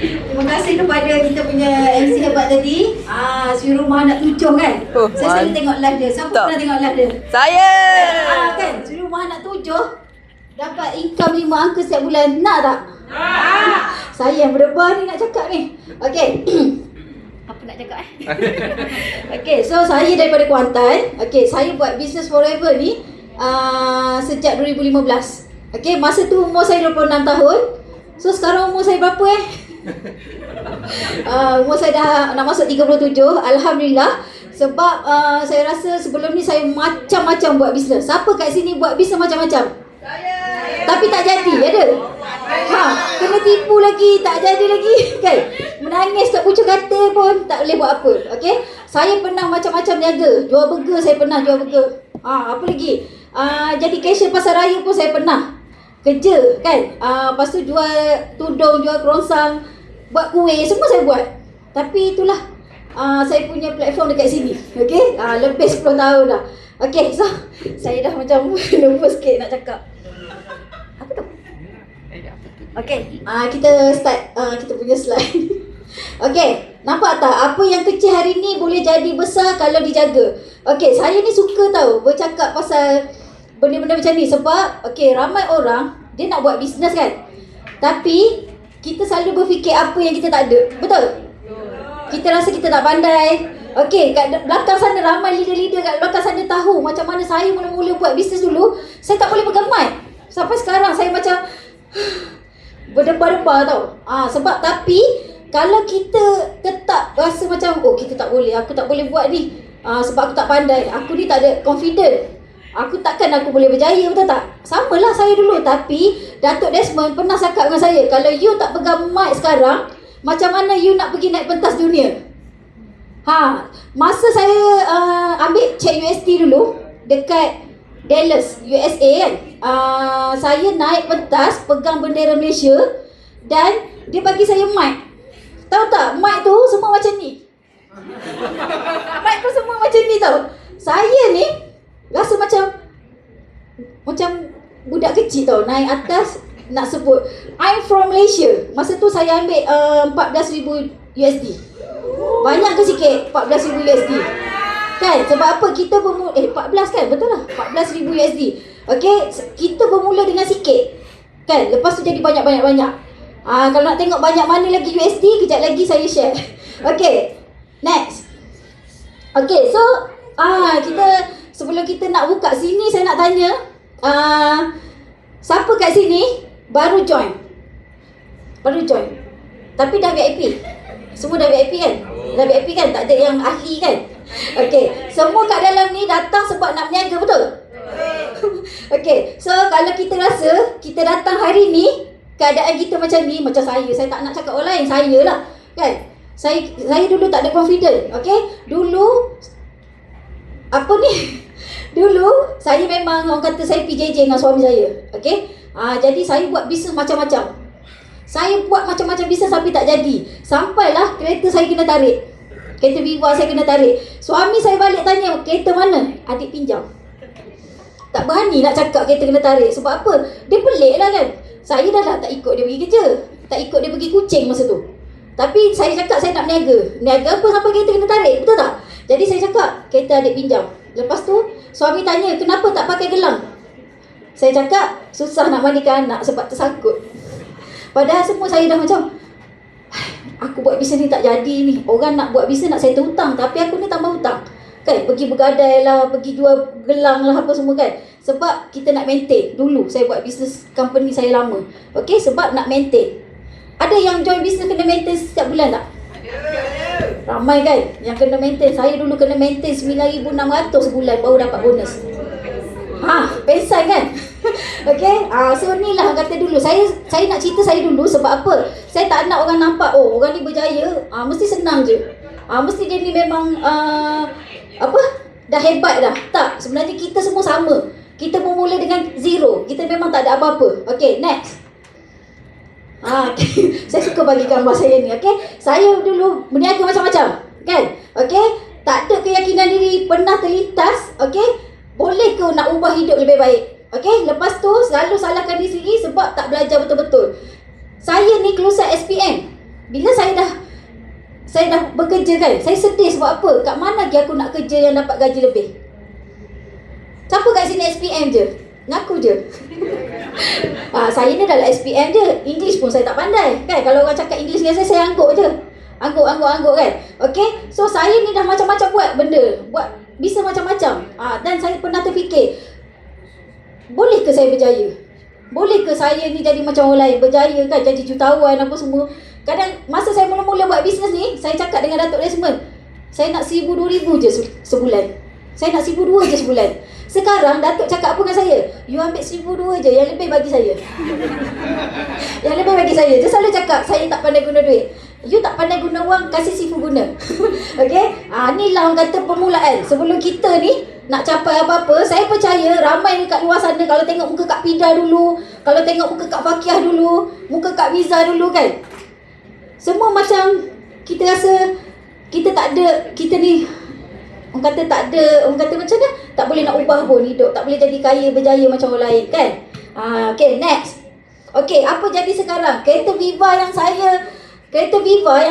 Terima kasih kepada kita punya MC hebat tadi. Si Rumah Anak 7 kan. Saya selalu tengok live dia. Siapa pernah tengok live dia? Saya. Kan, Si Rumah Anak 7 dapat income 5 angka setiap bulan. Nak tak? Saya yang berdebar ni nak cakap ni. Okey. Apa nak cakap Okey, so saya daripada Kuantan. Okey, saya buat Business Forever ni sejak 2015. Okey, masa tu umur saya 26 tahun. So sekarang umur saya berapa umur saya dah nak masuk 37. Alhamdulillah. Sebab saya rasa sebelum ni saya macam-macam buat bisnes. Siapa kat sini buat bisnes macam-macam? Saya. Tapi tak jadi, ada? Kena tipu lagi, tak jadi lagi kan? Menangis kat pucuk katil pun tak boleh buat apa. Okey? Saya pernah macam-macam niaga. Jual burger saya pernah jual burger. Apa lagi? Jadi cashier pasar raya pun saya pernah. Kerja kan? Lepas tu jual tudung, jual kerongsang, buat kuih, semua saya buat. Tapi itulah saya punya platform dekat sini. Okey? Lebih 10 tahun dah. Okey, so saya dah macam nervous sikit nak cakap. Apa tu? Okey, kita start kita punya slide. Okey, nampak tak apa yang kecil hari ni boleh jadi besar kalau dijaga. Okey, saya ni suka tahu bercakap pasal benda-benda macam ni sebab okey, ramai orang dia nak buat bisnes kan. Tapi kita selalu berfikir apa yang kita tak ada. Betul? Kita rasa kita tak pandai. Okey, kat belakang sana ramai leader-leader kat belakang sana tahu macam mana saya mula-mula buat bisnes dulu. Saya tak boleh pegang mic. Sampai sekarang saya macam berdebar-debar tau. Sebab tapi kalau kita tetap rasa macam kita tak boleh, aku tak boleh buat ni. Sebab aku tak pandai, aku ni tak ada confident. Aku boleh berjaya, betul tak? Samalah saya dulu. Tapi Datuk Desmond pernah cakap dengan saya, kalau you tak pegang mic sekarang, macam mana you nak pergi naik pentas dunia? Masa saya ambil cek UST dulu dekat Dallas, USA kan. Saya naik pentas pegang bendera Malaysia dan dia bagi saya mic. Tahu tak, mic tu semua macam ni. Mic tu semua macam ni tau. Saya ni rasa macam budak kecil tau, naik atas nak sebut I'm from Malaysia. Masa tu saya ambil 14,000 USD. Banyak ke sikit 14,000 USD? Kan? Sebab apa? Kita bermula 14 kan? Betul lah, 14,000 USD. Okey, kita bermula dengan sikit. Kan? Lepas tu jadi banyak. Kalau nak tengok banyak mana lagi USD, kejap lagi saya share. Okey. Next. Okey, so kita sebelum kita nak buka sini, saya nak tanya siapa kat sini baru join? Tapi dah VIP. Semua dah VIP kan? Dah VIP kan? Tak ada yang ahli kan? Okey, semua kat dalam ni datang sebab nak berniaga, betul? Okey, so kalau kita rasa kita datang hari ni, keadaan kita macam ni, macam saya tak nak cakap orang lain, saya lah kan? Saya dulu tak ada confident. Okey, dulu saya memang orang kata saya PJJ dengan suami saya. Okey, jadi saya buat bisnes macam-macam. Saya buat macam-macam bisnes tapi tak jadi. Sampailah kereta saya kena tarik. Kereta Viva saya kena tarik. Suami saya balik tanya, kereta mana? Adik pinjam. Tak berani nak cakap kereta kena tarik. Sebab apa? Dia pelik lah kan. Saya dah tak ikut dia pergi kerja. Tak ikut dia pergi kucing masa tu. Tapi saya cakap saya nak berniaga. Berniaga apa sampai kereta kena tarik? Betul tak? Jadi saya cakap, kereta adik pinjam. Lepas tu, suami tanya, kenapa tak pakai gelang? Saya cakap, susah nak mandikan anak sebab tersangkut. Padahal semua saya dah macam, aku buat bisnes ni tak jadi ni. Orang nak buat bisnes nak settle hutang, tapi aku ni tambah hutang. Kan, pergi bergadai lah, pergi jual gelang lah, apa semua kan. Sebab kita nak maintain. Dulu saya buat bisnes company saya lama. Okey, sebab nak maintain. Ada yang join bisnes kena maintain setiap bulan tak? Ramai kan yang kena maintain. Saya dulu kena maintain 9,600 sebulan baru dapat bonus. Pesan kan? Okey, so ni lah kata dulu. Saya nak cerita saya dulu sebab apa? Saya tak nak orang nampak, orang ni berjaya, mesti senang je. Mesti dia ni memang dah hebat dah. Tak, sebenarnya kita semua sama. Kita bermula dengan zero. Kita memang tak ada apa-apa. Okey, next. Saya suka bagi gambar saya ni. Okey, saya dulu berniaga macam-macam, kan? Okey, tak ada keyakinan diri, pernah terlintas. Okey, boleh ke nak ubah hidup lebih baik? Okey, lepas tu selalu salahkan diri sendiri sebab tak belajar betul-betul. Saya ni kelulusan SPM. bila saya dah bekerja kan, saya sedih sebab apa? Kat mana lagi aku nak kerja yang dapat gaji lebih? Siapa kat sini SPM je? Ngaku je. Saya ni dah SPM je, English pun saya tak pandai kan. Kalau orang cakap English dengan saya angguk je. Angguk kan. Okay, so saya ni dah macam-macam buat benda, buat bisa macam-macam. Dan saya pernah terfikir, boleh ke saya berjaya? Boleh ke saya ni jadi macam orang lain, berjaya kan, jadi jutawan apa semua. Kadang masa saya mula-mula buat bisnes ni, saya cakap dengan Datuk Desmond, saya nak 1,000-2,000 je sebulan. Saya nak 1,200 je sebulan. Sekarang Datuk cakap apa dengan saya? You ambil 1,200 je, yang lebih bagi saya. Yang lebih bagi saya. Dia selalu cakap, saya tak pandai guna duit. You tak pandai guna wang, kasih sifu guna. Okay? Ni lah orang kata permulaan. Sebelum kita ni nak capai apa-apa, saya percaya ramai dekat luar sana, kalau tengok muka Kak Pida dulu, kalau tengok muka Kak Fakiah dulu, muka Kak Miza dulu kan, semua macam kita rasa kita tak ada, kita ni orang kata tak ada, orang kata macam mana, tak boleh nak ubah pun hidup, tak boleh jadi kaya berjaya macam orang lain kan. Okay, next. Okay, apa jadi sekarang? Kereta Viva yang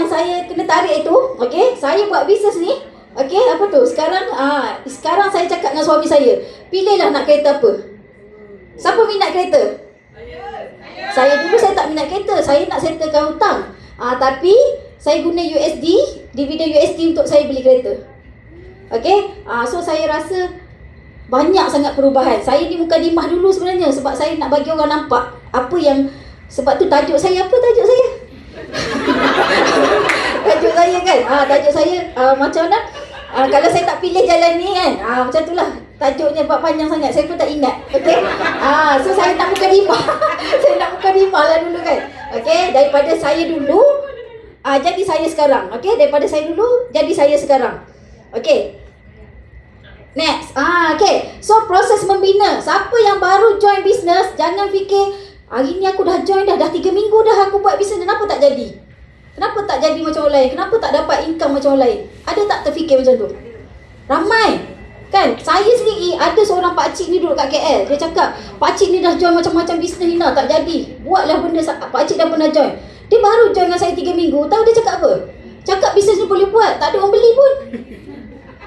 saya kena tarik itu, okay, saya buat bisnes ni. Okay, apa tu? Sekarang saya cakap dengan suami saya, pilihlah nak kereta apa. Siapa minat kereta? Saya dulu saya tak minat kereta, saya nak settlekan hutang. Tapi saya guna USD, dividen USD untuk saya beli kereta. Okay, so saya rasa banyak sangat perubahan. Saya ni mukadimah dulu sebenarnya, sebab saya nak bagi orang nampak apa yang, sebab tu tajuk saya apa tajuk saya? Tajuk saya kan, tajuk saya macam mana, kalau saya tak pilih jalan ni kan, macam tu lah tajuknya, buat panjang sangat, saya pun tak ingat. Okay, so saya nak mukadimah. Saya nak mukadimah lah dulu kan. Okay, daripada saya dulu jadi saya sekarang. Okay, daripada saya dulu jadi saya sekarang. Okay, next. Okay, so proses membina. Siapa yang baru join bisnes, jangan fikir hari ni aku dah join dah 3 minggu dah aku buat bisnes, kenapa tak jadi? Kenapa tak jadi macam orang lain? Kenapa tak dapat income macam orang lain? Ada tak terfikir macam tu? Ramai kan? Saya sendiri ada seorang pakcik ni duduk kat KL. Dia cakap, pakcik ni dah join macam-macam bisnes Hina, tak jadi. Buatlah benda, pakcik dah pernah join. Dia baru join dengan saya 3 minggu. Tahu dia cakap apa? Cakap bisnes ni boleh buat, tak ada orang beli pun.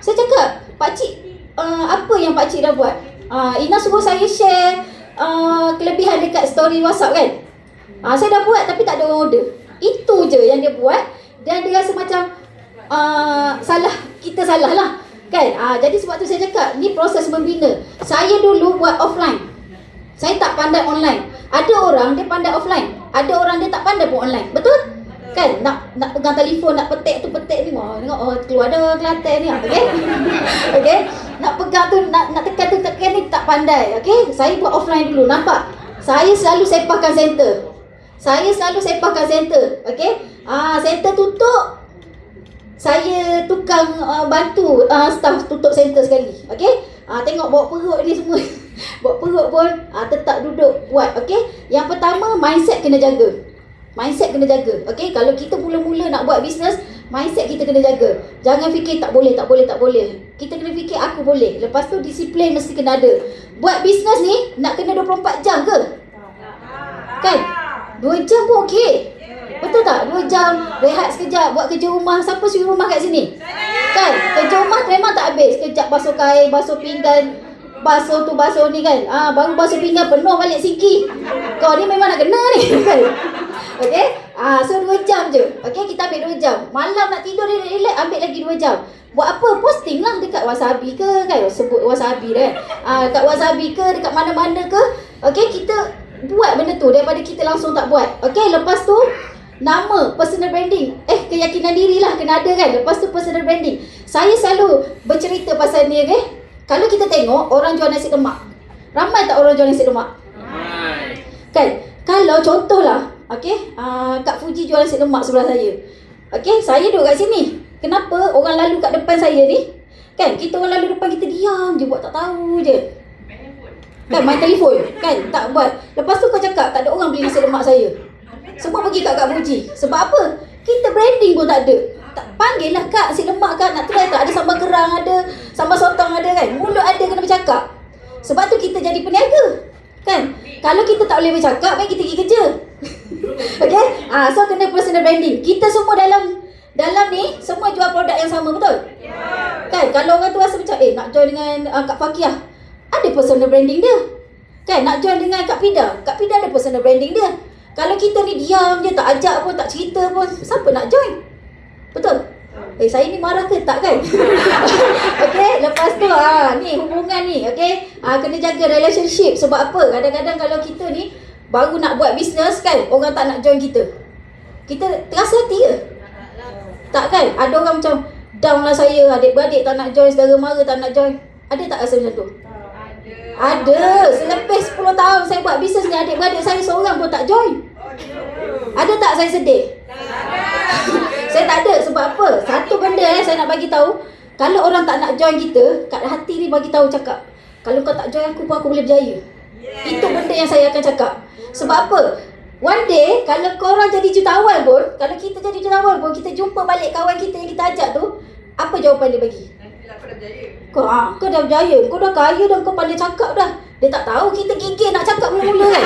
Saya cakap, pakcik, apa yang pakcik dah buat? Ina suruh saya share kelebihan dekat story WhatsApp kan. Saya dah buat tapi tak ada orang order. Itu je yang dia buat. Dan dia rasa macam kita salah lah kan. Jadi sebab tu saya cakap, ni proses membina. Saya dulu buat offline, saya tak pandai online. Ada orang dia pandai offline, ada orang dia tak pandai pun online. Betul? Kan? Nak pegang telefon, nak petik tu petik ni, tengok keluar dah Kelantan ni. Okay? Okay? Nak pegang tu, nak tekan tu tekan ni, tak pandai. Okay? Saya buat offline dulu, nampak? Saya selalu sepahkan center. Okay? Center tutup, saya tukang bantu staff tutup center sekali. Okay? Tengok bawa perut ni semua. Bawa perut pun tetap duduk buat. Okay? Yang pertama, mindset kena jaga. Okay? Kalau kita mula-mula nak buat bisnes, mindset kita kena jaga. Jangan fikir tak boleh. Kita kena fikir aku boleh. Lepas tu disiplin mesti kena ada. Buat bisnes ni nak kena 24 jam ke? Kan? 2 jam pun okey. Betul tak? 2 jam rehat sekejap, buat kerja rumah. Siapa suruh rumah kat sini? Kan? Kerja rumah memang tak habis. Sekejap basuh kain, basuh pinggan, basuh tu basuh ni kan. Baru basuh pinggan penuh balik sinki. Kau ni memang nak kena ni kan. Okay? So 2 jam je. Okay, kita ambil 2 jam. Malam nak tidur relax, ambil lagi 2 jam. Buat apa? Posting lah dekat Wasabi ke kan. Sebut Wasabi kan. Dekat Wasabi ke, dekat mana-mana ke. Okay, kita buat benda tu daripada kita langsung tak buat. Okay, lepas tu nama, personal branding. Keyakinan diri lah kena ada kan. Lepas tu personal branding. Saya selalu bercerita pasal ni. Okay, kalau kita tengok orang jual nasi lemak, ramai tak orang jual nasi lemak? Ramai. Kan? Kalau contohlah, okay, Kak Fuji jual nasi lemak sebelah saya. Okay, saya duduk kat sini. Kenapa orang lalu kat depan saya ni, kan, kita orang lalu depan kita diam je, buat tak tahu je. Kan, main telefon, kan, tak buat. Lepas tu kau cakap tak ada orang beli nasi lemak saya. Semua pergi kat Kak Fuji. Sebab apa? Kita branding pun tak ada. Panggil lah Kak, nasi lemak Kak, nak try tak? Ada sambal kerang, ada sambal sotong ada kan. Mulut ada, kena bercakap. Sebab tu kita jadi peniaga. Kan? Kalau kita tak boleh bercakap, baik kita pergi kerja. Okay? So kena personal branding. Kita semua dalam ni semua jual produk yang sama, betul? Kan? Kalau orang tu rasa macam nak join dengan Kak Fakiah, ada personal branding dia. Kan? Nak join dengan Kak Pida ada personal branding dia. Kalau kita ni diam je, tak ajak pun, tak cerita pun, siapa nak join? Betul? Saya ni marah ke tak kan? Okay, lepas tu ni hubungan ni, okay, kena jaga relationship. Sebab apa? Kadang-kadang kalau kita ni baru nak buat bisnes kan, orang tak nak join kita, kita terasa hati ke? Tak kan? Ada orang macam down lah saya, adik-beradik tak nak join, saudara mara tak nak join. Ada tak rasa macam tu? Ada. Selepas 10 tahun saya buat bisnes ni, adik-beradik saya seorang pun tak join. Ada tak saya sedih? Saya tak ada. Sebab apa? Satu benda saya nak bagi tahu, kalau orang tak nak join kita, kat hati ni bagi tahu, cakap, kalau kau tak join aku pun aku boleh berjaya. Itu benda yang saya akan cakap. Sebab apa? One day kalau korang jadi jutawan pun, kalau kita jadi jutawan pun, kita jumpa balik kawan kita yang kita ajak tu, apa jawapan dia bagi? Kau dah berjaya, kau dah kaya dah, kau pandai cakap dah. Dia tak tahu kita gigih nak cakap mula-mula kan.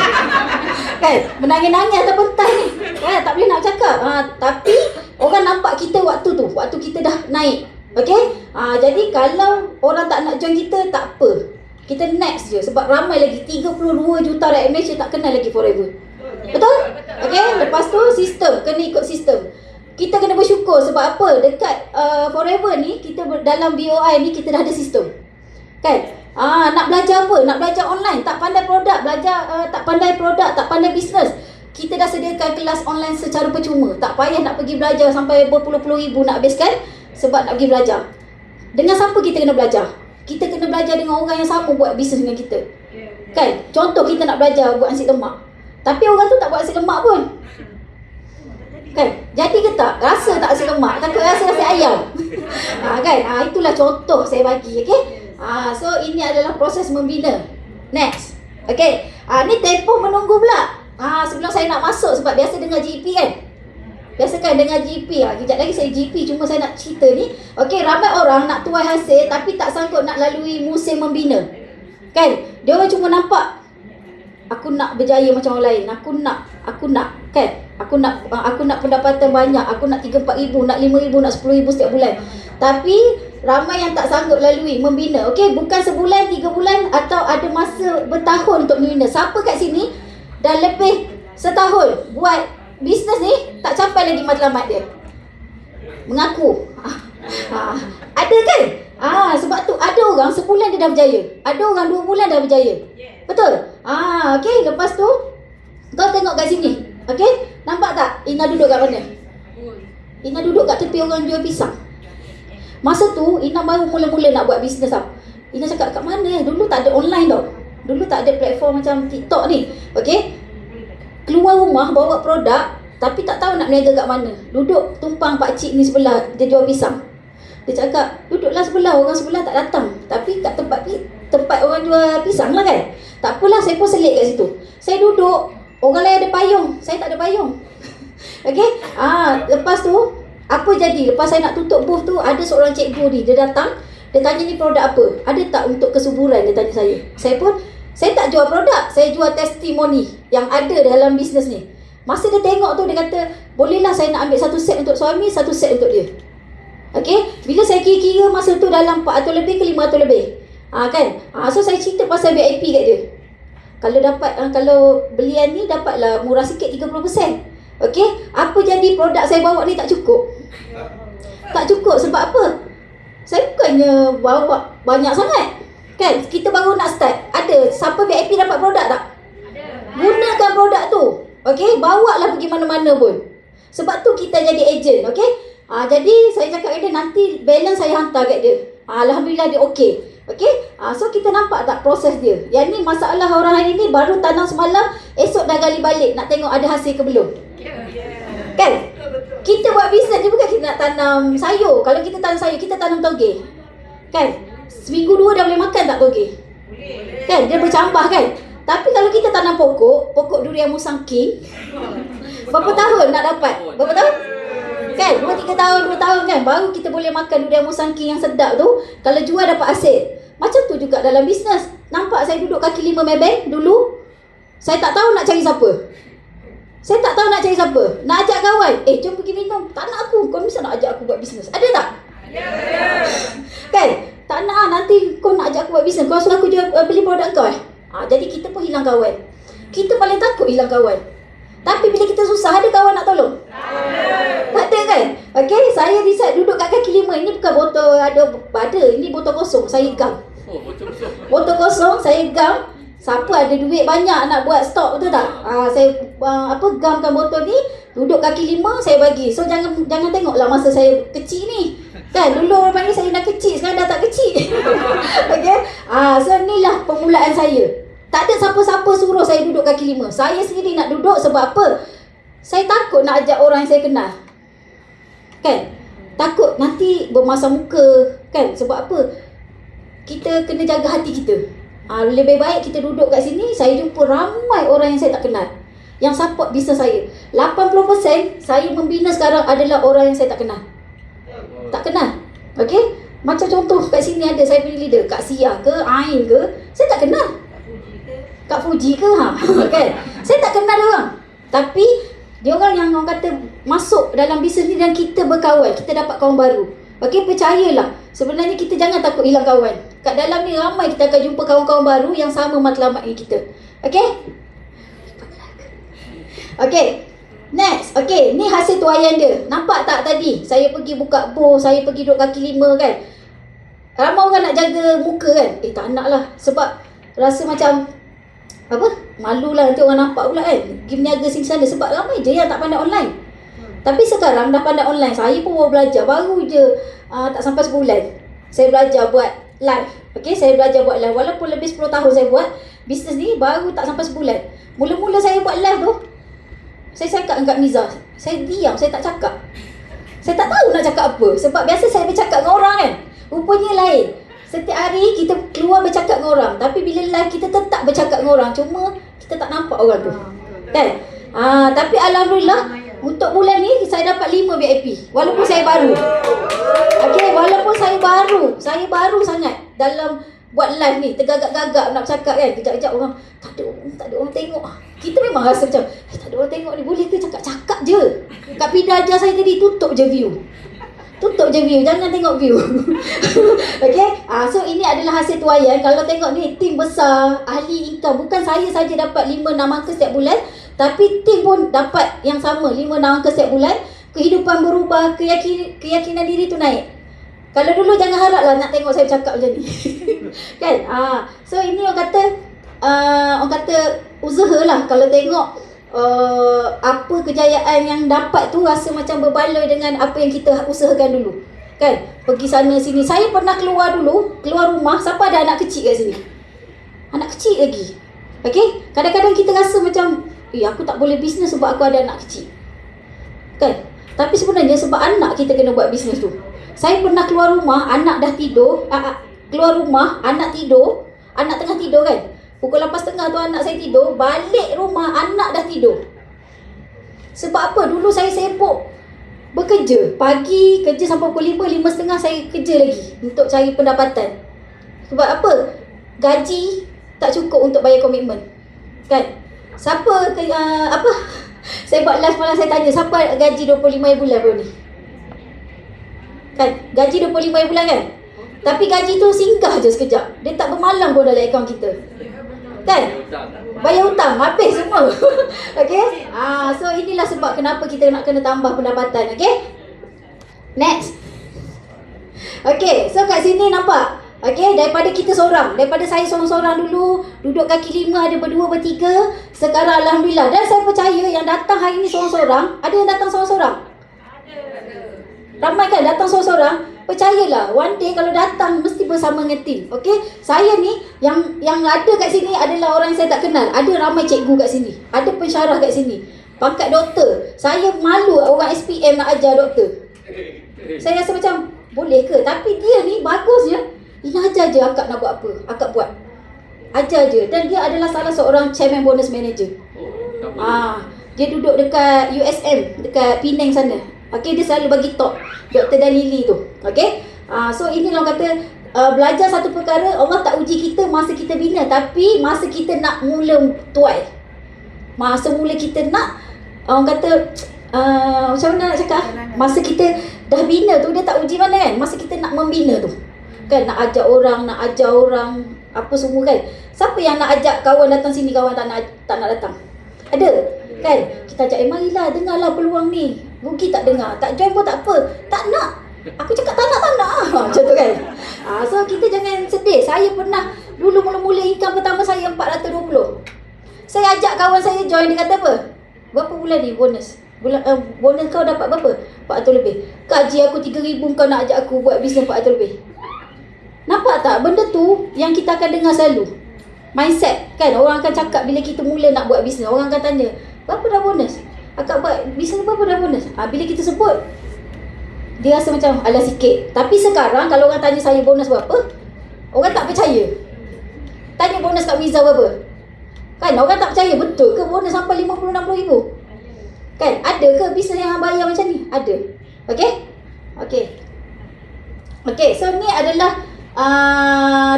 Kan? Menangis-nangis atas pentas ni. Kan? Tak boleh nak cakap. Tapi orang nampak kita waktu tu, waktu kita dah naik. Okay? Jadi kalau orang tak nak join kita, tak apa. Kita next je. Sebab ramai lagi 32 juta rakyat Malaysia tak kenal lagi Forever. Betul? Okay? Lepas tu sistem, kena ikut sistem. Kita kena bersyukur sebab apa? Dekat Forever ni, kita dalam BOI ni kita dah ada sistem. Kan? Nak belajar apa? Nak belajar online, tak pandai produk, tak pandai bisnes. Kita dah sediakan kelas online secara percuma. Tak payah nak pergi belajar sampai berpuluh-puluh ribu nak habiskan sebab nak pergi belajar. Dengan siapa kita kena belajar? Kita kena belajar dengan orang yang sama buat bisnes dengan kita. Kan? Contoh kita nak belajar buat nasi lemak, tapi orang tu tak buat nasi lemak pun. Kan? Jadi ke tak? Rasa tak nasi lemak, takut rasa nasi ayam. Kan? Itulah contoh saya bagi. Okay? So ini adalah proses membina. Next. Okay. Ni tempoh menunggu pula. Sebelum saya nak masuk, sebab biasa dengar GP kan. Biasa kan dengar GP. Kejap lagi saya GP, cuma saya nak cerita ni. Okay, ramai orang nak tuai hasil tapi tak sanggup nak lalui musim membina. Kan? Dia orang cuma nampak, aku nak berjaya macam orang lain. Aku nak kan? Aku nak pendapatan banyak. Aku nak 3-4 ribu, nak 5 ribu, nak 10 ribu setiap bulan. Tapi ramai yang tak sanggup lalui membina. Okey, bukan sebulan, 3 bulan atau ada masa bertahun untuk membina. Siapa kat sini dah lebih setahun buat bisnes ni tak capai lagi matlamat dia? Mengaku. Ada kan? Sebab tu ada orang sebulan dia dah berjaya. Ada orang 2 bulan dah berjaya. Betul? Okey, lepas tu kau tengok kat sini. Okey? Nampak tak Ina duduk kat mana? Ina duduk kat tepi orang jual pisang. Masa tu Ina baru mula-mula nak buat bisnes tau. Ina cakap, kat mana? Dulu tak ada online tau. Dulu tak ada platform macam TikTok ni. Okey? Keluar rumah bawa produk tapi tak tahu nak berniaga kat mana. Duduk tumpang pakcik ni sebelah, dia jual pisang. Dia cakap, duduklah sebelah, orang sebelah tak datang. Tapi kat tempat orang jual pisang lah kan. Tak apalah, saya pun selit kat situ. Saya duduk, orang lain ada payung, saya tak ada payung. Okey? Lepas tu apa jadi? Lepas saya nak tutup booth tu, ada seorang cikgu ni, dia datang, dia tanya ni produk apa? Ada tak untuk kesuburan? Dia tanya saya. Saya tak jual produk, saya jual testimoni yang ada dalam bisnes ni. Masa dia tengok tu, dia kata, bolehlah saya nak ambil 1 set untuk suami, 1 set untuk dia. Okey? Bila saya kira-kira masa tu dalam 400 lebih ke 500 lebih. Kan? So saya cerita pasal VIP kat dia. Kalau belian ni dapatlah murah sikit 30%. Okey, apa jadi produk saya bawa ni tak cukup? Tak cukup sebab apa? Saya bukannya bawa banyak sangat. Kan? Kita baru nak start. Ada siapa VIP dapat produk tak? Ada. Gunakan produk tu. Okey, bawalah pergi mana-mana pun. Sebab tu kita jadi ejen, okey? Jadi saya cakap kat dia, nanti balance saya hantar kat dia. Alhamdulillah dia okey. Okey? So kita nampak tak proses dia? Yang ni masalah orang hari ni baru tanam semalam, esok dah gali balik nak tengok ada hasil ke belum. Kan? Kita buat bisnes ni bukan kita nak tanam sayur. Kalau kita tanam sayur, kita tanam toge. Kan? Seminggu 2 dah boleh makan tak toge? Boleh. Kan? Dia bercambah kan? Tapi kalau kita tanam pokok durian Musang King, berapa tahun nak dapat? Berapa tahun? Kan? 2-3 tahun, 2 tahun kan? Baru kita boleh makan durian Musang King yang sedap tu. Kalau jual dapat hasil. Macam tu juga dalam bisnes. Nampak saya duduk kaki 5 maybank dulu. Saya tak tahu nak cari siapa. Saya tak tahu nak cari siapa. Nak ajak kawan, jom pergi minum. Tak nak aku, kau mesti nak ajak aku buat bisnes. Ada tak? Kan? Tak nak nanti kau nak ajak aku buat bisnes. Kau suruh aku jual, beli produk kau jadi kita pun hilang kawan. Kita paling takut hilang kawan. Tapi bila kita susah, ada kawan nak tolong? Tak ada kan? Okay, saya decide duduk kat kaki lima. Ini bukan botol ada. Ini botol kosong, saya gam. Botol kosong, saya gam. Siapa ada duit banyak nak buat stok, betul tak? Saya gamkan botol ni, duduk kaki lima, saya bagi. So jangan tengoklah masa saya kecil ni. Kan dulu orang panggil saya dah kecil, sekarang dah tak kecil. Okey. So inilah permulaan saya. Tak ada siapa-siapa suruh saya duduk kaki lima. Saya sendiri nak duduk sebab apa? Saya takut nak ajak orang yang saya kenal. Kan? Takut nanti bermasam muka. Kan? Sebab apa? Kita kena jaga hati kita. Lebih baik kita duduk kat sini, saya jumpa ramai orang yang saya tak kenal, yang support bisnes saya. 80% saya membina sekarang adalah orang yang saya tak kenal. Tak kenal. Okey? Macam contoh kat sini ada saya punya leader, Kak Sia ke, Ain ke, saya tak kenal. Kak Fuji ke, kan? Saya tak kenal dia orang. Tapi dia orang yang orang kata masuk dalam bisnes ni dan kita berkawan, kita dapat kawan baru. Okey, percayalah. Sebenarnya kita jangan takut hilang kawan. Kat dalam ni ramai kita akan jumpa kawan-kawan baru yang sama matlamat dengan kita. Okey? Okey. Next. Okey, ni hasil tuaian dia. Nampak tak tadi? Saya pergi buka bowl, saya pergi duduk kaki lima kan. Ramai orang nak jaga muka kan? Tak nak lah. Sebab rasa macam malulah nanti orang nampak pula kan. Pergi berniaga sini sana. Sebab ramai je yang tak pandai online. Tapi sekarang dah pandai online. Saya pun baru belajar. Baru je tak sampai sebulan saya belajar buat live. Okay, saya belajar buat live. Walaupun lebih 10 tahun saya buat bisnes ni, baru tak sampai sebulan. Mula-mula saya buat live tu, saya cakap dengan Kak Miza, saya diam, saya tak cakap. Saya tak tahu nak cakap apa. Sebab biasa saya bercakap dengan orang kan. Rupanya lain. Setiap hari kita keluar bercakap dengan orang. Tapi bila live kita tetap bercakap dengan orang. Cuma kita tak nampak orang tu. Kan? Tapi Alhamdulillah, untuk bulan ni saya dapat 5 VIP. Walaupun saya baru. Okay, walaupun saya baru sangat dalam buat live ni. Tergagap-gagap nak bercakap kan. Kejap-kejap orang, tak ada orang tengok. Kita memang rasa macam, tak ada orang tengok ni. Boleh ke cakap-cakap je. Kak Pida ajar saya tadi, tutup je view. Jangan tengok view. Okay, so ini adalah hasil tuaian. Kalau tengok ni, tim besar, ahli income. Bukan saya saja dapat 5-6 angka setiap bulan, tapi tim pun dapat yang sama, 5-6 angka setiap bulan. Kehidupan berubah, keyakinan diri tu naik. Kalau dulu jangan haraplah nak tengok saya cakap macam ni. Kan? So ini orang kata usahalah. Kalau tengok apa kejayaan yang dapat tu, rasa macam berbaloi dengan apa yang kita usahakan dulu. Kan? Pergi sana sini. Saya pernah keluar rumah, siapa ada anak kecil kat sini? Anak kecil lagi. Okay? Kadang-kadang kita rasa macam, aku tak boleh bisnes sebab aku ada anak kecil. Kan? Tapi sebenarnya sebab anak kita kena buat bisnes tu. Saya pernah keluar rumah, anak dah tidur. Keluar rumah, anak tidur. Anak tengah tidur kan? Pukul 8.30 tu anak saya tidur. Balik rumah, anak dah tidur. Sebab apa? Dulu saya sibuk bekerja. Pagi kerja sampai pukul 5, 5.30 saya kerja lagi untuk cari pendapatan. Sebab apa? Gaji tak cukup untuk bayar komitmen. Kan? Siapa saya buat live malam, saya tanya siapa gaji 25,000 bulan bro ni? Kan? Gaji 25,000 bulan kan? Tapi gaji tu singgah je sekejap. Dia tak bermalam pun dalam akaun kita. Kan? Bayar hutang, habis semua. Okay? So inilah sebab kenapa kita nak kena tambah pendapatan. Okay? Next. Okay, so kat sini nampak? Okay, daripada kita seorang, daripada saya seorang-seorang dulu, duduk kaki lima, ada berdua, bertiga. Sekarang Alhamdulillah. Dan saya percaya yang datang hari ni seorang-seorang. Ada yang datang seorang-seorang? Ramai kan datang seorang-seorang? Percayalah, one day kalau datang mesti bersama dengan tim. Okay, saya ni yang ada kat sini adalah orang yang saya tak kenal. Ada ramai cikgu kat sini, ada pensyarah kat sini, pangkat doktor. Saya malu orang SPM nak ajar doktor. Saya rasa macam, boleh ke? Tapi dia ni bagusnya. Ini ajar je akak nak buat apa, akak buat. Ajar je. Dan dia adalah salah seorang chairman bonus manager. Dia duduk dekat USM, dekat Penang sana. Okay, dia selalu bagi talk, Dr. Dalili tu. Okay, so ini orang kata belajar satu perkara, Allah tak uji kita masa kita bina, tapi masa kita nak mula tuai. Masa mula kita nak, orang kata, macam mana nak cakap? Masa kita dah bina tu, dia tak uji mana kan? Masa kita nak membina tu, kan, nak ajak orang, nak ajar orang, apa semua kan. Siapa yang nak ajak kawan datang sini, kawan tak nak datang? Ada kan? Kita ajak, marilah, dengarlah peluang ni. Rugi tak dengar, tak join pun tak apa. Tak nak. Aku cakap tak nak. Macam tu kan. So kita jangan sedih. Saya pernah dulu mula-mula income pertama saya 420. Saya ajak kawan saya join, dia kata apa? Berapa bulan ni bonus? Bonus kau dapat berapa? 400 lebih. Gaji aku 3,000, kau nak ajak aku buat bisnes 400 lebih. Nampak tak? Benda tu yang kita akan dengar selalu. Mindset kan, orang akan cakap bila kita mula nak buat bisnes. Orang akan tanya, berapa dah bonus? Akak buat bisnes berapa dah bonus? Bila kita sebut, dia rasa macam alah sikit. Tapi sekarang kalau orang tanya saya bonus berapa, orang tak percaya. Tanya bonus kat Miza berapa? Kan, orang tak percaya, betul ke bonus sampai 50-60 ribu? Kan, ada ke bisnes yang bayar macam ni? Ada. Okay, so ni adalah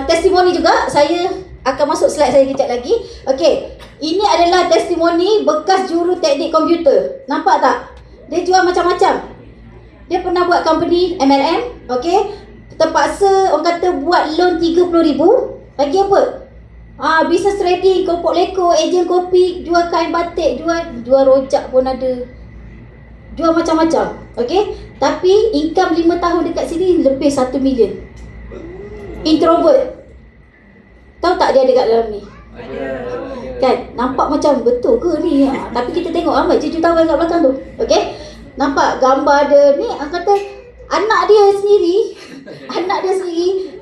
testimoni juga. Saya akan masuk slide saya kejap lagi. Okay, ini adalah testimoni bekas juru teknik komputer. Nampak tak? Dia jual macam-macam. Dia pernah buat company MLM. Okay, terpaksa orang kata buat loan 30,000. Lagi apa? Business trading, kopok leko, ejen kopi, jual kain batik, jual rojak pun ada. Jual macam-macam. Okay, tapi income 5 tahun dekat sini lebih 1 million. Introvert. Tahu tak dia ada kat dalam ni? Kan, nampak macam betul ke ni? Tapi kita tengok ramai jutawan kat belakang tu. Okay, nampak gambar dia ni, kata anak dia sendiri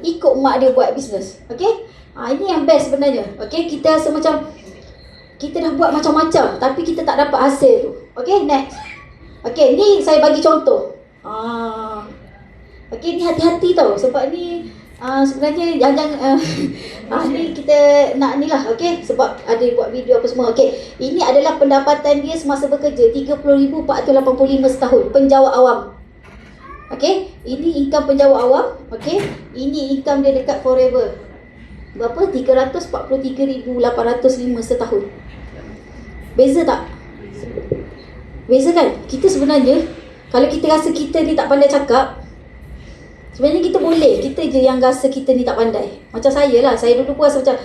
ikut mak dia buat bisnes. Okay, ini yang best sebenarnya. Okay, kita rasa macam kita dah buat macam-macam tapi kita tak dapat hasil tu. Okay, next. Okay, ni saya bagi contoh. Okay, ni hati-hati tau. Sebab ni sebenarnya jangan ni kita nak ni lah. Okay, sebab ada buat video apa semua. Okay, ini adalah pendapatan dia semasa bekerja, 30,485 setahun. Penjawat awam. Okay, ini income penjawat awam. Okay, ini income dia dekat Forever. Berapa? 343,805 setahun. Beza tak? Beza kan? Kita sebenarnya, kalau kita rasa kita ni tak pandai cakap, sebenarnya kita boleh. Kita je yang rasa kita ni tak pandai. Macam saya lah. Saya dulu pun rasa macam,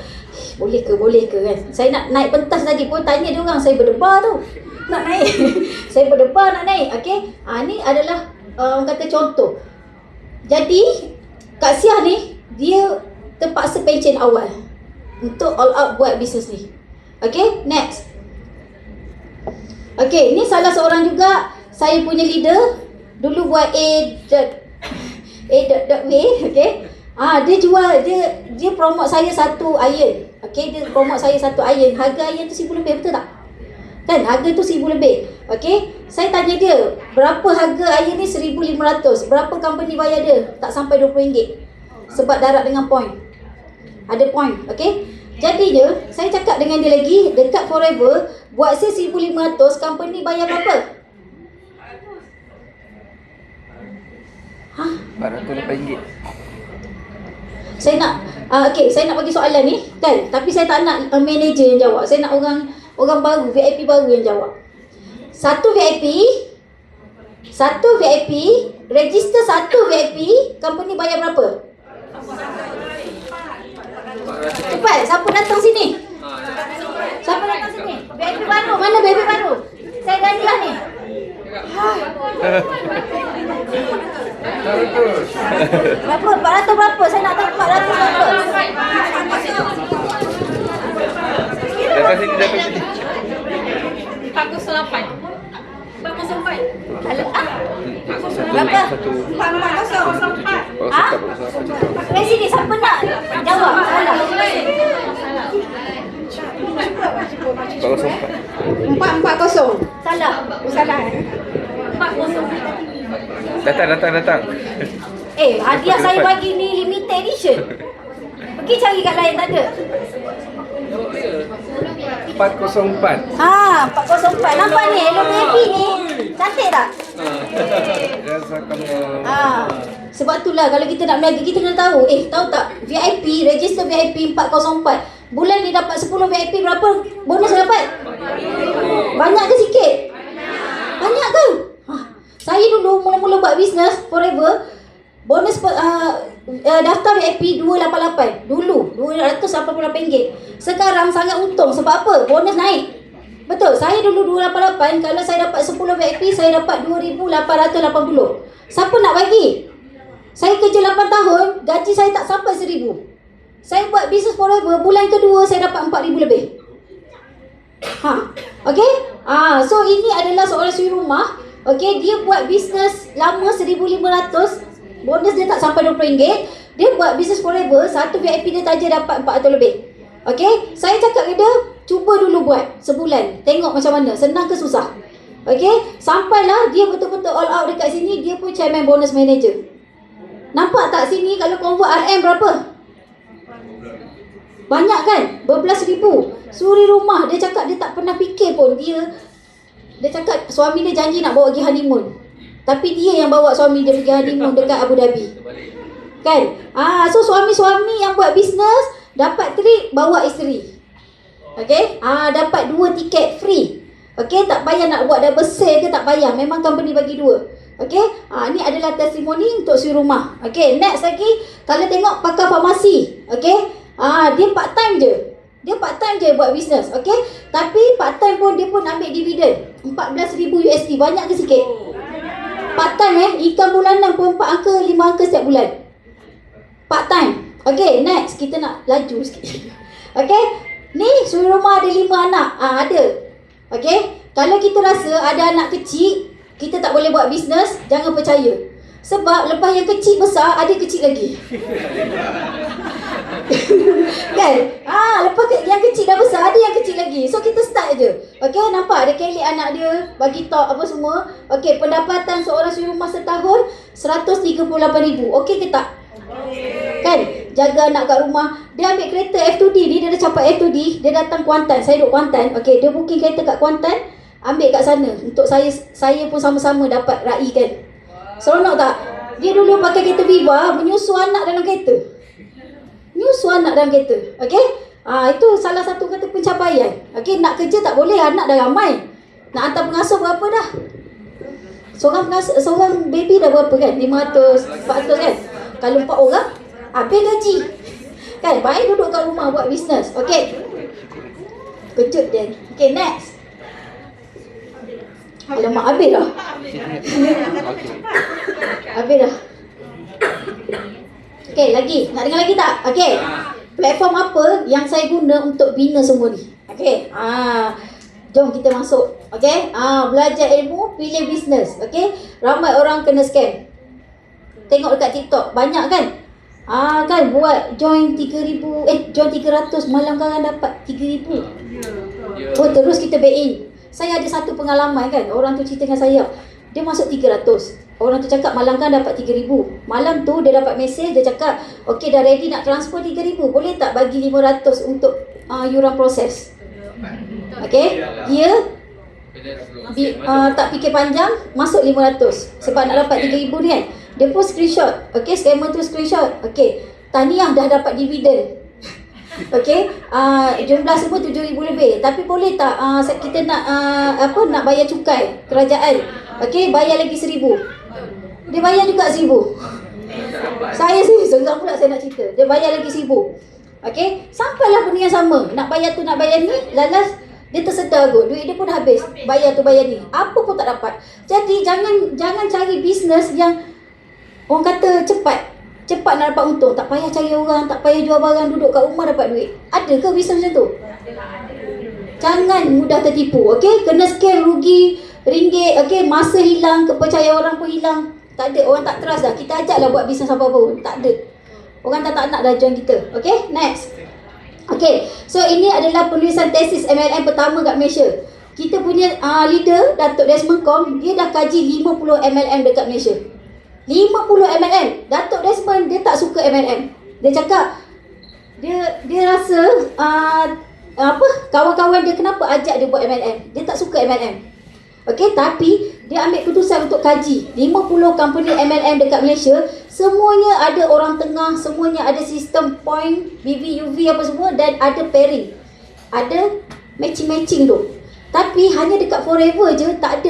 boleh ke kan? Saya nak naik pentas tadi pun tanya dia orang, saya berdebar tu. Nak naik. Saya berdebar nak naik. Okay? Ni adalah orang kata contoh. Jadi, Kak Siah ni, dia terpaksa pension awal untuk all out buat bisnes ni. Okay, next. Okay, ni salah seorang juga saya punya leader. Dulu buat A.W. Okay. Dia jual, dia promote saya satu iron. Okay, dia promote saya satu iron. Harga iron tu 1,000 lebih, betul tak? Kan, harga tu 1,000 lebih. Okay, saya tanya dia, berapa harga iron ni? 1,500. Berapa company bayar dia? Tak sampai RM20. Sebab darat dengan point. Ada point, okay? Jadinya, saya cakap dengan dia lagi, dekat Forever, buat saya 1,500, company bayar berapa? RM408. Saya nak, saya nak bagi soalan ni, kan? Tapi saya tak nak manager yang jawab. Saya nak orang baru, VIP baru yang jawab. Satu VIP, register satu VIP, company bayar berapa? Cepat, siapa datang sini? Siapa datang sini? VIP baru, mana VIP baru? Saya gantilah ni. Berapa? 400 berapa? Saya nak tahu 400 berapa? Datang sini. 408. 404. Berapa? 404. Dari sini, siapa nak jawab? Salah. 440. Salah. Salah. 40. Datang. Hadiah saya bagi ni limited edition. Pergi cari kat lain, tak ada. 404. 404. Nampak ni, Hello Baby ni. Cantik tak? Sebab itulah kalau kita nak berniaga, kita kena tahu. Tahu tak? VIP, register VIP 404. Bulan ni dapat 10 VIP, berapa bonus dapat? Banyak ke sikit? Banyak ke? Saya dulu mula-mula buat bisnes forever, bonus daftar VIP 288. Dulu RM288. Sekarang sangat untung. Sebab apa? Bonus naik. Betul. Saya dulu 288. Kalau saya dapat 10 VIP, saya dapat 2,880. Siapa nak bagi? Saya kerja 8 tahun, gaji saya tak sampai 1,000. Saya buat bisnes forever, bulan kedua saya dapat 4,000 lebih. Okay? So ini adalah seorang suri rumah. Okay, dia buat bisnes lama 1,500. Bonus dia tak sampai RM20. Dia buat bisnes forever, satu VIP dia saja dapat 400 lebih. Okay, saya cakap ke dia, cuba dulu buat sebulan, tengok macam mana, senang ke susah. Okay, sampailah dia betul-betul all out dekat sini. Dia pun chairman bonus manager. Nampak tak sini kalau convert RM berapa? Banyak kan? Berbelas ribu. Suri rumah, dia cakap dia tak pernah fikir pun. Dia cakap suami dia janji nak bawa pergi honeymoon, tapi dia yang bawa suami dia pergi honeymoon dekat Abu Dhabi. Kan? So suami-suami yang buat bisnes dapat trip bawa isteri. Okay? Dapat 2 tiket free. Okay? Tak payah nak buat double sale ke, tak payah. Memang company bagi 2. Okay? Ni adalah testimoni untuk suri rumah. Okay? Next lagi, kalau tengok pakar farmasi. Okay? Dia part time je. Dia part time je buat bisnes. Okay? Tapi part time pun dia pun ambil dividen 14,000 USD. Banyak ke sikit? Part time income bulanan pun 4 angka 5 angka setiap bulan. Part time. Okay, next kita nak laju sikit. Okay, ni suri rumah ada 5 anak. Ada. Okay, kalau kita rasa ada anak kecil, kita tak boleh buat bisnes, jangan percaya. Sebab lepas yang kecil besar, ada kecil lagi. Kan? Lepas yang kecil dah besar, ada yang kecil lagi. So kita start je. Okay, nampak ada Kelly anak dia, bagi talk apa semua. Okay, pendapatan seorang suri rumah setahun 138,000. Okay ke tak? Kan? Jaga anak kat rumah. Dia ambil kereta F2D ni, dia dah capai F2D, dia datang Kuantan. Saya duduk Kuantan. Okay, dia booking kereta kat Kuantan, ambil kat sana. Untuk saya pun sama-sama dapat raikan. Seronok tak? Dia dulu pakai kereta Viva, menyusu anak dalam kereta. Menyusu anak dalam kereta. Okay? Itu salah satu kata pencapaian. Okay, nak kerja tak boleh, anak dah ramai. Nak hantar pengasuh berapa dah? Seorang baby dah berapa kan? 500, 400 kan? Kalau 4 orang, habis gaji. Kan? Baik duduk kat rumah buat bisnes. Okay? Kejut dia. Okay, next. Alamak, habis dah. Habis dah. Okay, lagi. Nak dengar lagi tak? Okay. Platform apa yang saya guna untuk bina semua ni? Okay. Jom kita masuk. Okay. Belajar ilmu, pilih bisnes. Okay. Ramai orang kena scam. Tengok dekat TikTok. Banyak kan? Kan buat join 3,000, join 300, malam kan dapat 3,000. Oh, terus kita back in. Saya ada satu pengalaman kan, orang tu cerita dengan saya. Dia masuk 300. Orang tu cakap malam kan dapat 3,000. Malam tu dia dapat mesej, dia cakap, okey dah ready nak transfer 3,000. Boleh tak bagi 500 untuk yuran proses? Okey, dia tak fikir panjang, masuk 500. Sebab nak dapat 3,000 ni kan. Dia pun screenshot. Okey, scammer tu screenshot. Okey, tahniah dah dapat dividen. Okey, jumlah semua 7,000 lebih. Tapi boleh tak kita nak nak bayar cukai kerajaan. Okey, bayar lagi 1,000. Dia bayar juga 1,000. Saya seorang pula saya nak cerita. Dia bayar lagi 1,000. Okey, sampailah benda yang sama. Nak bayar tu, nak bayar ni, lalas dia tersedar kot. Duit dia pun dah habis. Bayar tu, bayar ni. Apa pun tak dapat. Jadi jangan cari bisnes yang orang kata cepat nak dapat untung. Tak payah cari orang, tak payah jual barang, duduk kat rumah dapat duit. Ada ke bisnes macam tu? Jangan mudah tertipu. Okey, kena scam rugi ringgit. Okey, masa hilang, kepercayaan orang pun hilang. Tak ada, orang tak trust dah. Kita ajaklah buat bisnes apa pun. Tak ada. Orang tak nak dah join kita. Okey, next. Okey, so ini adalah penulisan tesis MLM pertama kat Malaysia. Kita punya leader, Datuk Desmond Kong, dia dah kaji 50 MLM dekat Malaysia. 50 MLM. Datuk Desmond dia tak suka MLM. Dia cakap dia rasa kawan-kawan dia kenapa ajak dia buat MLM. Dia tak suka MLM. Okey, tapi dia ambil keputusan untuk kaji 50 company MLM dekat Malaysia. Semuanya ada orang tengah, semuanya ada sistem point, BV, UV apa semua, dan ada pairing. Ada matching-matching tu. Tapi hanya dekat Forever je tak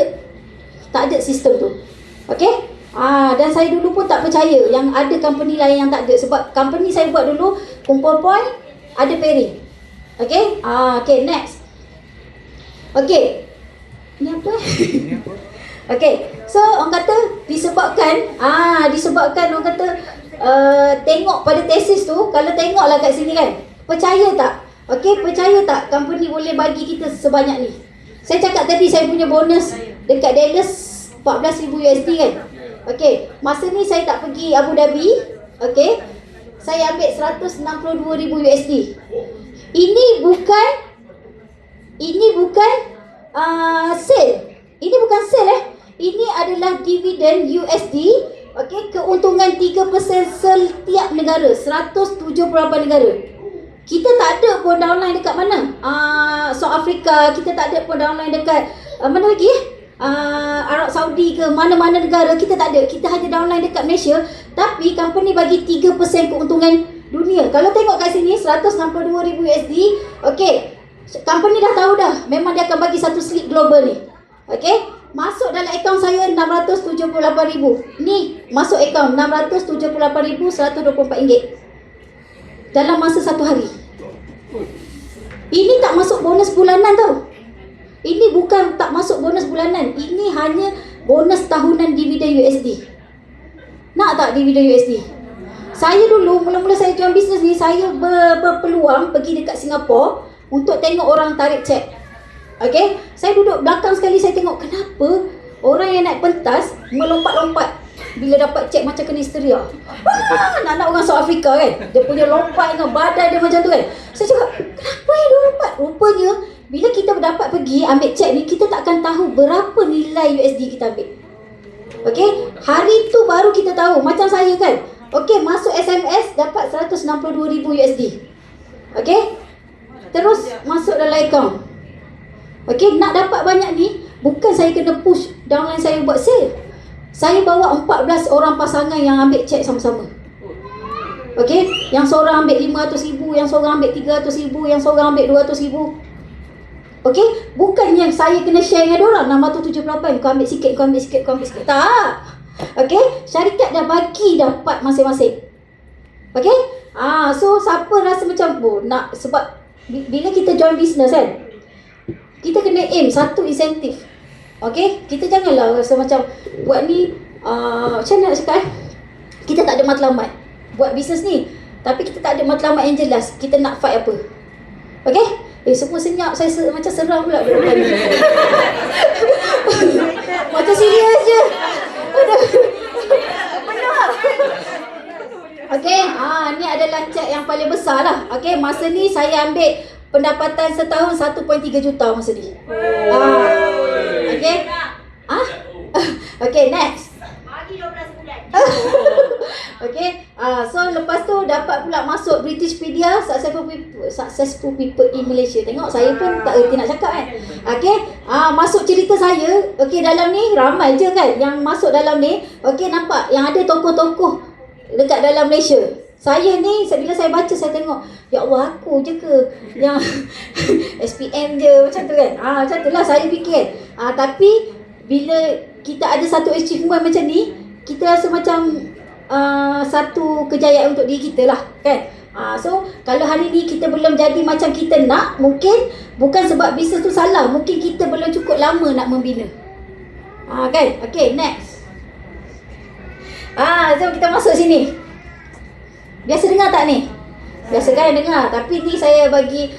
ada sistem tu. Okey? Dan saya dulu pun tak percaya yang ada company lain yang tak ada. Sebab company saya buat dulu, kumpul point, ada pairing. Okey? Okay, next. Okey. Ni apa? Okey. So, orang kata disebabkan orang kata tengok pada tesis tu, kalau tengoklah kat sini kan. Percaya tak? Okey, percaya tak company boleh bagi kita sebanyak ni? Saya cakap tadi saya punya bonus dekat Dallas 14,000 USD kan. Okey, masa ni saya tak pergi Abu Dhabi. Okey. Saya ambil 162,000 USD. Ini bukan sale. Ini bukan sale Ini adalah dividen USD. Okey, keuntungan 3% setiap negara, 178 negara. Kita tak ada pun downline dekat mana? South Africa, kita tak ada pun downline dekat mana lagi Arab Saudi ke mana-mana negara, kita tak ada. Kita hanya downline dekat Malaysia. Tapi company bagi 3% keuntungan dunia. Kalau tengok kat sini 162,000 USD. Okey, company dah tahu dah, memang dia akan bagi satu slip global ni. Okey, masuk dalam akaun saya 678,000. Ni masuk akaun 678,124 ringgit dalam masa satu hari. Ini tak masuk bonus bulanan tau. Ini bukan tak masuk bonus bulanan. Ini hanya bonus tahunan dividen USD. Nak tak dividen USD? Saya dulu, mula-mula saya join bisnes ni, saya berpeluang pergi dekat Singapura untuk tengok orang tarik cek. Okay? Saya duduk belakang sekali, saya tengok kenapa orang yang naik pentas melompat-lompat bila dapat cek macam kena histeria. Nak orang South Africa kan, dia punya lompat dengan badan dia macam tu kan. Saya cakap, kenapa dia lompat? Rupanya bila kita dapat pergi ambil cek ni, kita tak akan tahu berapa nilai USD kita ambil. Okay, hari tu baru kita tahu. Macam saya kan, okay, masuk SMS dapat 162,000 USD. Okay, terus masuk dalam akaun. Okay, nak dapat banyak ni, bukan saya kena push downline saya buat sale. Saya bawa 14 orang pasangan yang ambil cek sama-sama. Okay, yang seorang ambil 500,000, yang seorang ambil 300,000, yang seorang ambil 200,000. Okay, bukan yang saya kena share dengan diorang 678, kau ambil sikit, kau ambil sikit, kau ambil sikit. Tak. Okay, syarikat dah bagi dapat masing-masing. Okay, so siapa rasa macam nak, sebab bila kita join business kan, kita kena aim satu insentif. Okay, kita janganlah rasa macam buat ni macam mana nak cakap kita tak ada matlamat buat bisnes ni, tapi kita tak ada matlamat yang jelas kita nak fight apa. Okay, semua senyap, saya macam seram pula duduk depan ni. Macam serius je. Benar. Okay, ni adalah cek yang paling besar lah. Okay, masa ni saya ambil pendapatan setahun 1.3 juta masa ni. Okay. Okay, next. Bagi 12 bulan. Okay, so lepas tu dapat pula masuk Britishpedia, successful people in Malaysia. Tengok saya pun tak erti nak cakap kan. Okay, masuk cerita saya. Okay, dalam ni ramai je kan yang masuk dalam ni. Okay, nampak yang ada tokoh-tokoh dekat dalam Malaysia. Saya ni, bila saya baca, saya tengok, ya Allah, aku je ke yang SPM je macam tu kan. Macam tu lah saya fikir. Tapi bila kita ada satu achievement macam ni, kita rasa macam satu kejayaan untuk diri kita lah kan. So kalau hari ni kita belum jadi macam kita nak, mungkin bukan sebab bisnes tu salah, mungkin kita belum cukup lama nak membina. Kan. Okay, next. So kita masuk sini. Biasa dengar tak ni? Biasa kan dengar. Tapi ni saya bagi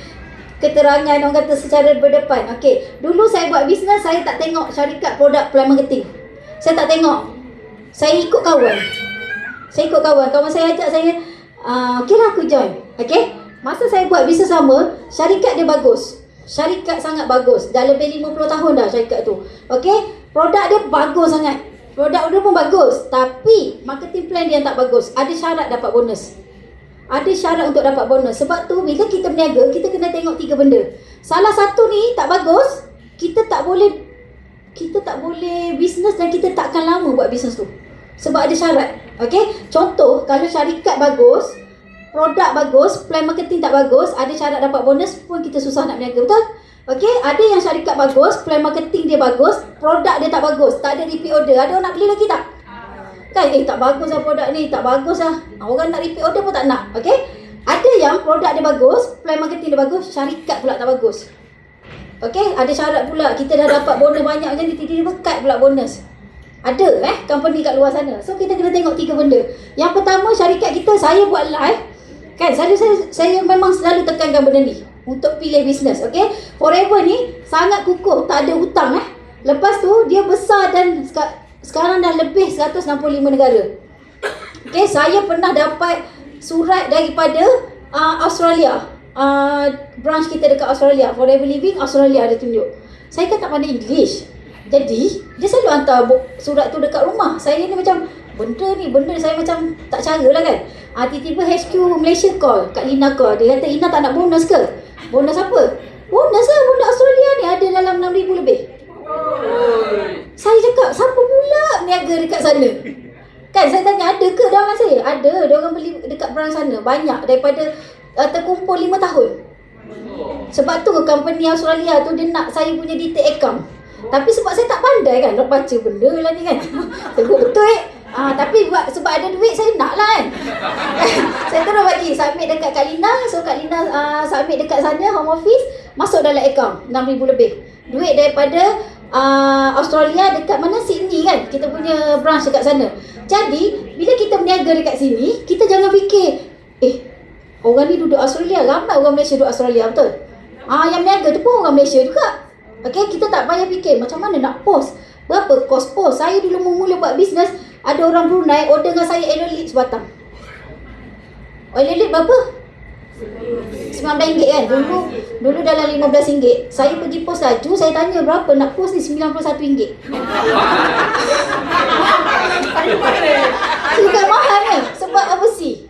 keterangan orang kata secara berdepan. Okay, dulu saya buat bisnes, saya tak tengok syarikat produk plan marketing. Saya tak tengok. Saya ikut kawan. Kawan saya ajak saya, okay lah aku join. Okay, masa saya buat bisnes sama, syarikat dia bagus. Syarikat sangat bagus. Dah lebih 50 tahun dah syarikat tu. Okay, produk dia bagus sangat. Produk dia pun bagus. Tapi marketing plan dia yang tak bagus. Ada syarat dapat bonus. Ada syarat untuk dapat bonus. Sebab tu bila kita berniaga, kita kena tengok 3 benda. Salah satu ni tak bagus, kita tak boleh bisnes dan kita tak akan lama buat bisnes tu. Sebab ada syarat. Okay, contoh kalau syarikat bagus, produk bagus, plan marketing tak bagus, ada syarat dapat bonus pun kita susah nak berniaga, betul? Okey, ada yang syarikat bagus, plan marketing dia bagus, produk dia tak bagus, tak ada repeat order. Ada orang nak beli lagi tak? Kan, tak bagus lah produk ni, tak bagus lah. Orang nak repeat order pun tak nak. Okey? Ada yang produk dia bagus, plan marketing dia bagus, syarikat pula tak bagus. Okey, ada syarat pula. Kita dah dapat bonus banyak macam ni, tiba-tiba cut pula bonus. Ada company kat luar sana. So kita kena tengok 3 benda. Yang pertama, syarikat kita, saya buat live. Kan, saya memang selalu tekankan benda ni untuk pilih bisnes. Okey, Forever ni sangat kukuh, tak ada hutang Lepas tu dia besar dan sekarang dah lebih 165 negara. Okey, saya pernah dapat surat daripada Australia. Branch kita dekat Australia, Forever Living Australia ada tunjuk. Saya kan tak pandai English. Jadi, dia selalu hantar surat tu dekat rumah. Saya ni macam, benda saya macam tak cara lah kan. Tiba-tiba HQ Malaysia call, Kak Lina call. Dia kata, Ina tak nak bonus ke? Bonus apa? Bonus lah, bonus Australia ni ada dalam 6,000 lebih. Saya cakap, siapa pula niaga dekat sana? Kan, saya tanya, ada ke dalam saya? Ada, dia orang beli dekat branch sana. Banyak, daripada terkumpul 5 tahun. Sebab tu company Australia tu, dia nak saya punya detail account. Tapi sebab saya tak pandai kan, nak baca benda lah ni kan. Tegur betul tapi sebab ada duit, saya nak lah kan. Saya terus bagi, submit dekat Kak Lina. So Kak Lina submit dekat sana, home office. Masuk dalam account, 6,000 lebih. Duit daripada Australia, dekat mana? Sydney kan, kita punya branch dekat sana. Jadi, bila kita berniaga dekat sini, kita jangan fikir, orang ni duduk Australia, ramai orang Malaysia duduk Australia, betul? Yang berniaga tu pun orang Malaysia juga. Okey, kita tak payah fikir macam mana nak post. Berapa kos post? Saya dulu mula buat bisnes, ada orang Brunei order dengan saya oil lip sebatang. Oil lip berapa? RM19 kan? Dulu dalam RM15. Saya pergi post laju, saya tanya berapa nak post ni, RM91. Juga mahal kan? Sebab overseas.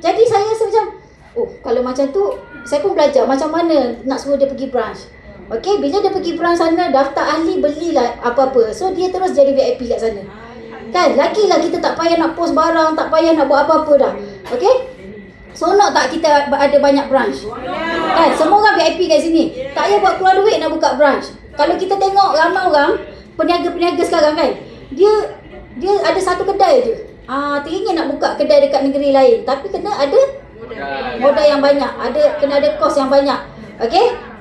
Jadi saya rasa macam, kalau macam tu, saya pun belajar macam mana nak suruh dia pergi branch. Okey, bila dia pergi branch sana, daftar ahli, belilah apa-apa. So dia terus jadi VIP kat sana. Kan, lagilah kita tak payah nak post barang, tak payah nak buat apa-apa dah. Okey? Sonok tak kita ada banyak branch? Kan, semua orang VIP kat sini. Tak payah buat keluar duit nak buka branch. Kalau kita tengok ramai orang, peniaga-peniaga sekarang kan, dia ada satu kedai je. Teringin nak buka kedai dekat negeri lain, tapi kena ada modal yang banyak, kena ada kos yang banyak. Okey?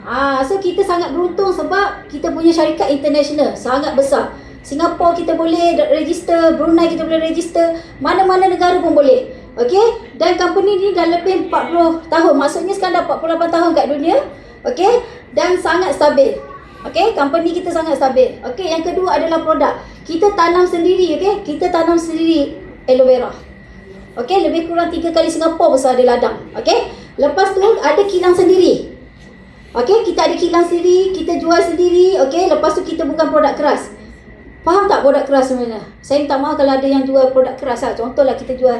So kita sangat beruntung sebab kita punya syarikat international sangat besar. Singapura kita boleh register, Brunei kita boleh register, mana-mana negara pun boleh. Okey? Dan company ni dah lebih 40 tahun. Maksudnya sekarang dah 48 tahun kat dunia. Okey? Dan sangat stabil. Okey? Company kita sangat stabil. Okey, yang kedua adalah produk. Kita tanam sendiri, okey? Kita tanam sendiri aloe vera. Okey, lebih kurang 3 kali Singapura besar ada ladang. Okey? Lepas tu ada kilang sendiri. Okey, kita ada kilang sendiri, kita jual sendiri. Okey, lepas tu kita bukan produk keras. Faham tak produk keras sebenarnya? Saya minta maaf kalau ada yang jual produk keras lah. Contohlah kita jual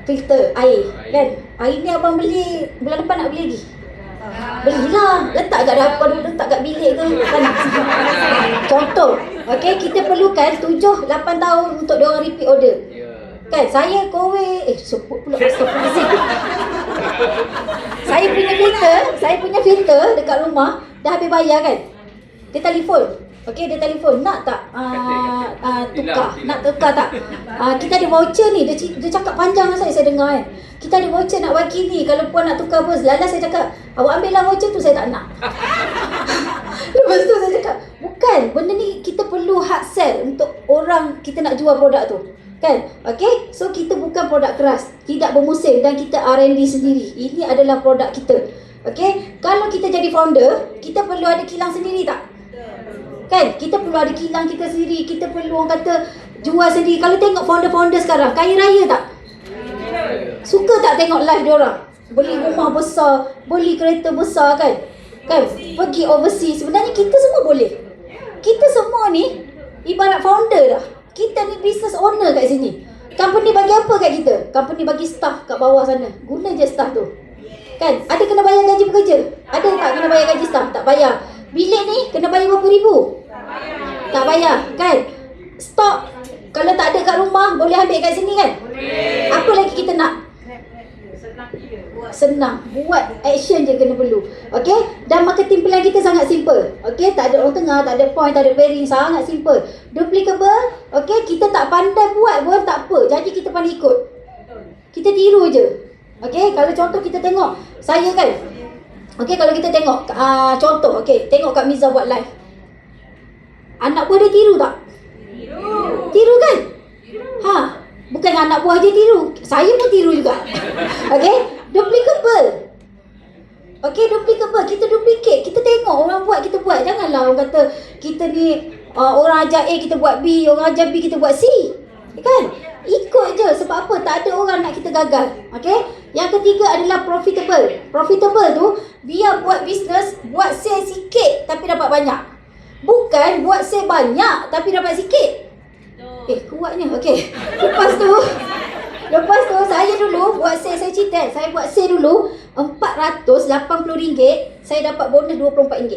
filter air kan. Air ni abang beli bulan depan nak beli lagi. Belilah, letak kat dapur, letak kat bilik ke kan. Contoh, okey, kita perlukan 7-8 tahun untuk dia orang repeat order. Kan, saya kowe sebut pula astagfirullahalazim. Saya punya filter dekat rumah dah habis bayar kan. Dia telefon. Okey, dia telefon, nak tak tukar? Nak tukar tak? Kita ada voucher ni, dia cakap panjang lah saya dengar kan. Kita ada voucher nak bagi ni, kalau puan nak tukar bos. Lala saya cakap, awak ambil lah voucher tu, saya tak nak. Lepas tu saya cakap, bukan, benda ni kita perlu hard sell untuk orang kita nak jual produk tu. Kan? Okey, so kita bukan produk keras, tidak bermusim dan kita R&D sendiri. Ini adalah produk kita. Okey, kalau kita jadi founder, kita perlu ada kilang sendiri tak? Kan? Kita perlu ada kilang kita sendiri, kita perlu orang kata jual sendiri. Kalau tengok founder-founder sekarang, kaya raya tak? Suka tak tengok live diorang? Beli rumah besar, beli kereta besar kan? Kan? Pergi overseas. Sebenarnya kita semua boleh. Kita semua ni ibarat founder dah. Kita ni business owner kat sini. Company bagi apa kat kita? Company bagi staff kat bawah sana. Guna je staff tu. Kan? Ada kena bayar gaji pekerja? Ada tak kena bayar gaji staff? Tak bayar. Bilik ni kena bayar berapa ribu? Tak bayar. Kan? Stok kalau tak ada kat rumah boleh ambil kat sini kan? Apa lagi kita nak? senang. Buat action je kena perlu. Okay? Dan marketing plan kita sangat simple. Okay? Tak ada orang tengah, tak ada point, tak ada pairing. Sangat simple. Duplicable. Okay? Kita tak pandai buat pun tak apa. Jadi kita pandai ikut. Kita tiru je. Okay? Kalau contoh kita tengok. Saya kan. Okay? Kalau kita tengok. Contoh. Okay? Tengok Kak Miza buat live. Anak buah dia tiru tak? Tiru kan? Ha. Bukan anak buah je tiru. Saya pun tiru juga. Okay? Duplicable. Okay, duplicable. Kita duplicate. Kita tengok orang buat, kita buat. Janganlah orang kata kita ni orang ajar A, kita buat B. Orang ajar B, kita buat C. Kan? Ikut je. Sebab apa? Tak ada orang nak kita gagal. Okay? Yang ketiga adalah profitable. Profitable tu, biar buat bisnes, buat sale sikit tapi dapat banyak. Bukan buat sale banyak tapi dapat sikit. Kuatnya. Okey. Lepas tu saya dulu buat sale, saya cerita, saya buat sale dulu RM480, saya dapat bonus RM24.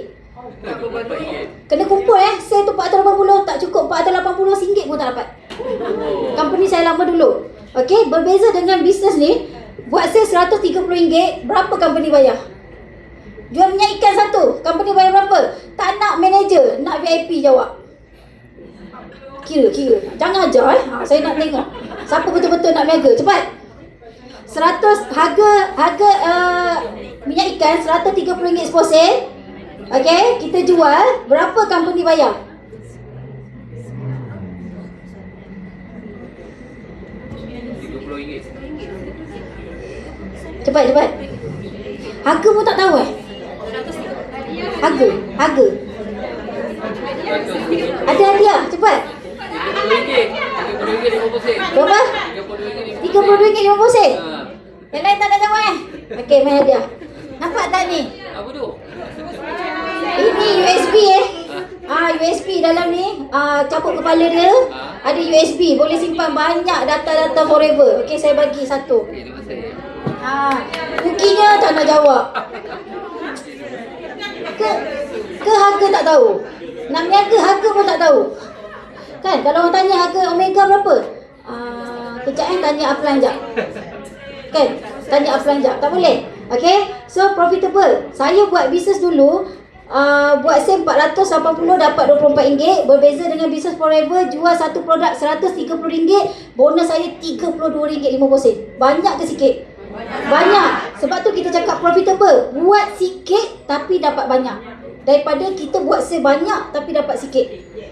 Kena kumpul sale tu RM480, tak cukup RM480 pun tak dapat. Company saya lama dulu. Okey, berbeza dengan bisnes ni, buat sale RM130, berapa company bayar? Jual minyak ikan satu, company bayar berapa? Tak nak manager, nak VIP jawab. Kira. Jangan ajar saya nak tengok siapa betul-betul nak mega. Cepat. 100 harga minyak ikan RM130 spot sale. Okey, kita jual, berapa company bayar? RM30. Cepat. Harga pun tak tahu Harga. Ada hadiah, cepat. RM30. Berapa? RM30.50. Yang lain tak nak jawab Okey, main hadiah. Nampak tak ni? Apa tu? Ini USB USB dalam ni capuk kepala dia. Ada USB, boleh simpan banyak data-data forever. Okey, saya bagi satu. Okey, terima kasih. Ruginya tak nak jawab. Ke harga tak tahu? Nak niaga harga pun tak tahu. Kan, kalau orang tanya harga Omega berapa? Kejap tanya upline jap. Kan, tanya upline jap. Tak boleh. Okay, so profitable. Saya buat bisnes dulu, buat sale RM480 dapat RM24. Berbeza dengan bisnes forever, jual satu produk RM130, bonus saya RM32.50. Banyak ke sikit? Banyak. Sebab tu kita cakap profitable. Buat sikit tapi dapat banyak, daripada kita buat sale banyak tapi dapat sikit.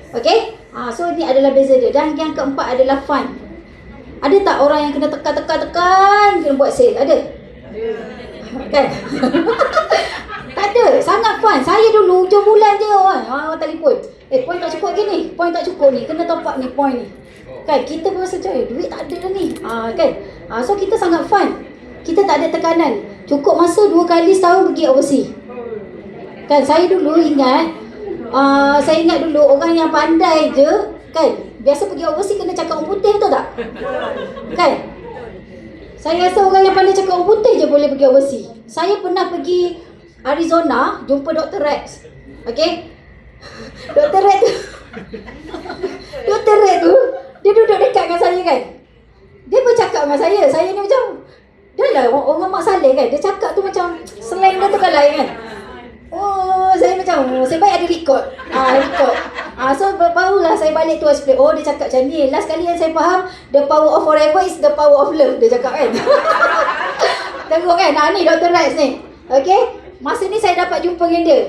Okay? So ni adalah beza dia. Dan yang keempat adalah fun. Ada tak orang yang kena tekan kena buat sale? Ada? Kan? Tak ada. Sangat fun. Saya dulu hujung bulan je orang telefon. Point tak cukup gini. Point tak cukup ni. Kena top up ni point ni. Kan? Kita pun rasa macam duit tak ada dah ni. Kan? So kita sangat fun. Kita tak ada tekanan. Cukup masa 2 kali setahun pergi overseas. Kan? Saya dulu ingat, saya ingat dulu orang yang pandai je, kan, biasa pergi overseas kena cakap orang putih, betul tak? Kan? Saya rasa orang yang pandai cakap orang putih je boleh pergi overseas. Saya pernah pergi Arizona, jumpa Dr. Rex. Okay? Dr. Rex tu, dia duduk dekat dengan saya kan. Dia bercakap dengan saya ni macam, dia lah orang Mak Saleh kan. Dia cakap tu macam, slang dia tu kan lain kan. Saya macam, saya baik ada record. So barulah saya balik tu explain. Dia cakap macam ni. Last kali yang saya faham, the power of forever is the power of love. Dia cakap kan. Tengok kan, ni Dr. Rex ni. Okay, masa ni saya dapat jumpa dengan dia.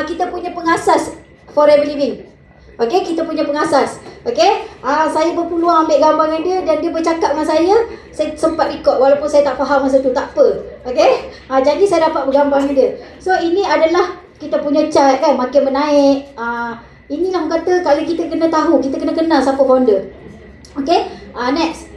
Kita punya pengasas Forever Living. Okay, kita punya pengasas. Okay, saya berpeluang ambil gambar dengan dia dan dia bercakap dengan saya. Saya sempat record walaupun saya tak faham masa tu, tak apa. Okay, jadi saya dapat bergambar dengan dia. So ini adalah kita punya chart kan, makin menaik. Inilah orang kata kalau kita kena tahu, kita kena kenal siapa founder. Okay, next.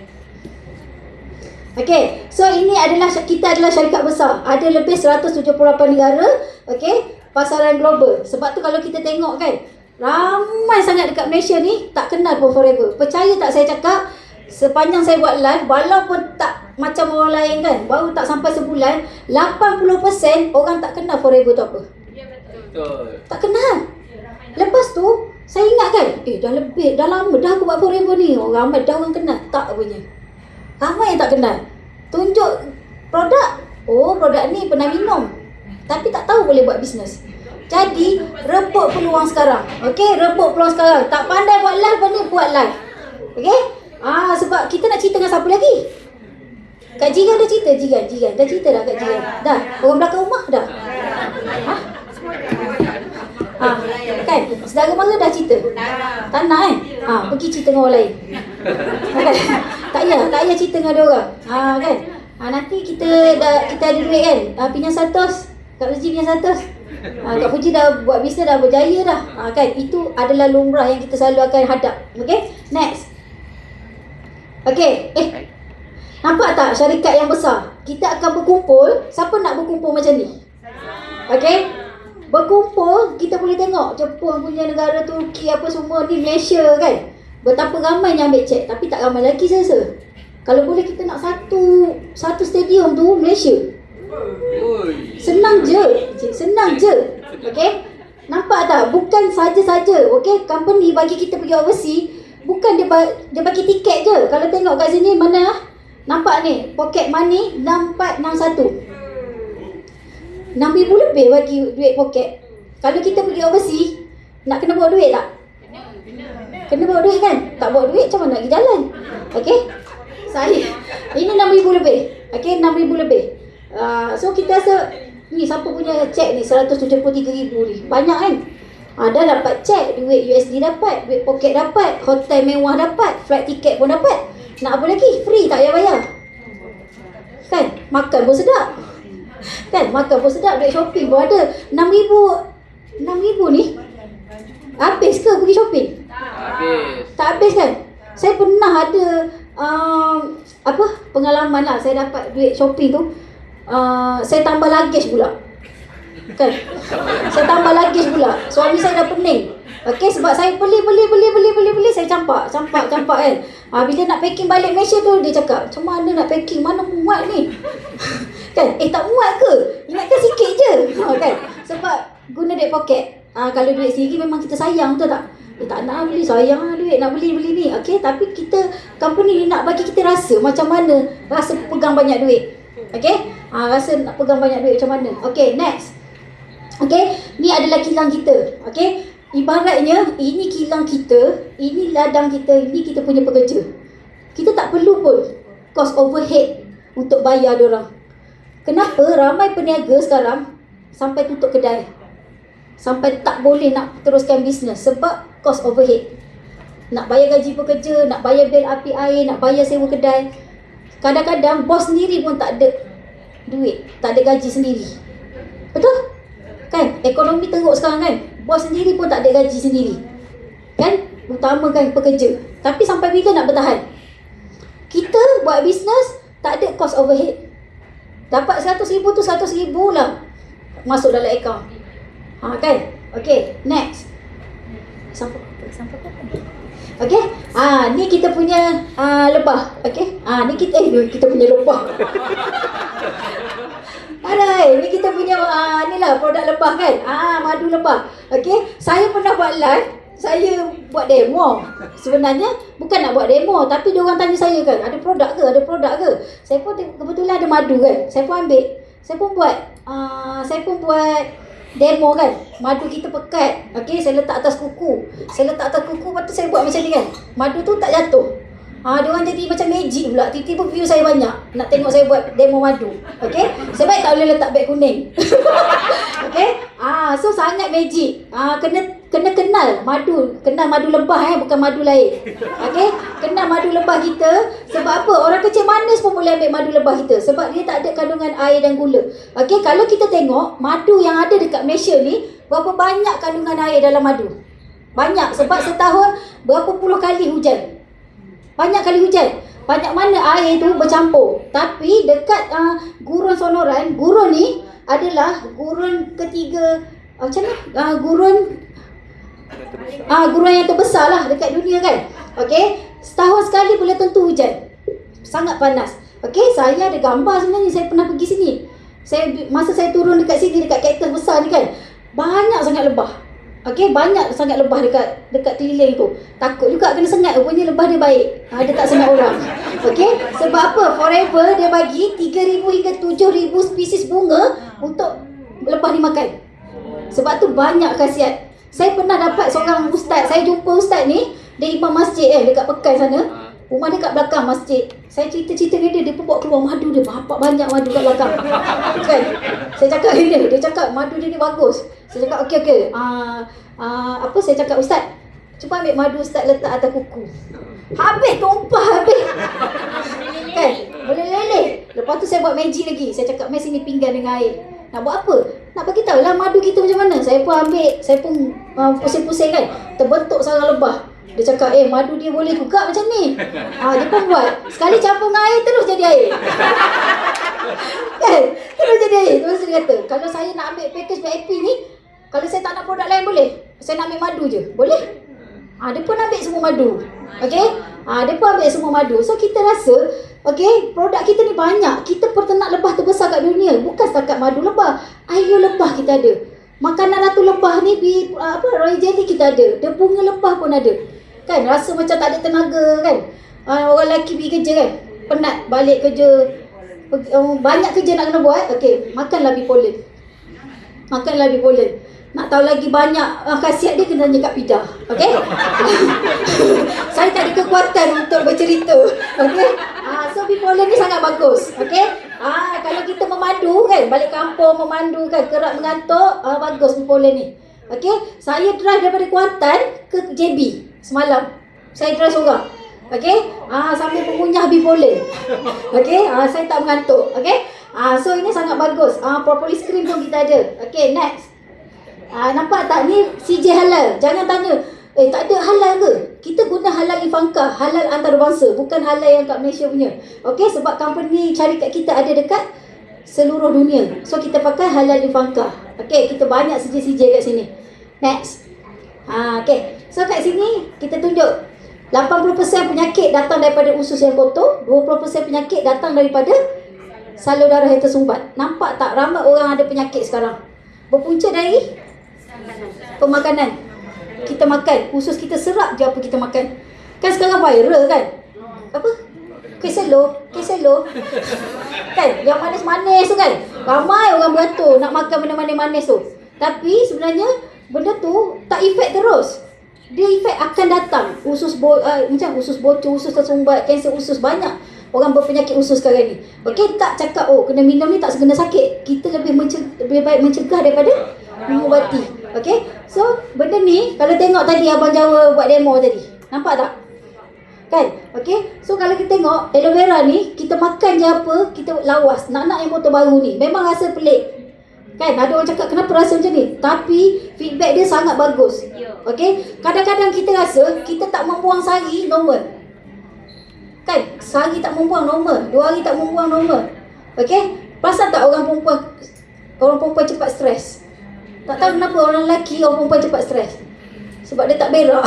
Okay, so ini adalah, kita adalah syarikat besar. Ada lebih 178 negara. Okay, pasaran global. Sebab tu kalau kita tengok kan, ramai sangat dekat Malaysia ni tak kenal pun Forever. Percaya tak saya cakap, sepanjang saya buat live, walaupun tak macam orang lain kan, baru tak sampai sebulan, 80% orang tak kenal Forever tu apa. Betul. Tak kenal. Lepas tu saya ingat kan, dah lama dah aku buat Forever ni, ramai dah orang kenal. Tak apanya, ramai yang tak kenal. Tunjuk produk, oh produk ni pernah minum tapi tak tahu boleh buat bisnes. Jadi rebut peluang sekarang. Okey, rebut peluang sekarang. Tak pandai buat live pun ni buat live. Okey? Sebab kita nak cerita dengan siapa lagi? Kak Jiran dah cerita, Jiran. Dah cerita dah Kak Jiran. Dah. Orang belakang rumah dah. Kan? Saudara mara dah cerita. Tak nak kan? Pergi cerita dengan orang lain. Kan? Tak payah cerita dengan dia orang. Kan? Nanti kita ada duit kan? Pinjam 100. Kak Fuji pinjam 100. Kak Fuji dah buat bisnes dah berjaya dah. Kan? Itu adalah lumrah yang kita selalu akan hadap. Okay? Next. Okay. Nampak tak syarikat yang besar? Kita akan berkumpul. Siapa nak berkumpul macam ni? Okay? Berkumpul, kita boleh tengok Jepun punya negara, Turki apa semua ni, Malaysia kan. Betapa ramai yang ambil cek. Tapi tak ramai lagi saya rasa. Kalau boleh kita nak satu stadium tu Malaysia. Senang je. Okay? Nampak tak? Bukan saja-saja. Okay? Company bagi kita pergi overseas, bukan dia bagi tiket je. Kalau tengok kat sini mana? Nampak ni, pocket money 6461. 6,000 lebih bagi duit poket. Kalau kita pergi overseas, nak kena bawa duit tak? Kena bawa duit kan? Tak bawa duit macam mana nak pergi jalan? Okay? Saya, ini 6,000 lebih. Okay, 6,000 lebih. So kita rasa, ni siapa punya cek ni 173,000 ni? Banyak kan? Dah dapat cek, duit USD dapat, duit poket dapat, hotel mewah dapat, flight ticket pun dapat. Nak apa lagi? Free, tak payah bayar. Kan? Makan pun sedap. Kan? Makan pun sedap, duit shopping pun ada. 6,000 ni habis ke pergi shopping? Tak habis kan? Saya pernah ada pengalaman lah. Saya dapat duit shopping tu, saya tambah luggage pula. Kan? Saya tambah luggage pula. Suami saya dah pening. Okay, sebab saya beli, saya campak kan. Bila nak packing balik Malaysia tu, dia cakap, macam mana nak packing, mana muat ni? Kan? Tak muat ke? Ingatkan sikit je. Kan? Sebab guna duit poket. Kalau duit sendiri memang kita sayang, betul tak? Tak nak beli, sayang lah duit, nak beli ni. Okay, tapi company ni nak bagi kita rasa macam mana rasa pegang banyak duit. Okay? Rasa nak pegang banyak duit macam mana. Okay, next. Okay, ni adalah kilang kita. Okay, ibaratnya ini kilang kita, ini ladang kita, ini kita punya pekerja. Kita tak perlu pun cost overhead untuk bayar diorang. Kenapa ramai peniaga sekarang sampai tutup kedai, sampai tak boleh nak teruskan bisnes? Sebab cost overhead. Nak bayar gaji pekerja, nak bayar bil api air, nak bayar sewa kedai. Kadang-kadang bos sendiri pun tak ada duit, tak ada gaji sendiri. Betul? Kan? Ekonomi teruk sekarang kan? Bos sendiri pun tak ada gaji sendiri. Kan? Utamakan pekerja. Tapi sampai bila nak bertahan? Kita buat bisnes, tak ada cost overhead. Dapat 100,000 tu 100,000 lah masuk dalam akaun. Kan? Okay, next. Sampai okay? Ni kita punya lebah. Okay? Ni kita punya lebah. Ni kita punya ni lah produk lebah kan. Madu lebah. Okay? Saya pernah buat live. Saya buat demo. Sebenarnya bukan nak buat demo, tapi dia orang tanya saya kan, ada produk ke? Saya pun kebetulan ada madu kan. Saya pun ambil. Saya pun buat demo kan. Madu kita pekat. Okay, saya letak atas kuku. Lepas tu saya buat macam ni kan. Madu tu tak jatuh. Dia orang jadi macam magic pula. Tiba-tiba view saya banyak. Nak tengok saya buat demo madu. Okay? Sebab tak boleh letak beg kuning. Okay? So sangat magic. Kena kenal madu. Kenal madu lebah bukan madu lain. Okay? Kenal madu lebah kita. Sebab apa? Orang kecil manis pun boleh ambil madu lebah kita. Sebab dia tak ada kandungan air dan gula. Okay? Kalau kita tengok madu yang ada dekat Malaysia ni, berapa banyak kandungan air dalam madu? Banyak. Sebab setahun berapa puluh kali hujan. Banyak kali hujan. Banyak mana air tu bercampur. Tapi dekat gurun Sonoran, gurun ni adalah gurun ketiga, macam mana? Gurun yang terbesar lah dekat dunia kan. Okay, setahun sekali boleh tentu hujan. Sangat panas. Okay, saya ada gambar sebenarnya. Saya pernah pergi sini. Masa saya turun dekat sini, dekat kaktus besar ni kan, banyak sangat lebah. Okay, banyak sangat lebah dekat keliling tu. Takut juga kena sengat. Rupanya lebah dia baik. Dia tak sengat orang. Okey, sebab apa? Forever dia bagi 3,000 hingga 7,000 spesies bunga untuk lepas dimakan. Sebab tu banyak khasiat. Saya pernah dapat seorang ustaz, saya jumpa ustaz ni, dia imam masjid dekat Pekan sana. Rumah dia kat belakang masjid. Saya cerita-cerita dengan dia pun bawa keluar madu dia. Banyak madu kat belakang. Kan? Saya cakap dengan dia cakap madu dia ni bagus. Saya cakap okey. Apa saya cakap, ustaz, cuba ambil madu ustaz letak atas kuku. Habis, tumpah habis. Kan? Boleh leleh. Lepas tu saya buat magic lagi. Saya cakap, mai sini pinggan dengan air. Nak buat apa? Nak bagi tahu lah madu kita macam mana. Saya pun ambil, saya pun pusing-pusing kan. Terbentuk sarang lebah. Dia cakap, madu dia boleh juga macam ni. Dia pun buat. Sekali campur dengan air, terus jadi air. Kan? Terus jadi air. Terus dia kata, kalau saya nak ambil package VIP ni, kalau saya tak nak produk lain boleh? Saya nak ambil madu je. Boleh? Dia pun ambil semua madu. Okay? Dia pun ambil semua madu. So kita rasa, okay, produk kita ni banyak. Kita peternak lebah terbesar kat dunia. Bukan setakat madu lebah. Air lebah kita ada. Makanan ratu lebah ni, royal jelly kita ada. Dia bunga lebah pun ada. Kan? Rasa macam tak ada tenaga kan? Orang lelaki pergi kerja kan? Penat balik kerja. Banyak kerja nak kena buat. Okay, makanlah bipolen. Makanlah bipolen. Nak tahu lagi banyak khasiat dia, kena tanya kat Pida. Okay? Saya tak ada kekuatan untuk bercerita. Okay? So bipolen ni sangat bagus. Okay? Kalau kita memandu kan, balik kampung memandu kan, kerap mengantuk, bagus bipolen ni. Okay? Saya drive daripada Kuantan ke JB semalam. Saya drive seorang. Okay? Sambil mengunyah bipolen. Okay? Saya tak mengantuk. Okay? So ini sangat bagus. Propolis cream pun kita ada. Okay, next. Nampak tak ni CJ halal. Jangan tanya, tak ada halal ke? Kita guna halal Ivanka, halal antarabangsa, bukan halal yang kat Malaysia punya. Okey, sebab company syarikat kita ada dekat seluruh dunia. So kita pakai halal Ivanka. Okey, kita banyak CJ kat sini. Next. Okey. So kat sini kita tunjuk 80% penyakit datang daripada usus yang kotor, 20% penyakit datang daripada salur darah yang tersumbat. Nampak tak ramai orang ada penyakit sekarang? Berpunca dari pemakanan. Kita makan, usus kita serap je apa kita makan. Kan sekarang viral kan? Apa? Keselo kan? Yang manis-manis tu kan? Ramai orang beratur nak makan benda manis-manis tu. Tapi sebenarnya benda tu tak efek terus. Dia efek akan datang. Macam usus bocor, usus tersumbat, kanser usus, banyak orang berpenyakit usus sekarang ni. Okey, tak cakap kena minum ni tak segena sakit. Kita lebih baik mencegah daripada mengubati. Okey. So, benda ni kalau tengok tadi Abang Jawa buat demo tadi. Nampak tak? Kan? Okey. So, kalau kita tengok aloe vera ni, kita makan je apa, kita lawas. Nak-nak yang botol baru ni. Memang rasa pelik. Kan? Ada orang cakap kenapa rasa macam ni? Tapi feedback dia sangat bagus. Okey. Kadang-kadang kita rasa kita tak membuang sari normal. Kan? Sehari tak membuang normal, 2 hari tak membuang normal. Okey? Perasan tak orang perempuan cepat stres? Tak tahu kenapa orang lelaki, orang perempuan cepat stres. Sebab dia tak berak.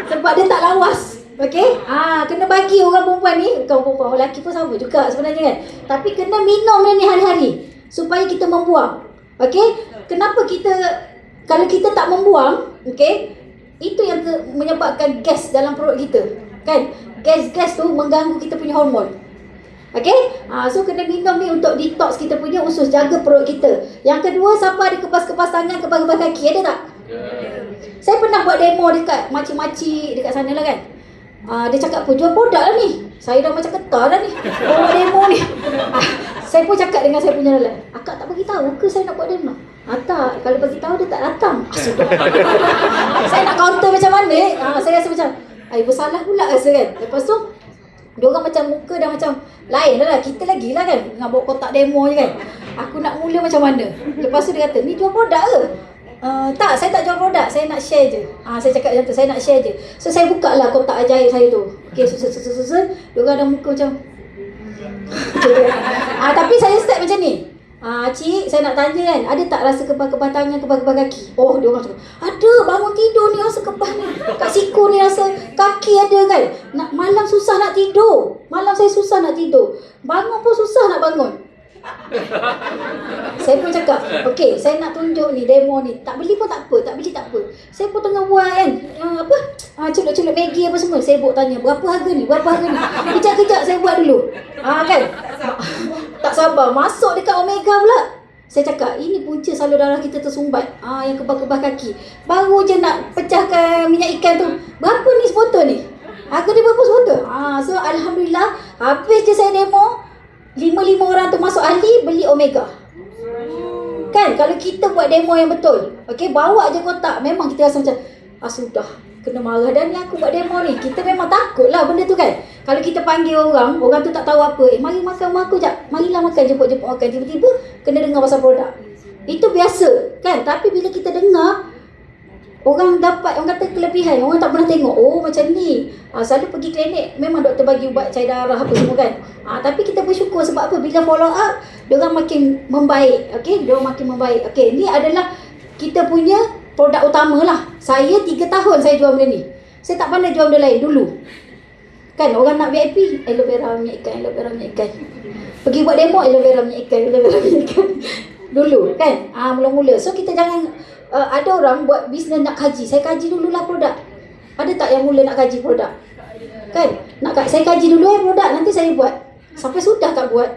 Sebab dia tak lawas. Okey? Kena bagi orang perempuan ni, bukan perempuan, orang lelaki pun sama juga sebenarnya kan. Tapi kena minum ni hari-hari supaya kita membuang. Okey? Kenapa kalau kita tak membuang, okey? Itu yang menyebabkan gas dalam perut kita. Kan? Gas tu mengganggu kita punya hormon. Okey? So kena minum ni untuk detox kita punya usus, jaga perut kita. Yang kedua, siapa ada kepas-kepas tangan, kepas-kepas kaki, ada tak? Saya pernah buat demo dekat makcik-makcik dekat sana lah kan. Dia cakap apa, jual produk lah ni. Saya dah macam ketar dah ni buat demo ni. Saya pun cakap dengan saya punya lalan, akak tak bagi tahu ke saya nak buat demo? Tak, kalau bagi tahu dia tak datang. Saya nak counter macam mana? Saya rasa macam bersalah pula rasa kan. Lepas tu diorang macam muka dah macam lain lah. Kita lagi lah kan nak bawa kotak demo je kan. Aku nak mula macam mana. Lepas tu dia kata, ni jual produk ke? Tak, saya tak jual produk, saya nak share je. Saya cakap macam tu, saya nak share je. So saya buka lah kotak ajaib saya tu. Okay, susun. Diorang ada muka macam tapi saya start macam ni. Cik, saya nak tanya kan, ada tak rasa kebah-kebah tangan, kebah-kebah kaki? Oh, dia orang cakap, ada, bangun tidur ni rasa kebah ni. Kat siku ni rasa kaki ada kan. Malam susah nak tidur. Malam saya susah nak tidur. Bangun pun susah nak bangun. Saya pun cakap, okey, saya nak tunjuk ni demo ni. Tak beli pun tak apa, tak beli tak apa. Saya pun tengah buat kan, celup-celup Maggi apa semua. Saya buat tanya, berapa harga ni? Berapa harga ni? Kejap-kejap saya buat dulu. Kan? Tak sabar, masuk dekat Omega pula. Saya cakap, ini punca salur darah kita tersumbat. Yang kebah-kebah kaki. Baru je nak pecahkan minyak ikan tu. Berapa ni sebotol ni? Harga dia berapa sebotol? So Alhamdulillah, habis je saya demo, 5 orang tu masuk ahli, beli Omega. Kan, kalau kita buat demo yang betul, okey, bawa je kotak, memang kita rasa macam, sudah, kena marah dah ni aku buat demo ni. Kita memang takut lah benda tu kan. Kalau kita panggil orang tu tak tahu apa, mari makan rumah aku jap, marilah makan, jemput-jemput makan. Tiba-tiba kena dengar pasal produk. Itu biasa kan, tapi bila kita dengar, orang dapat, orang kata kelebihan, orang tak pernah tengok, macam ni. Selalu pergi klinik, memang doktor bagi ubat cair darah apa semua kan. Tapi kita bersyukur sebab apa? Bila follow up, diorang makin membaik. Okey, diorang makin membaik. Okey, ni adalah kita punya produk utama lah. Saya 3 tahun saya jual benda ni. Saya tak pandai jual benda lain dulu. Kan, orang nak VIP, aloe vera minyak ikan, aloe vera minyak ikan. Pergi buat demo, aloe vera minyak ikan, aloe vera minyak ikan. Dulu kan, mula-mula. So kita jangan, ada orang buat bisnes nak kaji. Saya kaji dululah produk. Ada tak yang mula nak kaji produk? Kan? Saya kaji dulu produk, nanti saya buat. Sampai sudah tak buat.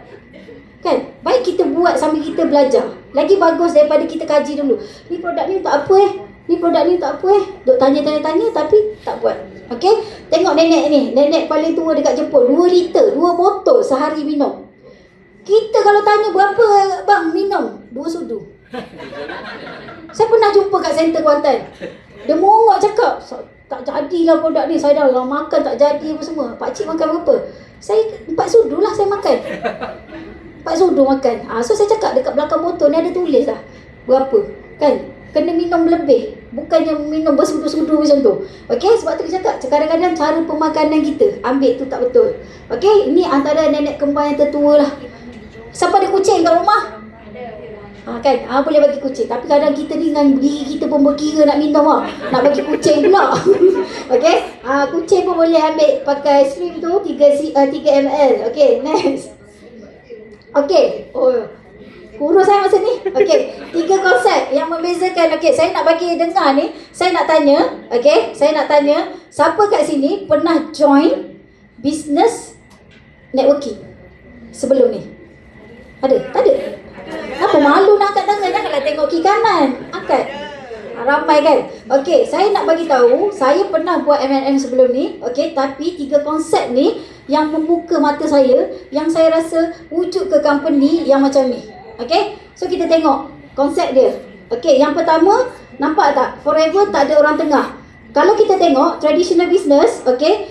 Kan? Baik kita buat sambil kita belajar. Lagi bagus daripada kita kaji dulu. Ni produk ni untuk apa Ni produk ni untuk apa Duk tanya-tanya tapi tak buat. Okey? Tengok nenek ni. Nenek paling tua dekat Jepun. 2 liter, 2 botol sehari minum. Kita kalau tanya berapa bang minum? 2 sudu. Saya pernah jumpa kat center Kuantan. Dia mongok cakap, tak jadilah produk ni. Saya dah makan tak jadi apa semua. Pakcik makan berapa? Saya 4 sudu lah saya makan. 4 sudu makan. So saya cakap dekat belakang botol ni ada tulis lah berapa. Kan? Kena minum lebih. Bukannya minum bersudu-sudu macam tu. Okey, sebab tu dia cakap kadang-kadang cara pemakanan kita ambil tu tak betul. Okey, ini antara nenek kembar yang tertua lah. Siapa ada kucing kat rumah? Kan? Boleh bagi kucing. Tapi kadang kita ni dengan diri kita pun berkira nak minum nak bagi kucing pula. Okey? Kucing pun boleh ambil pakai stream tu 3 ml. Okey, next. Okey. Kurus saya masa ni. Okey, 3 konsep yang membezakan. Okey, saya nak bagi dengar ni, saya nak tanya, okey, saya nak tanya, siapa kat sini pernah join business networking sebelum ni? Ada? Tak ada? Apa malu nak angkat tangan? Janganlah tengok kiri kanan. Angkat. Ramai kan? Okey, saya nak bagi tahu, saya pernah buat MLM sebelum ni. Okey, tapi 3 konsep ni yang membuka mata saya, yang saya rasa wujud ke company yang macam ni. Okey, so kita tengok konsep dia. Okey, yang pertama, nampak tak? Forever tak ada orang tengah. Kalau kita tengok traditional business, okey,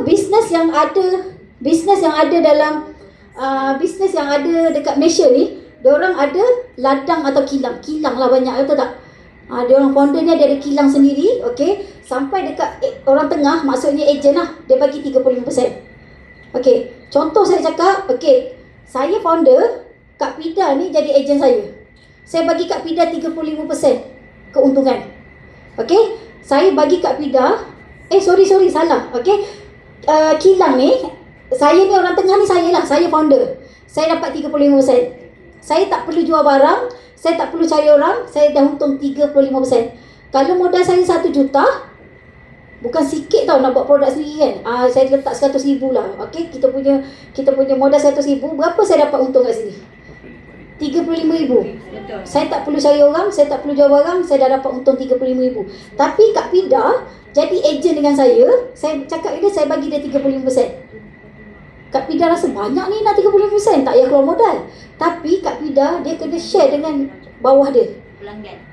business yang ada dalam bisnes yang ada dekat Malaysia ni, diorang ada ladang atau kilang. Kilang lah banyak, betul tak? Diorang founder ni ada kilang sendiri, okey. Sampai dekat orang tengah, maksudnya ejen lah, dia bagi 35%. Okey, contoh saya cakap, okey, saya founder, Kak Pida ni jadi ejen saya. Saya bagi Kak Pida 35% keuntungan. Okey, saya bagi Kak Pida, salah. Okey, kilang ni, saya ni orang tengah ni saya lah, saya founder. Saya dapat 35%. Saya tak perlu jual barang, saya tak perlu cari orang, saya dah untung 35%. Kalau modal saya 1 juta, bukan sikit tau nak buat produk sendiri kan. Saya letak 100,000 lah. Okey, kita punya modal 100,000, berapa saya dapat untung kat sini? 35,000. Betul. Saya tak perlu cari orang, saya tak perlu jual barang, saya dah dapat untung 35,000. Tapi Kak Pida jadi ejen dengan saya cakap dia, saya bagi dia 35%. Kak Pida rasa banyak ni nak 35%, tak payah keluar modal. Tapi Kak Pida dia kena share dengan bawah dia,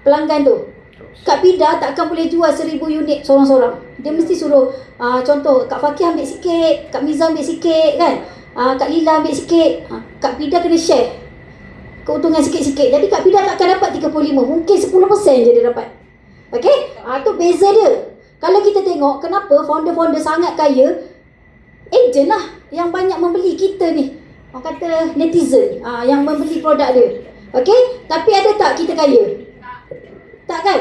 pelanggan tu. Kak Pida takkan boleh jual 1,000 unit seorang-seorang. Dia mesti suruh, contoh Kak Fakir ambil sikit, Kak Miza ambil sikit kan, Kak Lila ambil sikit. Kak Pida kena share keuntungan sikit-sikit. Jadi Kak Pida takkan dapat 35, mungkin 10% je dia dapat. Okey? Tu beza dia. Kalau kita tengok kenapa founder-founder sangat kaya, ejen lah yang banyak membeli kita ni. Orang kata netizen, yang membeli produk dia. Okey? Tapi ada tak kita kaya? Tak kan?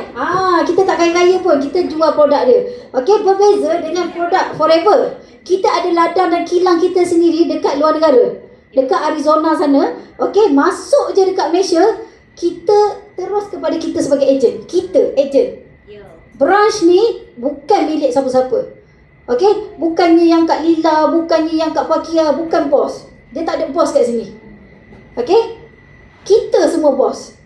Kita tak kaya pun, kita jual produk dia. Okey, berbeza dengan produk Forever. Kita ada ladang dan kilang kita sendiri dekat luar negara. dekat Arizona sana, okey, masuk je dekat Malaysia, kita terus kepada kita sebagai ejen. Kita ejen. Branch ni bukan milik siapa-siapa. Okey, bukannya yang Kak Lila, bukannya yang Kak Fakia, bukan bos. Dia tak ada bos kat sini. Okey? Kita semua bos.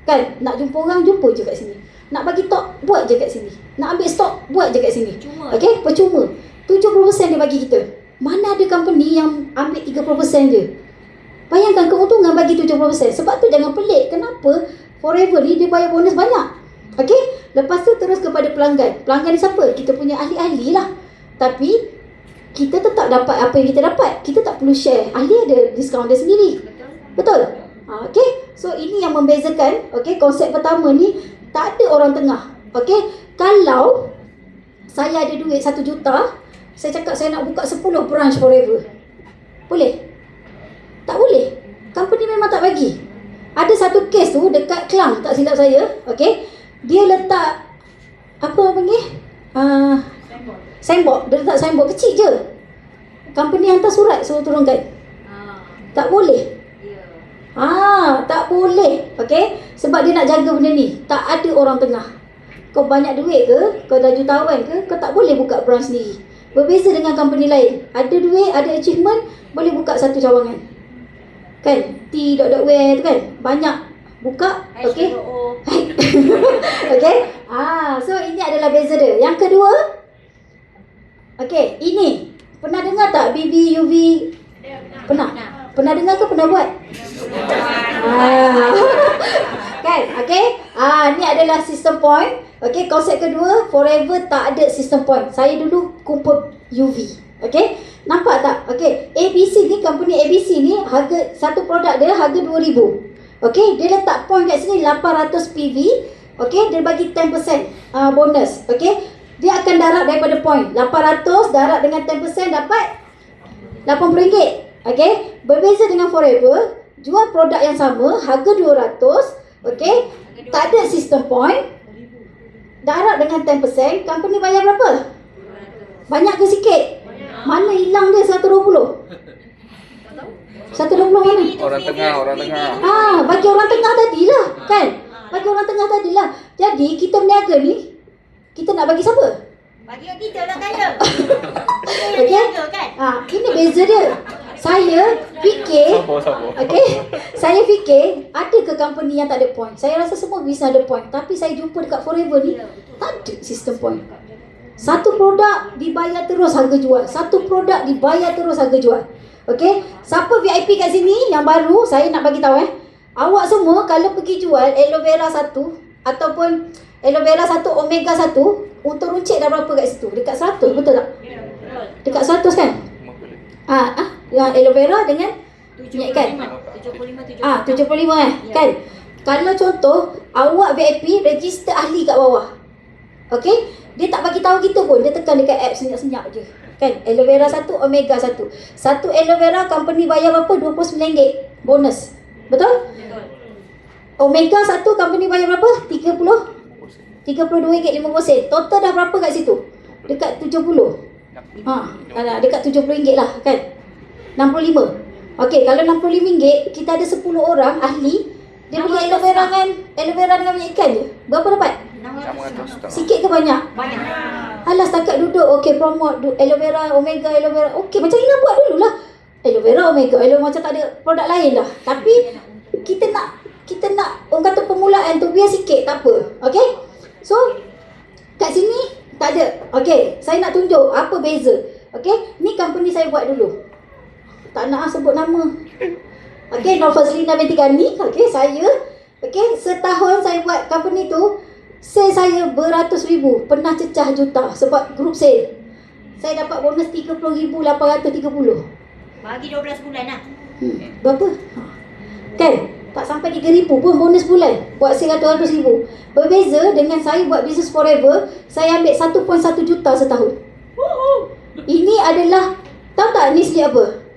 Kan, nak jumpa orang, jumpa je kat sini. Nak bagi tok, buat je kat sini. Nak ambil stok, buat je kat sini. Okey, percuma. 70% dia bagi kita. Mana ada company yang ambil 30% je. Bayangkan keuntungan bagi 70%. Sebab tu jangan pelik. Kenapa Forever ni dia bayar bonus banyak. Okey, lepas tu terus kepada pelanggan. Pelanggan ni siapa? Kita punya ahli-ahli lah. Tapi kita tetap dapat apa yang kita dapat. Kita tak perlu share. Ahli ada diskaun dia sendiri. Betul? Okey, so ini yang membezakan. Okey, konsep pertama ni tak ada orang tengah. Okey, kalau saya ada duit 1 juta, saya cakap saya nak buka 10 branch Forever. Boleh? Tak boleh. Company memang tak bagi. Ada satu kes tu dekat Klang, tak silap saya. Okey, dia letak apa panggil? Signboard. Dia letak signboard kecil je. Company hantar surat suruh turunkan. Tak boleh. Tak boleh. Okey, sebab dia nak jaga benda ni. Tak ada orang tengah. Kau banyak duit ke? Kau dah jutawan ke? Kau tak boleh buka branch sendiri. Berbeza dengan company lain. Ada duit, ada achievement, boleh buka satu cawangan. Kan? T.wear tu kan? Banyak buka. Okey. Okey. So ini adalah beza dia. Yang kedua, okey, ini pernah dengar tak BB UV? Pernah. Pernah dengar ke pernah buat? Kan? Okey. Ni adalah sistem point. Okey, konsep kedua, Forever tak ada sistem point. Saya dulu kumpul UV. Okey. Nampak tak? Okey, ABC ni, company ABC ni, harga satu produk dia harga 2,000. Okey, dia letak point kat sini 800 PV. Okey, dia bagi 10% bonus. Okey, dia akan darab daripada point 800 darab dengan 10% dapat RM80. Okey, berbeza dengan Forever, jual produk yang sama harga 200. Okey, tak ada sistem point. Darab dengan 10%, company bayar berapa? Banyak ke sikit? Mana hilang dia 120? 120 mana? Orang tengah. Bagi orang tengah tadilah, kan? Bagi orang tengah tadilah. Jadi kita berniaga ni, kita nak bagi siapa? Bagi yang kita orang kaya. Okey? Kan? Ini beza dia. Saya fikir, okey, saya fikir ada ke company yang tak ada point? Saya rasa semua bisa ada point. Tapi saya jumpa dekat Forever ni, tak ada sistem point. Satu produk dibayar terus harga jual. Satu produk dibayar terus harga jual. Okey, siapa VIP kat sini yang baru, saya nak bagi tahu awak semua kalau pergi jual aloe vera 1 ataupun aloe vera 1 omega 1, untuk runcit dah berapa kat situ? Dekat 100, betul tak? Dekat 100 kan? Yang aloe vera dengan minyak ikan. 75 kan? Kalau contoh awak VIP register ahli kat bawah. Okey, dia tak bagi tahu kita pun, dia tekan dekat app senyap-senyap je. Kan? Aloe vera 1, omega 1. Satu aloe vera company bayar berapa? RM29 bonus. Betul? Omega 1 company bayar berapa? RM32.50. Total dah berapa kat situ? Dekat 70. Dekat RM70 lah kan? 65. Okey, kalau RM65, kita ada 10 orang ahli, dia beli aloe vera dengan minyak ikan je. Berapa dapat? Sikit ke banyak? Banyak. Alah, setakat duduk, okey, promote aloe vera, omega, aloe vera. Okey, macam Ina buat dululah. Aloe vera, omega, macam tak ada produk lain lah. Tapi kita nak orang kata permulaan tu biar sikit, tak apa. Okey? So, kat sini tak ada. Okey, saya nak tunjuk apa beza. Okey, ni company saya buat dulu. Tak nak sebut nama. Okey, Nurfazlina binti Gani. Okey, saya. Okey, setahun saya buat company tu, sale saya beratus ribu. Pernah cecah juta sebab group sale. Saya dapat bonus 30,830. Bagi 12 bulan lah. Berapa? Kan? Tak sampai 3,000 pun bonus bulan. Buat sale ratus ribu. Berbeza dengan saya buat business Forever, saya ambil 1.1 juta setahun. Ini adalah, tahu tak ni slip apa?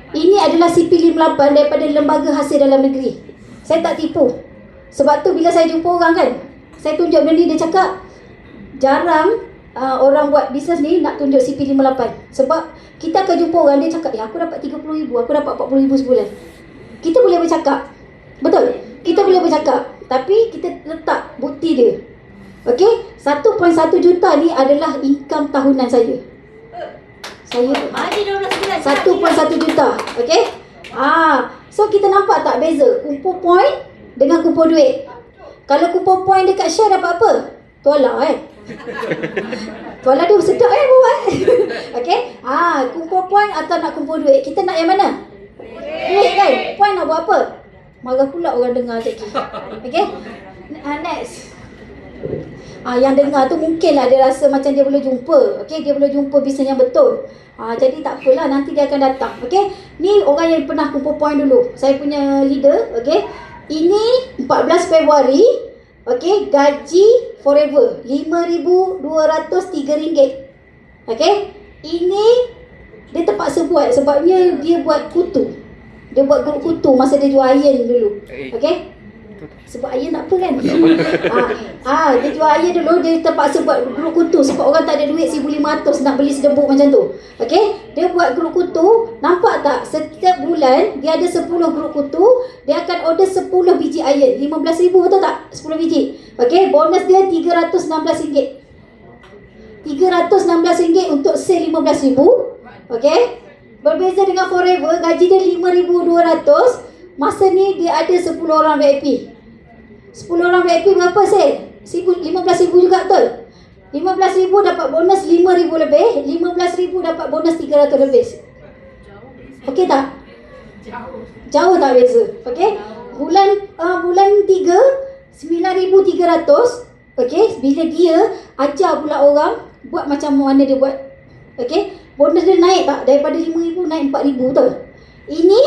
Ini adalah CP58 daripada Lembaga Hasil Dalam Negeri. Saya tak tipu. Sebab tu bila saya jumpa orang kan, saya tunjuk benda ni, dia cakap jarang orang buat bisnes ni nak tunjuk CP58. Sebab kita akan jumpa orang dia cakap, aku dapat 30,000, aku dapat 40,000 sebulan. Kita boleh bercakap. Betul? Kita boleh bercakap. Tapi kita letak bukti dia. Okey? 1.1 juta ni adalah income tahunan saya. Bagi 12 bulan. 1.1 juta. Okey? So kita nampak tak beza kumpul point dengan kumpul duit. Kalau kumpul point dekat share dapat apa? Tuala Tuala dia sedap buat. Okey? Kumpul point atau nak kumpul duit? Kita nak yang mana? Duit kan? Point nak buat apa? Marah pula orang dengar lagi. Okey? Next. Yang dengar tu mungkinlah dia rasa macam dia boleh jumpa. Okey, dia boleh jumpa bisnes yang betul. Jadi tak apalah, nanti dia akan datang. Okey, ni orang yang pernah kumpul point dulu. Saya punya leader. Okey, ini 14 Februari. Okey, gaji forever RM5,203. Okey, ini dia terpaksa buat sebabnya dia buat kutu. Dia buat grup kutu masa dia jual iron dulu. Okey, sebab iron tak apa kan? Dia jual iron dulu, dia terpaksa buat grup kutu sebab orang tak ada duit 1,500 nak beli sedebuk macam tu. Okey, dia buat grup kutu. Nampak tak? Setiap bulan dia ada 10 grup kutu, dia akan order 10 biji iron. 15,000, betul tak? 10 biji. Okey, bonus dia RM316. RM316 untuk sale 15,000. Okey. Berbeza dengan Forever, gaji dia 5,200. Masa ni dia ada 10 orang VIP. 10 orang VIP berapa sale? 15,000 juga, betul? 15,000 dapat bonus 5,000 lebih, 15,000 dapat bonus 300 lebih. Okey tak? Jauh tak beza? Okey. Bulan 3 9,300. Okey, bila dia ajar pula orang buat macam mana dia buat. Okey, bonus dia naik tak? Daripada 5,000 naik 4,000, betul? Ini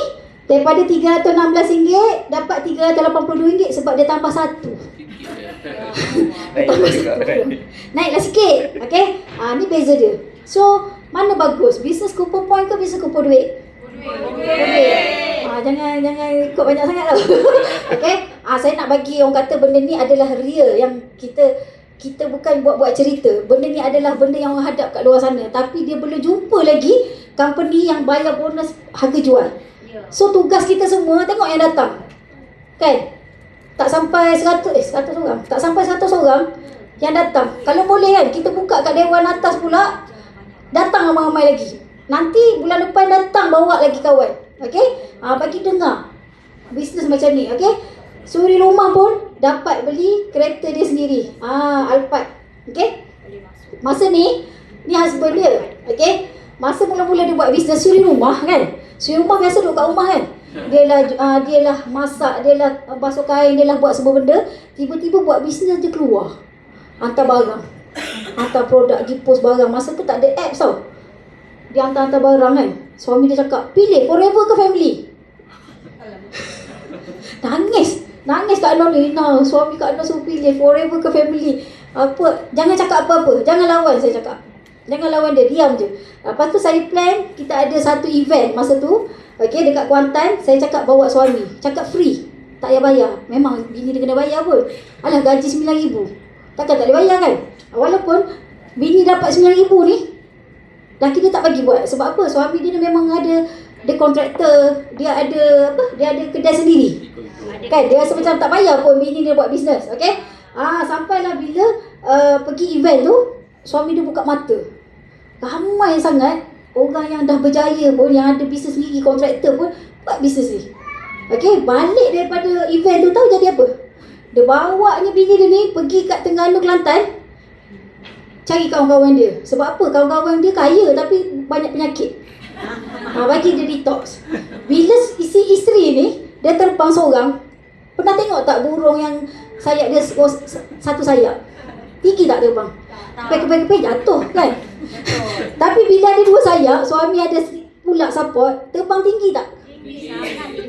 daripada RM316 dapat RM382 sebab dia tambah 1. Naiklah sikit. Okey. Ni beza dia. So, mana bagus? Bisnes kumpul point ke bisnes kumpul duit? Duit. Jangan ikut banyak sangat tau. Okey. Saya nak bagi orang kata benda ni adalah real yang kita bukan buat cerita. Benda ni adalah benda yang orang hadap kat luar sana. Tapi dia boleh jumpa lagi company yang bayar bonus harga jual. So tugas kita semua tengok yang datang. Kan? Tak sampai 100 orang. Tak sampai 100 orang yang datang. Kalau boleh kan, kita buka kat dewan atas pula. Datang ramai-ramai lagi. Nanti bulan depan datang bawa lagi kawan. Okey? Bagi dengar bisnes macam ni. Okey? Suri rumah pun dapat beli kereta dia sendiri. Alphard. Okey? Masa ni husband dia. Okey? Masa mula-mula dia buat bisnes suri rumah kan. Suri rumah biasa duduk kat rumah kan. Dia lah masak, dia lah basuh kain, dia lah buat semua benda. Tiba-tiba buat bisnes dia keluar. Hantar barang. Hantar produk, pergi post barang. Masa tu tak ada apps tau. Dia hantar-hantar barang kan. Suami dia cakap, pilih Forever ke Family? Nangis Kak Noh ni. Suami Kak Noh suruh pilih Forever ke Family. Jangan cakap apa-apa. Jangan lawan, saya cakap. Jangan lawan dia, diam je. Lepas tu saya plan, kita ada satu event masa tu. Okey, dekat Kuantan, saya cakap bawa suami. Cakap free. Tak payah bayar. Memang bini dia kena bayar pun. Alah, gaji 9,000. Takkan tak boleh bayar kan? Walaupun bini dapat 9,000 ni, laki dia tak bagi buat. Sebab apa? Suami dia memang ada, dia kontraktor, dia ada kedai sendiri. Kan? Dia rasa macam tak payah pun bini dia buat bisnes. Okey? Sampailah bila pergi event tu, suami dia buka mata. Ramai sangat orang yang dah berjaya pun, yang ada bisnes sendiri, kontraktor pun buat bisnes ni. Okey, balik daripada event tu tahu jadi apa? Dia bawanya bini dia ni pergi kat Terengganu, Kelantan, cari kawan-kawan dia. Sebab apa? Kawan-kawan dia kaya tapi banyak penyakit. Bagi dia detox. Bila isteri ni, dia terbang seorang. Pernah tengok tak burung yang sayap dia satu sayap? Tinggi tak terbang? Kepek-kepek jatuh kan? Tapi bila ada dua sayap, suami ada pula support, terbang tinggi tak?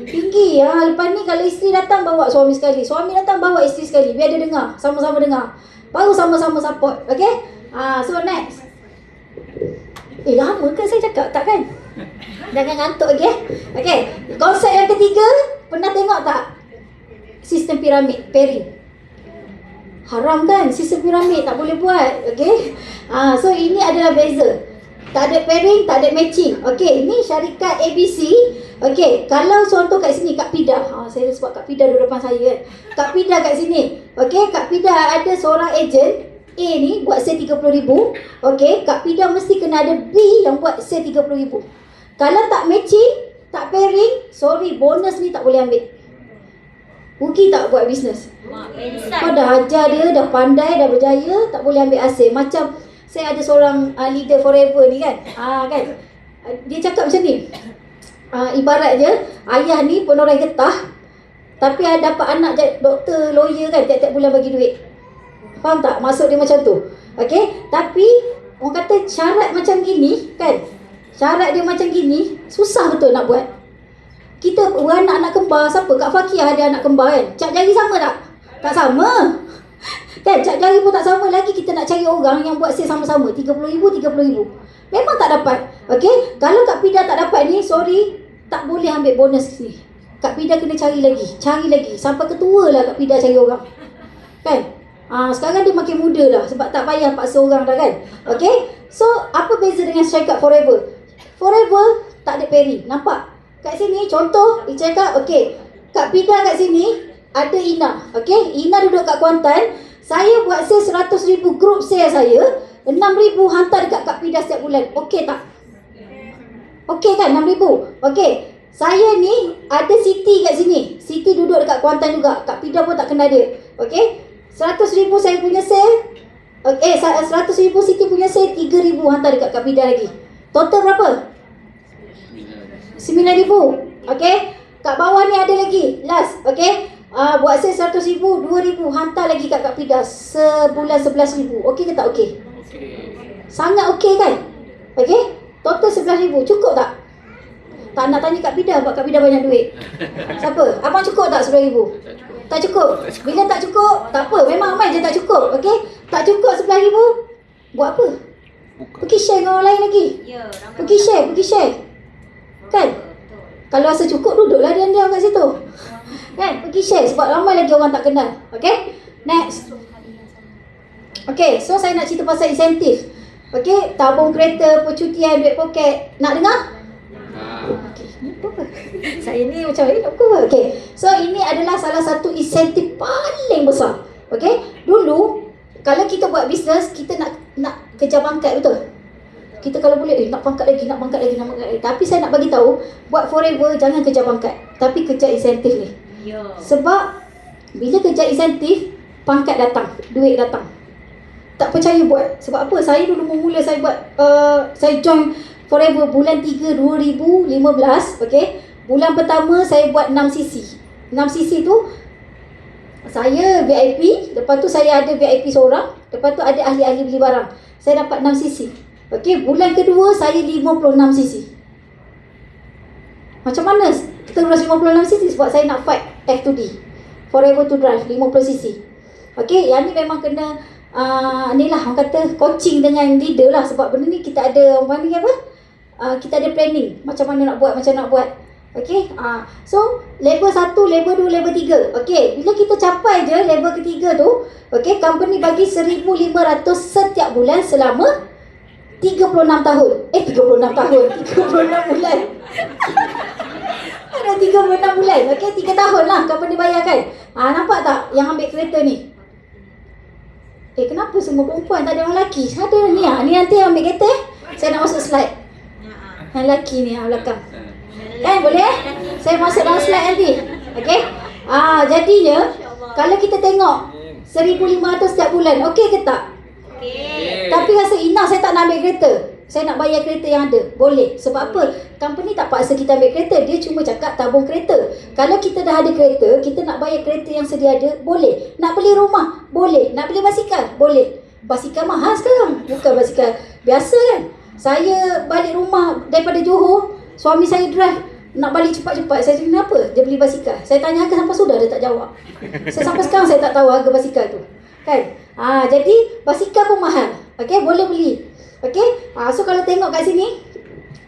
Tinggi. Lepas ni kalau isteri datang bawa suami sekali, suami datang bawa isteri sekali, biar dia dengar, sama-sama dengar. Baru sama-sama support. Okay? So next. Lama ke saya cakap? Tak kan? Jangan ngantuk lagi Okay. Konsep yang ketiga, pernah tengok tak? Sistem piramid, pairing. Haram kan? Sistem piramid tak boleh buat. Okay. So ini adalah beza. Tak ada pairing, tak ada matching. Okay, ni syarikat ABC. Okay, kalau contoh kat sini Kak Pida. Saya sebab Kak Pida duduk depan saya kan. Kak Pida kat sini. Okay, Kak Pida ada seorang ejen. A ni buat sale 30,000. Okay, Kak Pida mesti kena ada B yang buat sale 30,000. Kalau tak matching, tak pairing, sorry, bonus ni tak boleh ambil. Rugi tak buat bisnes? Kau dah ajar dia, dah pandai, dah berjaya, tak boleh ambil hasil. Macam saya ada seorang leader forever ni kan. Kan. Dia cakap macam ni. Ibarat je, ayah ni penoreh getah, tapi ada dapat anak doktor, lawyer kan, tiap-tiap bulan bagi duit. Faham tak? Maksud dia macam tu. Okay. Tapi orang kata syarat macam gini kan, syarat dia macam gini, susah betul nak buat. Kita beranak anak kembar, siapa? Kak Fakiah ada anak kembar kan? Cap jari sama tak? Tak sama. Kan, cap jari pun tak sama lagi, kita nak cari orang yang buat sale sama-sama. 30,000, 30,000. Memang tak dapat. Okay? Kalau Kak Pida tak dapat ni, sorry, tak boleh ambil bonus ni. Kak Pida kena cari lagi. Sampai ketua lah Kak Pida cari orang. Kan? Sekarang dia makin muda dah sebab tak payah paksa orang dah kan. Okay? So, apa beza dengan syarikat Forever? Forever tak ada pairing. Nampak? Kat sini contoh, dia cakap, okay, Kak Pida kat sini ada Ina. Okay? Ina duduk kat Kuantan. Saya buat sale 100,000 group sale saya. 6,000 hantar dekat Kak Pida setiap bulan. Okay tak? Okay kan 6,000? Okay. Saya ni ada Siti kat sini. Siti duduk dekat Kuantan juga. Kak Pida pun tak kenal dia. Okay. 100,000 saya punya sale. Okay, 100,000 Siti punya sale. 3,000 hantar dekat Kak Pida lagi. Total berapa? 9,000. Okay. Kat bawah ni ada lagi. Last. Okay. Buat sale 100,000, 2,000 hantar lagi kat Kak Pida. Sebulan 11,000. Okey ke tak okey? Sangat okey kan? Okey? Total 11,000. Cukup tak? Tak nak tanya Kak Pida sebab Kak Pida banyak duit. Siapa? Abang cukup tak 11,000? Tak cukup. Bila tak cukup, tak apa. Memang ramai je tak cukup. Okey? Tak cukup 11,000. Buat apa? Pergi share dengan orang lain lagi. Pergi share. Kan? Kalau rasa cukup, duduklah diam-diam kat situ. Kan? Pergi share sebab ramai lagi orang tak kenal. Okay? Next. Okay, so saya nak cerita pasal insentif. Okay, tabung kereta, percutian, duit poket. Nak dengar? Okay, ni apa? Saya ni macam nak apa? Okay, so ini adalah salah satu insentif paling besar. Okay, dulu kalau kita buat bisnes, kita nak kejar pangkat, betul? Kita kalau boleh, nak pangkat lagi. Tapi saya nak bagi tahu, buat Forever jangan kejar pangkat, tapi kejar insentif ni. Sebab bila kejar insentif, pangkat datang, duit datang. Tak percaya buat. Sebab apa? Saya dulu mula saya buat saya join Forever bulan 3 2015. Okay. Bulan pertama saya buat 6cc. 6cc tu saya VIP. Lepas tu saya ada VIP seorang. Lepas tu ada ahli-ahli beli barang. Saya dapat 6cc. Okay. Bulan kedua saya 56cc. Macam mana terus 56cc? Sebab saya nak fight F2D, Forever to Drive 50cc. Okay, yang ni memang kena ni lah orang kata coaching dengan leader lah. Sebab benda ni kita ada orang panggil apa? Kita ada planning macam mana nak buat, Okay, so level 1, level 2, level 3. Okay, bila kita capai je level ketiga tu, okay, company bagi 1,500 setiap bulan selama 36 tahun. 36 tahun, 36 bulan. Ada 36 bulan. Okay, 3 tahun lah company bayar kan. Nampak tak yang ambil kereta ni? Kenapa semua perempuan tak ada orang lelaki? Ada ni ni nanti yang ambil kereta. Saya nak masuk slide. Yang lelaki ni belakang. Kan boleh? Saya masuk dalam slide nanti. Okay. Jadinya kalau kita tengok 1,500 setiap bulan, okey ke tak? Okey. Tapi rasa enough saya tak nak ambil kereta. Saya nak bayar kereta yang ada. Boleh. Sebab apa? Company tak paksa kita ambil kereta. Dia cuma cakap tabung kereta. Kalau kita dah ada kereta, kita nak bayar kereta yang sedia ada, boleh. Nak beli rumah, boleh. Nak beli basikal, boleh. Basikal mahal sekarang. Bukan basikal biasa kan. Saya balik rumah daripada Johor, suami saya drive. Nak balik cepat-cepat. Saya cakap, kenapa? Dia beli basikal. Saya tanya harga sampai sudah, dia tak jawab. Sampai sekarang saya tak tahu harga basikal tu. Kan? Jadi basikal pun mahal. Okay, boleh beli. Okay, so kalau tengok kat sini,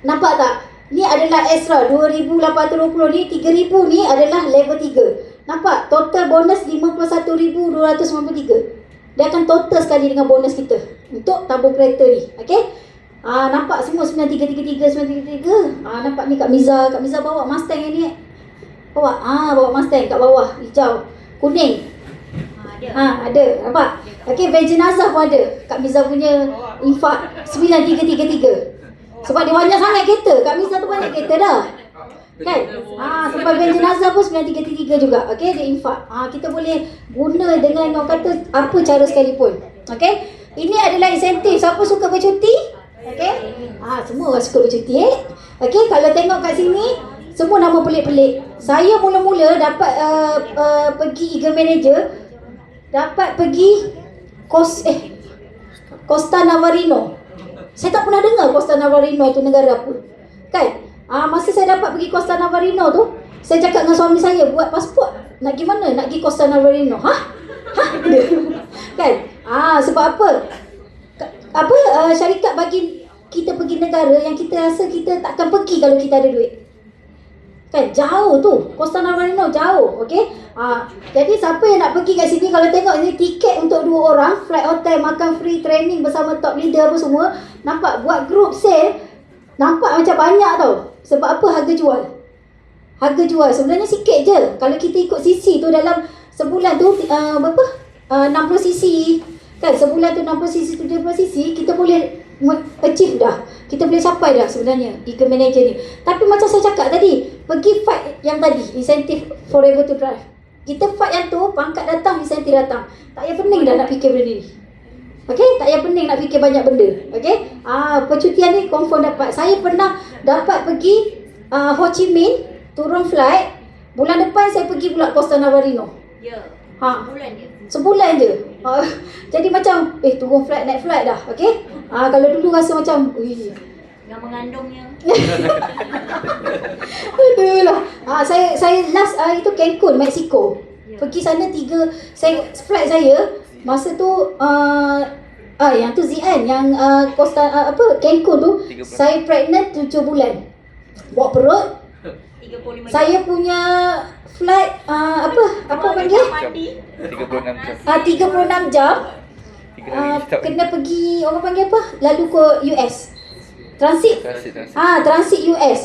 nampak tak? Ni adalah extra 2,820 ni, 3,000 ni adalah level 3. Nampak? Total bonus 51,293. dia akan total sekali dengan bonus kita untuk tabung kereta ni. Okey. Nampak semua 9333 nampak ni Kak Miza bawa Mustang yang ni. Bawa Mustang kat bawah, hijau, kuning. Ada. Nampak? Okey, van jenazah pun ada. Kak Miza punya infak 9333. Sebab dia banyak sangat kereta. Kak Miza tu banyak kereta dah. Kan? Sebab van jenazah pun 9333 juga. Okey, dia infak. Kita boleh guna dengan orang kata apa cara sekalipun. Okey? Ini adalah insentif. Siapa suka bercuti? Okey? Semua orang suka bercuti Okey, kalau tengok kat sini semua nama pelik-pelik. Saya mula-mula dapat pergi Eagle Manager, dapat pergi Costa Navarino. Saya tak pernah dengar Costa Navarino tu negara apa. Kan? Masa saya dapat pergi Costa Navarino tu, saya cakap dengan suami saya, buat pasport. Nak pergi mana? Nak pergi Costa Navarino. Kan? Sebab apa? Syarikat bagi kita pergi negara yang kita rasa kita takkan pergi kalau kita ada duit. Kan? Jauh tu. Costa Navarino jauh. Okey? Jadi siapa yang nak pergi kat sini, kalau tengok ni tiket untuk 2 orang, flight hotel, makan free, training bersama top leader apa semua, nampak buat group sale, nampak macam banyak tau. Sebab apa? Harga jual. Harga jual sebenarnya sikit je. Kalau kita ikut CC tu dalam sebulan tu berapa? 60 cc. Kan sebulan tu 60 cc, 70 cc, kita boleh achieve dah. Kita boleh capai dah sebenarnya Eagle Manager ni. Tapi macam saya cakap tadi, pergi fight yang tadi, insentif Forever to Drive. Kita fight yang tu, pangkat datang, insentif datang. Tak payah pening dah nak fikir benda ni. Okey, tak payah pening nak fikir banyak benda. Okey, percutian ni confirm dapat. Saya pernah dapat pergi Ho Chi Minh, turun flight. Bulan depan saya pergi pula Costa Navarino. Ya. Sebulan je. Sebulan je. Jadi macam turun flight, naik flight dah. Okey. Kalau dulu rasa macam Yang mengandungnya. Aduh lah. Saya last itu Cancun, Mexico. Pergi sana 3 flight saya masa tu yang tu ZN yang Costa Cancun tu saya pregnant 7 bulan. Bawa perut. 35 Saya punya flight apa panggil? 36 jam. Kena pergi, orang panggil apa? Lalu ke US. Transit. Transit US.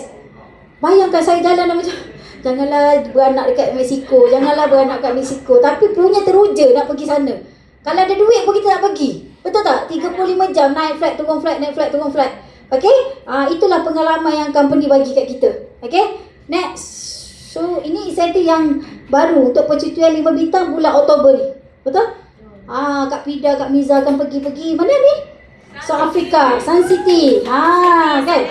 Bayangkan saya jalan macam janganlah beranak dekat Mexico, janganlah beranak kat Mexico, tapi punya teruja nak pergi sana. Kalau ada duit pun kita nak pergi. Betul tak? 35 jam naik flight, turun flight, naik flight, turun flight. Okey? Itulah pengalaman yang company bagi kat kita. Okey? Next. So, ini insentif yang baru untuk percutian 5 bintang bulan Oktober ni. Betul? Kak Pida, Kak Miza akan pergi mana ni? South Africa, Sun City. Kan?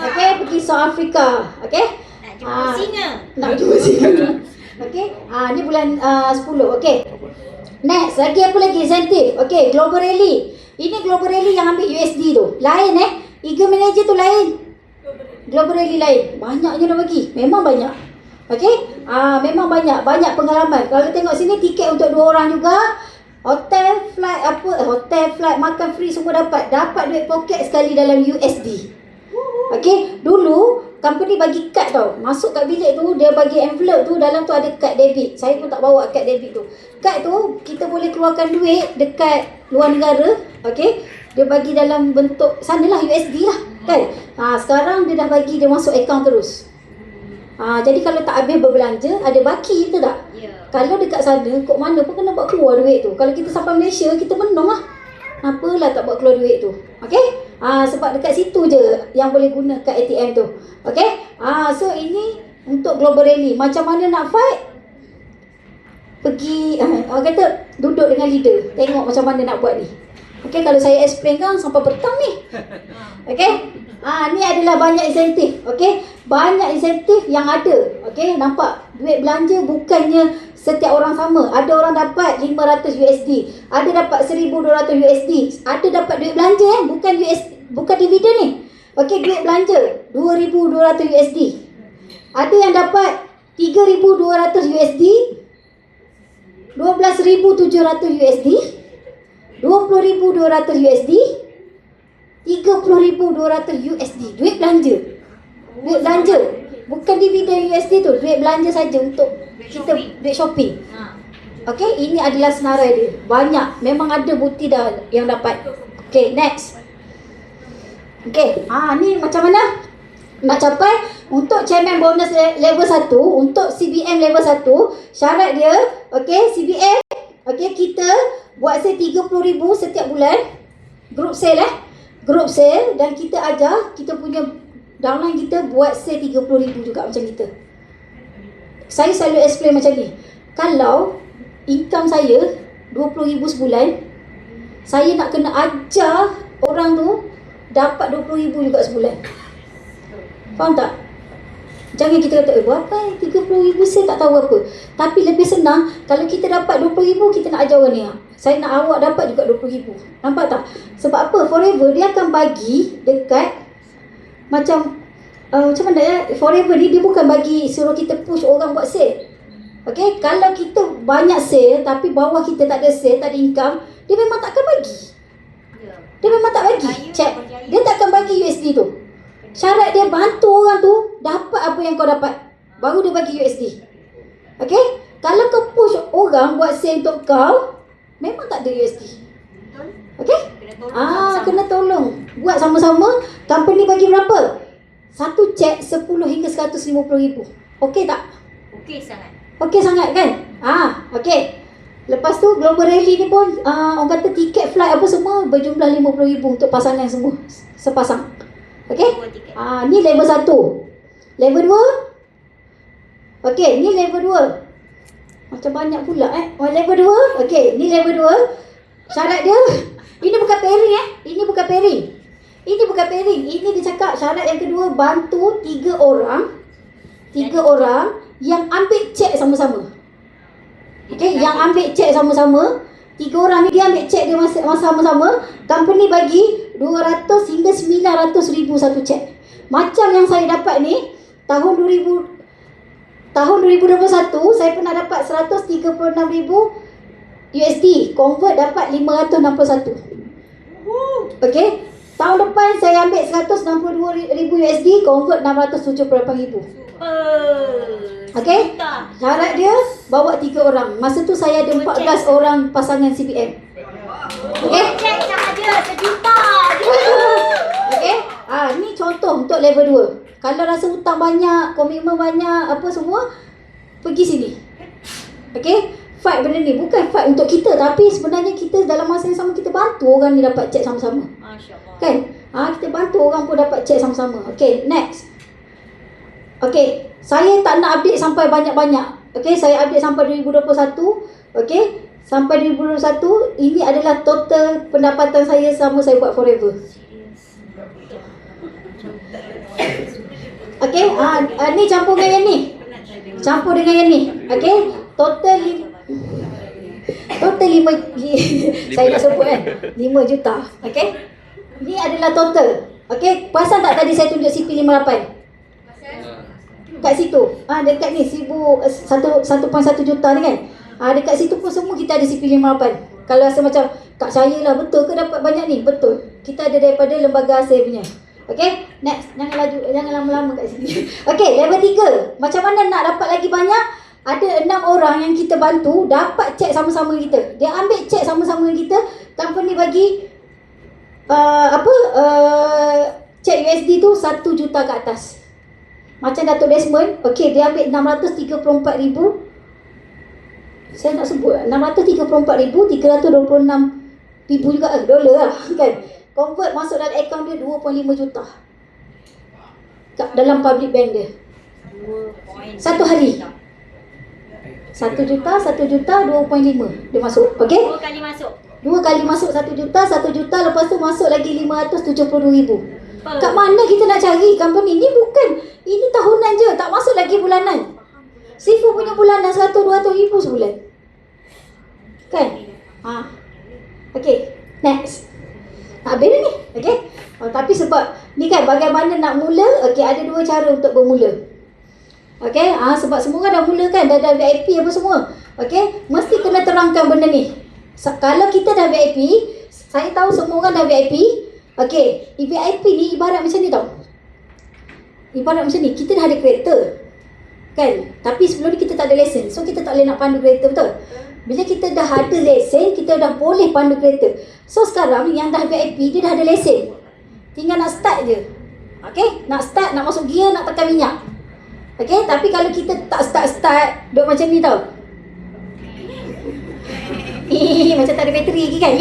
Okey, pergi South Africa. Okey? Nak jumpa singa. Nak jumpa singa. Okey? Ni bulan 10. Okey. Next, lagi apa lagi insentif? Okey, Global Rally. Ini Global Rally yang ambil USD tu. Lain Eagle Manager tu lain. Global Rally lain. Banyaknya dah bagi. Memang banyak. Okey? Memang banyak pengalaman. Kalau tengok sini tiket untuk 2 orang juga. Hotel, flight, makan free semua dapat. Dapat duit poket sekali dalam USD. Okey, dulu company bagi kad tau. Masuk kat bilik tu, dia bagi envelope tu, dalam tu ada kad debit. Saya pun tak bawa kad debit tu. Kad tu kita boleh keluarkan duit dekat luar negara. Okey, dia bagi dalam bentuk sanalah USD lah, kan? Sekarang dia dah bagi, dia masuk akaun terus. Jadi kalau tak habis berbelanja, ada baki, betul tak? Ya. Kalau dekat sana, kok mana pun kena buat keluar duit tu. Kalau kita sampai Malaysia, kita menang lah. Apalah tak buat keluar duit tu. Okey? Sebab dekat situ je yang boleh guna kad ATM tu. Okey? So ini untuk Global Rally. Macam mana nak fight? Pergi, orang kata duduk dengan leader. Tengok macam mana nak buat ni. Okey, kalau saya explain kan sampai petang ni. Okey? Ni adalah banyak insentif. Okey? Banyak insentif yang ada. Okey? Nampak? Duit belanja bukannya setiap orang sama. Ada orang dapat 500 USD. Ada dapat 1200 USD. Ada dapat duit belanja bukan dividen ni. Okey, duit belanja 2200 USD. Ada yang dapat 3200 USD, 12700 USD, 20200 USD, 30,200 USD. Duit belanja. Duit belanja. Bukan dividen USD tu, duit belanja saja untuk kita duit shopping. Okey, ini adalah senarai dia. Banyak. Memang ada bukti dah yang dapat. Okey, next. Okey, ni macam mana nak capai untuk chairman bonus level 1, untuk CBM level 1, syarat dia, okey, CBM, okey, kita buat sale 30,000 setiap bulan. Group sale group sale, dan kita ajar kita punya downline kita buat sale 30,000 juga macam kita. Saya selalu explain macam ni. Kalau income saya 20,000 sebulan, saya nak kena ajar orang tu dapat 20,000 juga sebulan. Faham tak? Jangan kita kata, berapa 30,000 saya tak tahu apa. Tapi lebih senang kalau kita dapat 20,000, kita nak ajar orang ni. Saya nak awak dapat juga 20,000. Nampak tak? Sebab apa? Forever dia akan bagi dekat macam mana ya? Forever ni dia bukan bagi suruh kita push orang buat sale. Okey, kalau kita banyak sale tapi bawah kita tak ada sale, tak ada income, dia memang tak akan bagi. Dia memang tak bagi. Check. Dia tak akan bagi USD tu. Syarat dia bantu orang tu dapat apa yang kau dapat, baru dia bagi USD. Okey? Kalau kau push orang buat sale untuk kau, memang tak ada USD. Okey? Kena tolong. Buat sama-sama. Company bagi berapa? Satu cek 10 hingga 150,000. Okey tak? Okey sangat. Okey sangat kan? Okey. Lepas tu Global Rally ni pun orang kata tiket flight apa semua berjumlah 50,000 untuk pasangan semua sepasang. Okey? Ni level 1. Level 2. Okey, ni level 2. Macam banyak pula level 2. Okey, ni level 2. Syarat dia ini bukan pairing Ini bukan pairing. Ini bukan pairing. Ini dia cakap syarat yang kedua, bantu 3 orang. 3 orang yang ambil cek sama-sama. Okey, yang ambil cek sama-sama. 3 orang ni dia ambil cek dia sama-sama. Company bagi 200 hingga 900,000 satu cek. Macam yang saya dapat ni, tahun 2021 saya pernah dapat 136,000 USD. Convert dapat 561. Okey. Tahun depan saya ambil 162,000 USD, convert 678,000. Okey. Syarat dia bawa 3 orang. Masa tu saya ada 14 orang pasangan CBM. Okey. Cek sahaja sejuta. Okey. Ni contoh untuk level 2. Kalau rasa hutang banyak, komitmen banyak, apa semua, pergi sini. Okey. Fight benda ni. Bukan fight untuk kita, tapi sebenarnya kita dalam masa yang sama kita bantu orang ni dapat cek sama-sama. Masya-Allah. Kan? Kita bantu orang pun dapat cek sama-sama. Okey, next. Okey, saya tak nak update sampai banyak-banyak. Okey, saya update sampai 2021. Okey, sampai 2021 ini adalah total pendapatan saya selama saya buat Forever. Okey, ni campur dengan yang ni. Campur dengan yang ni. Okey, total 5 saya nak sebut 5 juta. Okey. Ni adalah total. Okey, perasan tak tadi saya tunjuk CP58? Kat situ. Dekat ni 1.1 juta ni kan. Dekat situ pun semua kita ada CP58. Kalau rasa macam kat saya lah betul ke dapat banyak ni? Betul. Kita ada daripada lembaga ASIA punya. Okey, next. Jangan laju, jangan lama-lama kat sini. Okey, level 3. Macam mana nak dapat lagi banyak? Ada 6 orang yang kita bantu dapat cek sama-sama kita. Dia ambil cek sama-sama kita. Company bagi cek USD tu 1 juta ke atas. Macam Datuk Desmond, okey, dia ambil 634,000. Saya nak sebut 634,326 juga dolar lah kan. Convert masuk dalam akaun dia 2.5 juta. Dalam public bank dia. Satu hari. 1 juta, 2.5 dia masuk. Okey? 2 kali masuk. 2 kali masuk 1 juta, lepas tu masuk lagi 572,000. Kat mana kita nak cari company ni? Bukan. Ini tahunan je, tak masuk lagi bulanan. Sifu punya bulanan 100-200 ribu sebulan. Kan? Okey, next. Habis ni. Okey? Tapi sebab ni kan bagaimana nak mula, okey, ada 2 cara untuk bermula. Okey, sebab semua orang dah mula kan, dah VIP apa semua. Okey, mesti kena terangkan benda ni. Kalau kita dah VIP, saya tahu semua orang dah VIP. Okey, VIP ni ibarat macam ni tau. Ibarat macam ni, kita dah ada kereta. Kan? Tapi sebelum ni kita tak ada lesen. So kita tak boleh nak pandu kereta, betul? Bila kita dah ada lesen, kita dah boleh pandu kereta. So sekarang yang dah VIP dia dah ada lesen. Tinggal nak start je. Okay, nak start, nak masuk gear, nak tekan minyak. Okay, tapi kalau kita tak start, duk macam ni tau. Macam tak ada bateri lagi kan.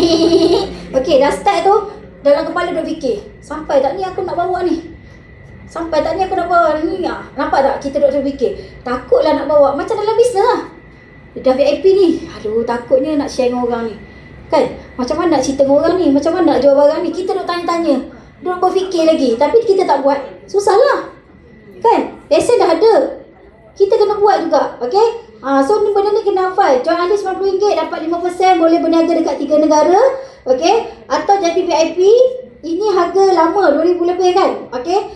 Okay, dah start tu, dalam kepala duk fikir, sampai tak ni aku nak bawa ni? Sampai tak ni aku nak bawa ni? Nampak tak? Kita duk terfikir, takutlah nak bawa. Macam dalam bisnes lah. Dah VIP ni, aduh takutnya nak share dengan orang ni. Kan? Macam mana nak cerita dengan orang ni? Macam mana nak jual barang ni? Kita duk tanya-tanya, duk berfikir lagi. Tapi kita tak buat, susah lah. Kan? Lesen dah ada, kita kena buat juga. Okay? So ni benda ni kena hafal. Join ada RM90 dapat 5%, boleh berniaga dekat 3 negara. Okay? Atau jadi VIP, ini harga lama, RM2,000 lebih kan? Okay?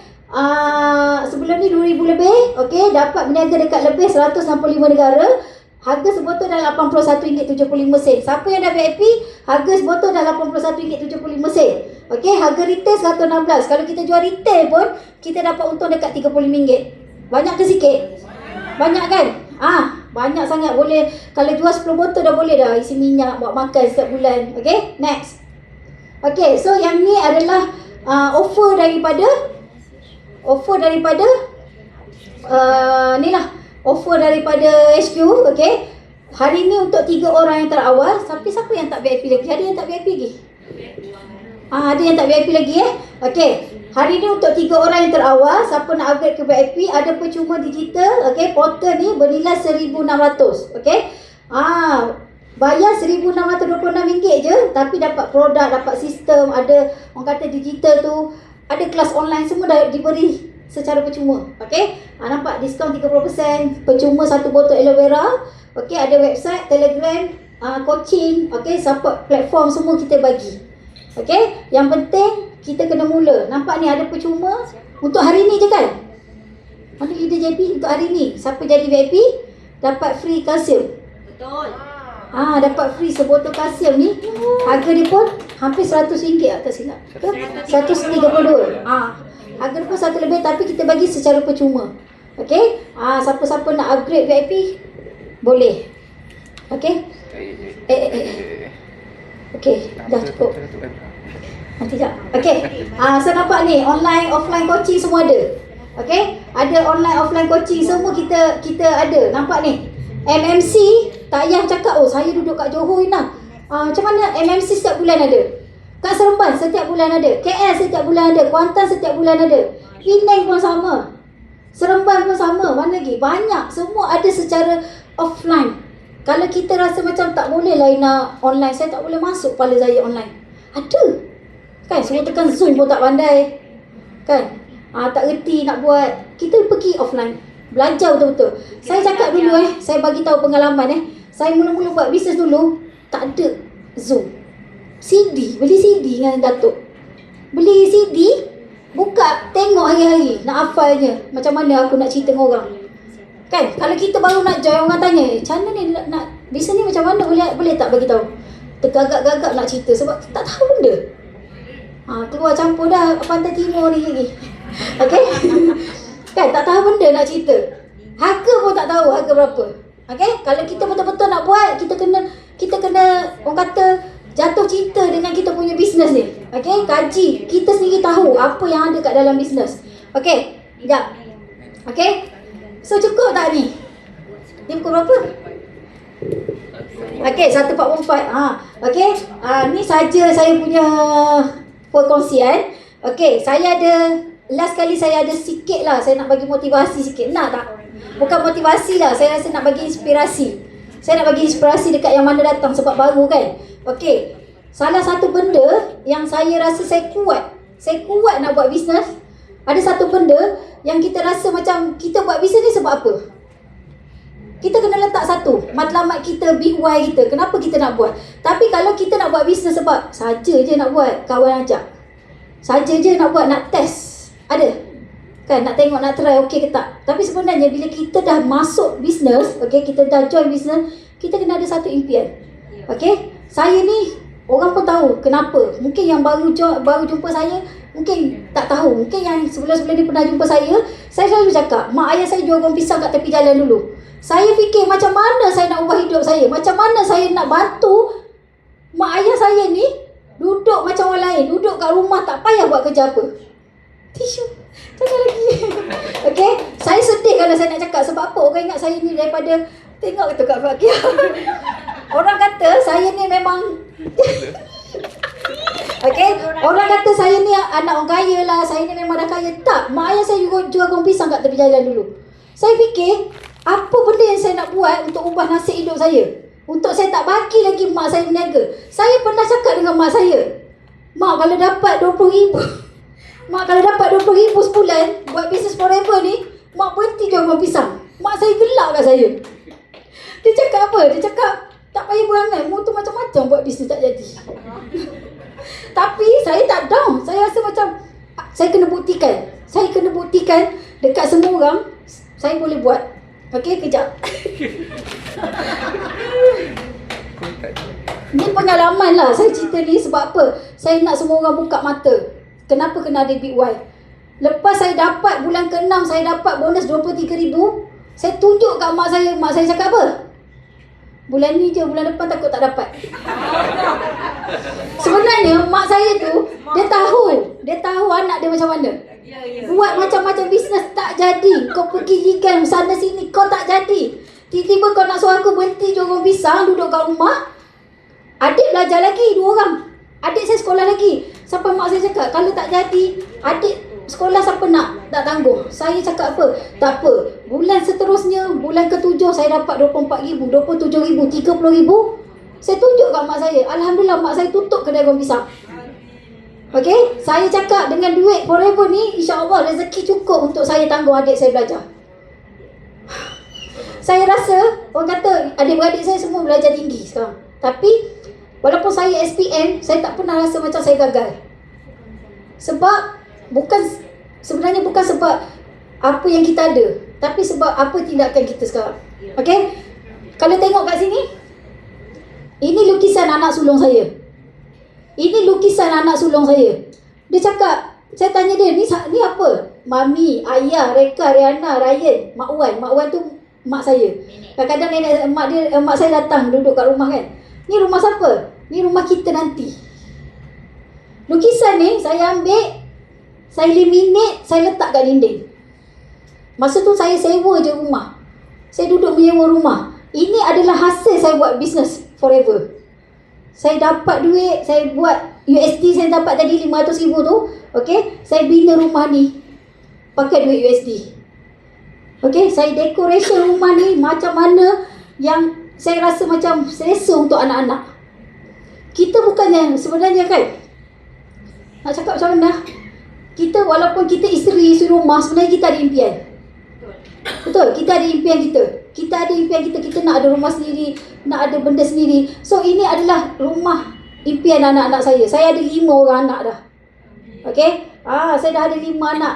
Sebelum ni RM2,000 lebih. Okay? Dapat berniaga dekat lebih 165 negara. Harga sebotol dah RM81.75. Siapa yang dah VIP, harga sebotol dah RM81.75. Okay? Harga retail RM116. Kalau kita jual retail pun, kita dapat untung dekat RM35. Banyak ke sikit? Banyak kan? Banyak sangat. Boleh, kalau jual 10 botol dah boleh dah isi minyak buat makan setiap bulan. Okay, next. Okay, so yang ni adalah offer daripada ni lah, offer daripada HQ. Okay, hari ni untuk 3 orang yang terawal. Tapi siapa yang tak VIP lagi? Ada yang tak VIP lagi? Ada yang tak VIP lagi Okay, hari ni untuk 3 orang yang terawal, siapa nak upgrade ke VIP, ada percuma digital. Okay, portal ni bernilai RM1,600. Okay, bayar RM1,626 je, tapi dapat produk, dapat sistem, ada orang kata digital tu, ada kelas online, semua dah diberi secara percuma. Okay, nampak diskaun 30%, percuma 1 botol aloe vera. Okay, ada website, telegram, coaching. Okay, support platform semua kita bagi. Okay, yang penting kita kena mula. Nampak ni ada percuma untuk hari ni je kan? Mana leader JP untuk hari ni? Siapa jadi VIP dapat free kalsium. Betul. Dapat free sebotol kalsium ni. Harga dia pun hampir RM100 tak silap. Ke? 132. Harga dia pun 1 lebih, tapi kita bagi secara percuma. Okay, siapa-siapa nak upgrade VIP boleh. Okay. Okay, dah cukup. Nanti tak. Okay, saya nampak ni online, offline coaching semua ada. Okay, ada online, offline coaching semua kita ada. Nampak ni, MMC tak payah cakap, saya duduk kat Johor Inah. Macam mana MMC setiap bulan ada? Kat Seremban setiap bulan ada. KL setiap bulan ada. Kuantan setiap bulan ada. Penang pun sama. Seremban pun sama. Mana lagi? Banyak. Semua ada secara offline. Kalau kita rasa macam tak boleh lah Ina online, saya tak boleh masuk kepala saya online. Ada. Kan, semua tekan Zoom pun tak pandai. Kan, tak reti nak buat. Kita pergi offline. Belajar betul-betul. Saya cakap dulu saya bagi tahu pengalaman Saya mula-mula buat bisnes dulu, tak ada Zoom. CD, beli CD dengan Datuk. Beli CD, buka, tengok hari-hari, nak hafalnya. Macam mana aku nak cerita dengan orang. Kan, kalau kita baru nak join, orang tanya, macam mana ni nak bisnes ni macam mana, boleh tak bagi tahu? Tergagap-gagap nak cerita sebab tak tahu benda. Keluar campur dah pantai timur ni lagi. Okay. Kan, tak tahu benda nak cerita. Harga pun tak tahu harga berapa. Okay, kalau kita betul-betul nak buat, kita kena orang kata jatuh cinta dengan kita punya bisnes ni. Okay, kaji, kita sendiri tahu apa yang ada kat dalam bisnes. Okay, sekejap. Okay, so cukup tak ni? Ni pukul berapa? Okay, 1.44. Okay, ni saja saya punya perkongsian. Okay, saya ada, last kali saya ada sikit lah, saya nak bagi motivasi sikit. Nak tak? Bukan motivasi lah, saya rasa nak bagi inspirasi. Saya nak bagi inspirasi dekat yang mana datang sebab baru kan. Okay, salah satu benda yang saya rasa saya kuat nak buat bisnes. Ada satu benda yang kita rasa macam kita buat bisnes ni sebab apa? Kita kena letak satu matlamat kita, big why kita, kenapa kita nak buat. Tapi kalau kita nak buat bisnes sebab saja je nak buat, kawan ajak, saja je nak buat, nak test, ada kan, nak tengok, nak try okey ke tak. Tapi sebenarnya bila kita dah masuk bisnes, okey, kita dah join bisnes, kita kena ada satu impian. Okey, saya ni orang pun tahu kenapa. Mungkin yang baru jumpa saya mungkin tak tahu. Mungkin yang sebelum-sebelum ni pernah jumpa saya selalu cakap, mak ayah saya jual goreng pisang kat tepi jalan dulu. Saya fikir macam mana saya nak ubah hidup saya, macam mana saya nak bantu mak ayah saya ni duduk macam orang lain, duduk kat rumah tak payah buat kerja apa. Tisu, cakap lagi. Okay, saya sedih kalau saya nak cakap. Sebab apa? Orang ingat saya ni daripada, tengok tu Kak Fakia. Orang kata saya ni memang okay, orang kata saya ni anak orang kaya lah, saya ni memang dah kaya. Tak, mak ayah saya jual goreng pisang kat tepi jalan dulu. Saya fikir, apa benda yang saya nak buat untuk ubah nasib hidup saya? Untuk saya tak bagi lagi mak saya berniaga. Saya pernah cakap dengan mak saya, mak kalau dapat 20,000 mak kalau dapat 20,000 sebulan buat bisnes forever ni, mak berhenti jual goreng pisang. Mak saya gelak kat saya. Dia cakap apa? Dia cakap, tak payah berangan, mu tu macam-macam buat bisnes tak jadi. Tapi saya tak down. Saya rasa macam saya kena buktikan. Saya kena buktikan dekat semua orang saya boleh buat. Okey, kejap. Ni pengalaman lah saya cerita ni. Sebab apa? Saya nak semua orang buka mata. Kenapa kena ada Big Y? Lepas saya dapat bulan ke-6, saya dapat bonus 23,000. Saya tunjuk kat mak saya. Mak saya cakap apa? Bulan ni je, bulan depan takut tak dapat. Sebenarnya mak saya tu, dia tahu anak dia macam mana. Buat macam-macam bisnes tak jadi. Kau pergi legal sana sini, kau tak jadi. Tiba-tiba kau nak suruh aku berhenti jual goreng pisang, duduk kat rumah. Adik belajar lagi, 2 orang. Adik saya sekolah lagi. Sampai mak saya cakap, kalau tak jadi, adik sekolah siapa nak tanggung? Saya cakap apa? Tak apa. Bulan seterusnya, bulan ke-7 saya dapat 24,000, 27,000, 30,000. Saya tunjuk kat mak saya. Alhamdulillah mak saya tutup kedai goreng pisang. Okey, saya cakap dengan duit forever ni, insya-Allah rezeki cukup untuk saya tanggung adik saya belajar. Saya rasa, orang kata adik-beradik saya semua belajar tinggi sekarang. Tapi, walaupun saya SPM, saya tak pernah rasa macam saya gagal. Sebab, sebenarnya bukan sebab apa yang kita ada, tapi sebab apa tindakan kita sekarang. Okey? Kalau tengok kat sini, ini lukisan anak sulung saya. Ini lukisan anak sulung saya. Dia cakap, saya tanya dia, ni apa? Mami, ayah, Reka, Riana, Ryan, Mak Wan. Mak Wan tu mak saya. Kadang-kadang mak saya datang duduk kat rumah kan. Ni rumah siapa? Ni rumah kita nanti. Lukisan ni saya ambil, saya laminate, saya letak kat dinding. Masa tu saya sewa je rumah. Saya duduk menyewa rumah. Ini adalah hasil saya buat bisnes forever. Saya dapat duit, saya buat USD, saya dapat tadi 500,000 tu. Okay, saya bina rumah ni pakai duit USD. Okay, saya decoration rumah ni macam mana yang saya rasa macam selesa untuk anak-anak. Kita bukannya, sebenarnya kan, nak cakap macam mana, kita walaupun kita isteri rumah, sebenarnya kita ada impian. Betul, kita ada impian kita. Kita ada impian kita nak ada rumah sendiri, nak ada benda sendiri. So ini adalah rumah impian anak-anak saya. Saya ada 5 orang anak dah. Okay, saya dah ada 5 anak.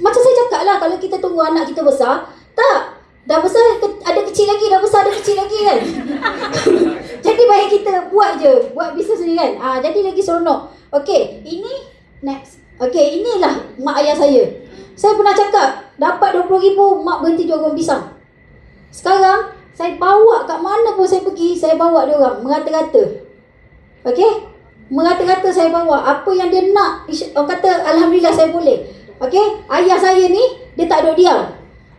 Macam saya cakap lah, kalau kita tunggu anak kita besar, tak, dah besar ada kecil lagi, dah besar ada kecil lagi kan. Jadi baik kita buat je, buat bisnes ni kan. Jadi lagi seronok. Okay, ini next. Okay, inilah mak ayah saya. Saya pernah cakap, dapat 20,000, mak berhenti jual goreng pisang. Sekarang, saya bawa kat mana pun saya pergi, saya bawa dia orang, merata-rata. Okay? Merata-rata saya bawa. Apa yang dia nak, orang kata, Alhamdulillah saya boleh. Okay? Ayah saya ni, dia tak duduk diam.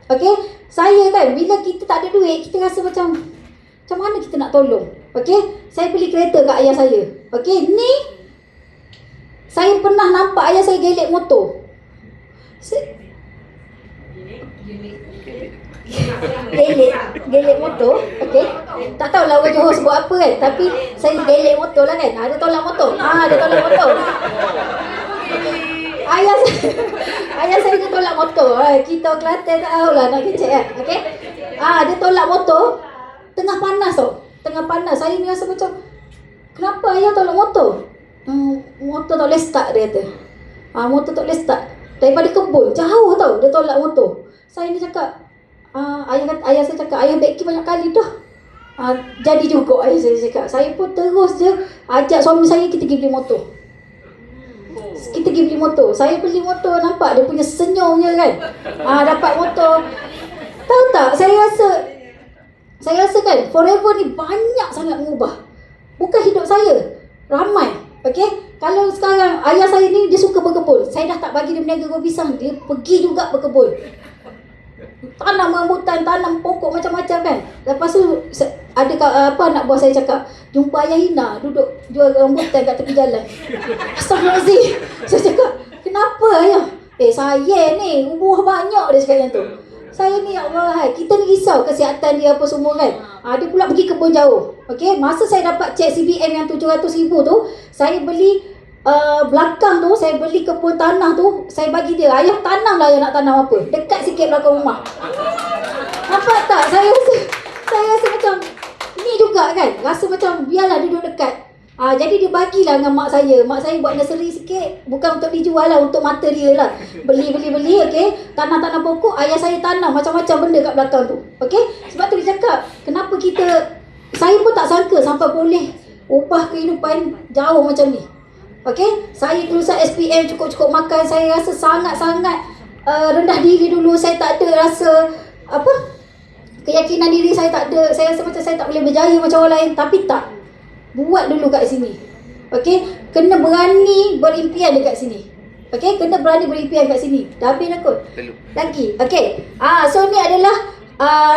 Okay? Saya kan, bila kita tak ada duit, kita rasa macam mana kita nak tolong. Okay? Saya beli kereta kat ayah saya. Okay? Ni, saya pernah nampak ayah saya gelek motor. Gelek motor. Okay. Tak tahulah orang Johor sebut apa kan, tapi saya gelek motor lah kan. Dia tolak motor. Dia tolak motor. Ayah saya dia tolak motor. Kita Kelantan tak tahulah nak kecek kan. Okay. Dia tolak motor tengah panas tau. Tengah panas. Saya ni rasa macam, kenapa ayah tolak motor? Motor tak boleh start, dia kata. Motor tak boleh start. Daripada kebun, jauh tau dia tolak motor. Saya ni cakap, ayah saya cakap, ayah beki banyak kali dah. Jadi juga ayah saya cakap. Saya pun terus je ajak suami saya, kita pergi beli motor. Kita pergi beli motor. Saya beli motor, nampak dia punya senyumnya kan. Dapat motor. Tahu tak, saya rasa Saya rasa kan Forever ni banyak sangat mengubah. Bukan hidup saya, ramai. Okay, kalau sekarang ayah saya ni dia suka berkebun. Saya dah tak bagi dia berniaga buah pisang, dia pergi juga berkebun. Tanam rambutan, tanam pokok macam-macam kan. Lepas tu ada anak buah saya cakap, jumpa ayah Hina duduk jual rambutan kat tepi jalan. Astagfirullahaladzim. Saya cakap, kenapa ayah? Saya ni buah banyak, dia cakap yang tu. Saya ni, ya Allah, kita ni risau kesihatan dia apa semua kan. Dia pula pergi kebun jauh. Okay, masa saya dapat cek CBM yang 700,000 tu, saya beli belakang tu, saya beli kebun tanah tu, saya bagi dia, ayah tanam lah, ayah nak tanam apa, dekat sikit belakang rumah. Nampak tak? Saya rasa macam ni juga kan, rasa macam biarlah duduk dekat. Jadi dia bagilah dengan mak saya. Mak saya buat nursery sikit, bukan untuk dijual lah, untuk mata dia lah. Beli, okay. Tanam-tanam pokok, ayah saya tanam macam-macam benda kat belakang tu. Okay. Sebab tu dia cakap, kenapa saya pun tak sangka sampai boleh ubah kehidupan jauh macam ni. Okay. Saya kelulusan SPM, cukup-cukup makan. Saya rasa sangat-sangat rendah diri dulu. Saya tak ada rasa keyakinan diri saya tak ada. Saya rasa macam saya tak boleh berjaya macam orang lain. Tapi tak. Buat dulu kat sini. Okay. Kena berani berimpian dekat sini. Okay. Kena berani berimpian kat sini. Dah habis dah kot? Lagi. Okay. So ni adalah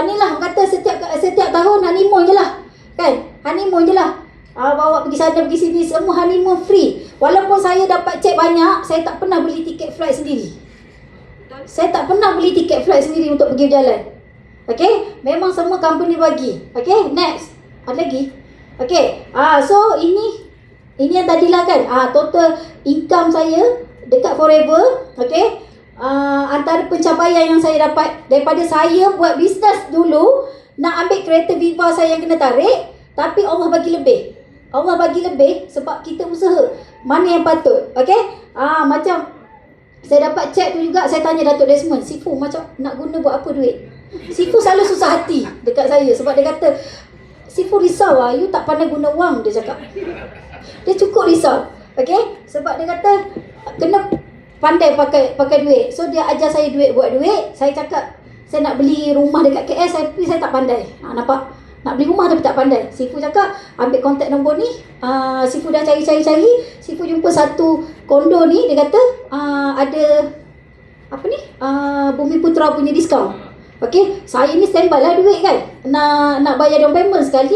ni lah kata setiap tahun honeymoon je lah. Kan? Honeymoon je lah. Bawa pergi sana pergi sini, semua honeymoon free. Walaupun saya dapat cek banyak, saya tak pernah beli tiket flight sendiri. Saya tak pernah beli tiket flight sendiri untuk pergi berjalan. Okay. Memang semua company bagi. Okay. Next. Ada lagi? Okay, so ini yang tadilah kan, total income saya dekat Forever, okay. Antara pencapaian yang saya dapat daripada saya buat bisnes dulu, nak ambil kereta Viva saya yang kena tarik, tapi Allah bagi lebih. Allah bagi lebih sebab kita usaha. Mana yang patut, okay. Macam saya dapat cek tu juga, saya tanya Datuk Desmond, Sifu macam nak guna buat apa duit? Sifu selalu susah hati dekat saya sebab dia kata, Sifu risau lah, you tak pandai guna wang, dia cakap. Dia cukup risau. Okay. Sebab dia kata kena pandai pakai duit. So dia ajar saya buat duit. Saya cakap saya nak beli rumah dekat KL, saya tak pandai. Nampak? Nak beli rumah tapi tak pandai. Sifu cakap ambil kontak nombor ni. Sifu dah cari. Sifu jumpa satu kondo ni, dia kata ada Bumi Putra punya diskaun. Okay, saya ni standby lah duit kan. Nak bayar down payment sekali,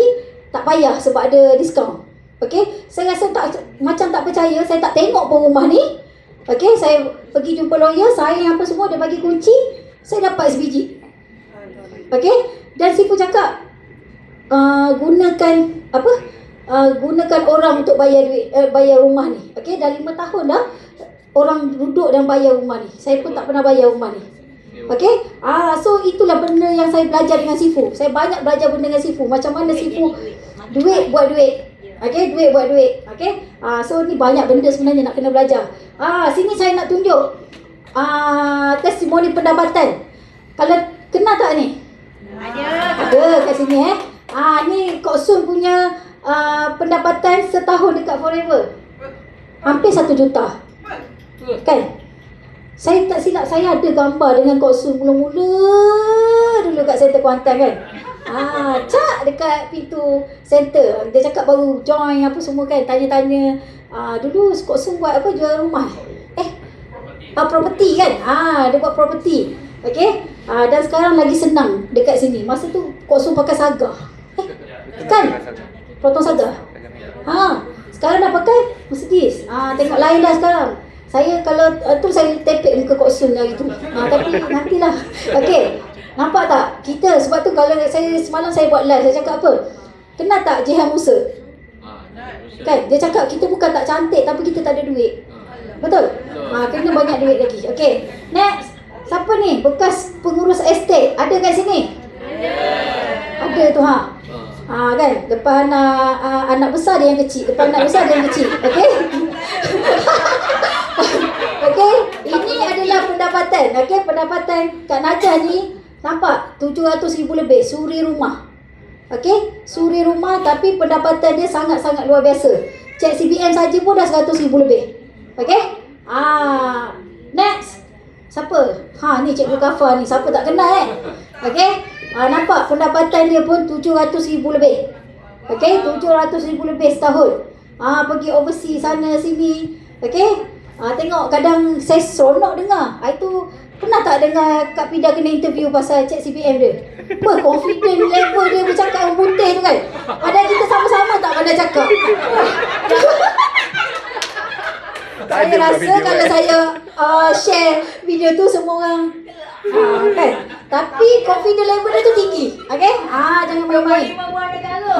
tak payah sebab ada diskaun. Okay, saya rasa macam tak percaya, saya tak tengok pun rumah ni. Okay, saya pergi jumpa lawyer, saya apa semua, dia bagi kunci, saya dapat sebiji. Okay, dan Sifu cakap, gunakan orang untuk bayar rumah ni. Okay, dah 5 tahun dah, orang duduk dan bayar rumah ni. Saya pun tak pernah bayar rumah ni. Okay, so itulah benda yang saya belajar dengan Sifu. Saya banyak belajar benda dengan Sifu. Macam mana Sifu duit buat duit. Okay, duit buat duit. Okay, so ni banyak benda sebenarnya nak kena belajar. Sini saya nak tunjuk testimoni pendapatan. Kalau kenal tak ni? Ada kat sini ni Kok Sun punya pendapatan setahun dekat Forever. Hampir 1 juta. Kan? Saya tak silap, saya ada gambar dengan Kok Sun mula-mula dulu kat Center Kuantan kan. Cak dekat pintu center. Dia cakap baru join apa semua kan. Tanya-tanya. Dulu Kok Sun buat apa? Jual rumah. Property kan. Dia buat property. Okay. Dan sekarang lagi senang dekat sini. Masa tu Kok Sun pakai Saga. Kan? Proton Saga. Sekarang dah pakai Mercedes. Tengok lain dah sekarang. Saya kalau tu saya tepek muka Kok Sun hari tu. Tapi nantilah. Okey. Nampak tak? Kita sebab tu kalau semalam saya buat live, saya cakap apa? Kenal tak Jihan Musa? Kan? Dia cakap kita bukan tak cantik tapi kita tak ada duit. Betul? Kena banyak duit lagi. Okey. Next. Siapa ni? Bekas pengurus estate. Ada kat sini? Ada tu kan? Depan anak besar dia yang kecil. Depan anak besar dia yang kecil. Okey? Okey, ini adalah pendapatan. Okey, pendapatan Kak Najah ni nampak 700,000 lebih suri rumah. Okey, suri rumah tapi pendapatan dia sangat-sangat luar biasa. Cek CBM saja pun dah 100,000 lebih. Okey? Next. Siapa? Ni Cikgu Kafar ni. Siapa tak kenal Okey? Nampak pendapatan dia pun 700,000 lebih. Okey, 700,000 lebih setahun. Pergi overseas sana sini. Okey. Tengok kadang saya seronok dengar. Itu pernah tak dengar Kak Pida kena interview pasal cek CPM dia? Confident level dia bercakap orang putih tu kan. Padahal kita sama-sama tak pandai cakap. Saya rasa kalau saya share video tu semua orang kan. Tapi confident level dia tu tinggi. Okey? Jangan main-main. Buang negara.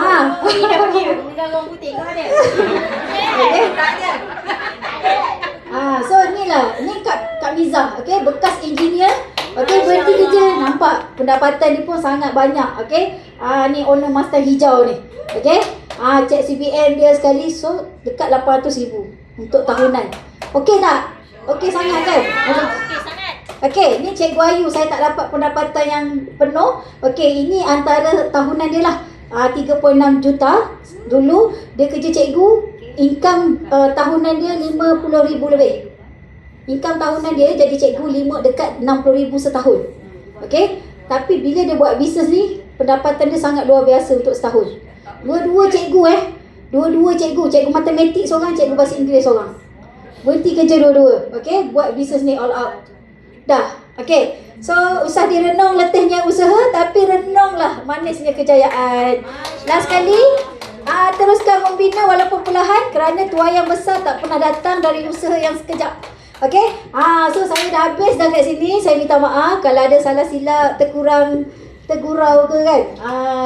Negara orang putih kau ada. Okey? Tak ada. So inilah, ni Kak Mizah, okey, bekas engineer. Okey, berhenti kerja, nampak pendapatan dia pun sangat banyak, okey. Ni owner Mustang hijau ni. Okey. Cek CPM dia sekali so dekat 800,000 untuk tahunan. Okey tak? Okey sangat kan? Okey sangat. Okey, ni Cikgu Ayu, saya tak dapat pendapatan yang penuh. Okey, ini antara tahunan dia lah. 3.6 juta dulu dia kerja cikgu. Income tahunan dia 50,000 lebih. Income tahunan dia jadi cikgu dekat 60,000 setahun. Okey? Tapi bila dia buat bisnes ni, pendapatan dia sangat luar biasa untuk setahun. Dua-dua cikgu Dua-dua cikgu. Cikgu matematik seorang, cikgu bahasa Inggeris seorang. Berhenti kerja dua-dua. Okey? Buat bisnes ni all out. Dah. Okey. So, usah direnung letihnya usaha, tapi renunglah manisnya kejayaan. Last kali, teruskan membina walaupun perlahan kerana tuai yang besar tak pernah datang dari usaha yang sekejap. Okey? So saya dah habis dah kat sini. Saya minta maaf kalau ada salah silap, tergurau ke kan.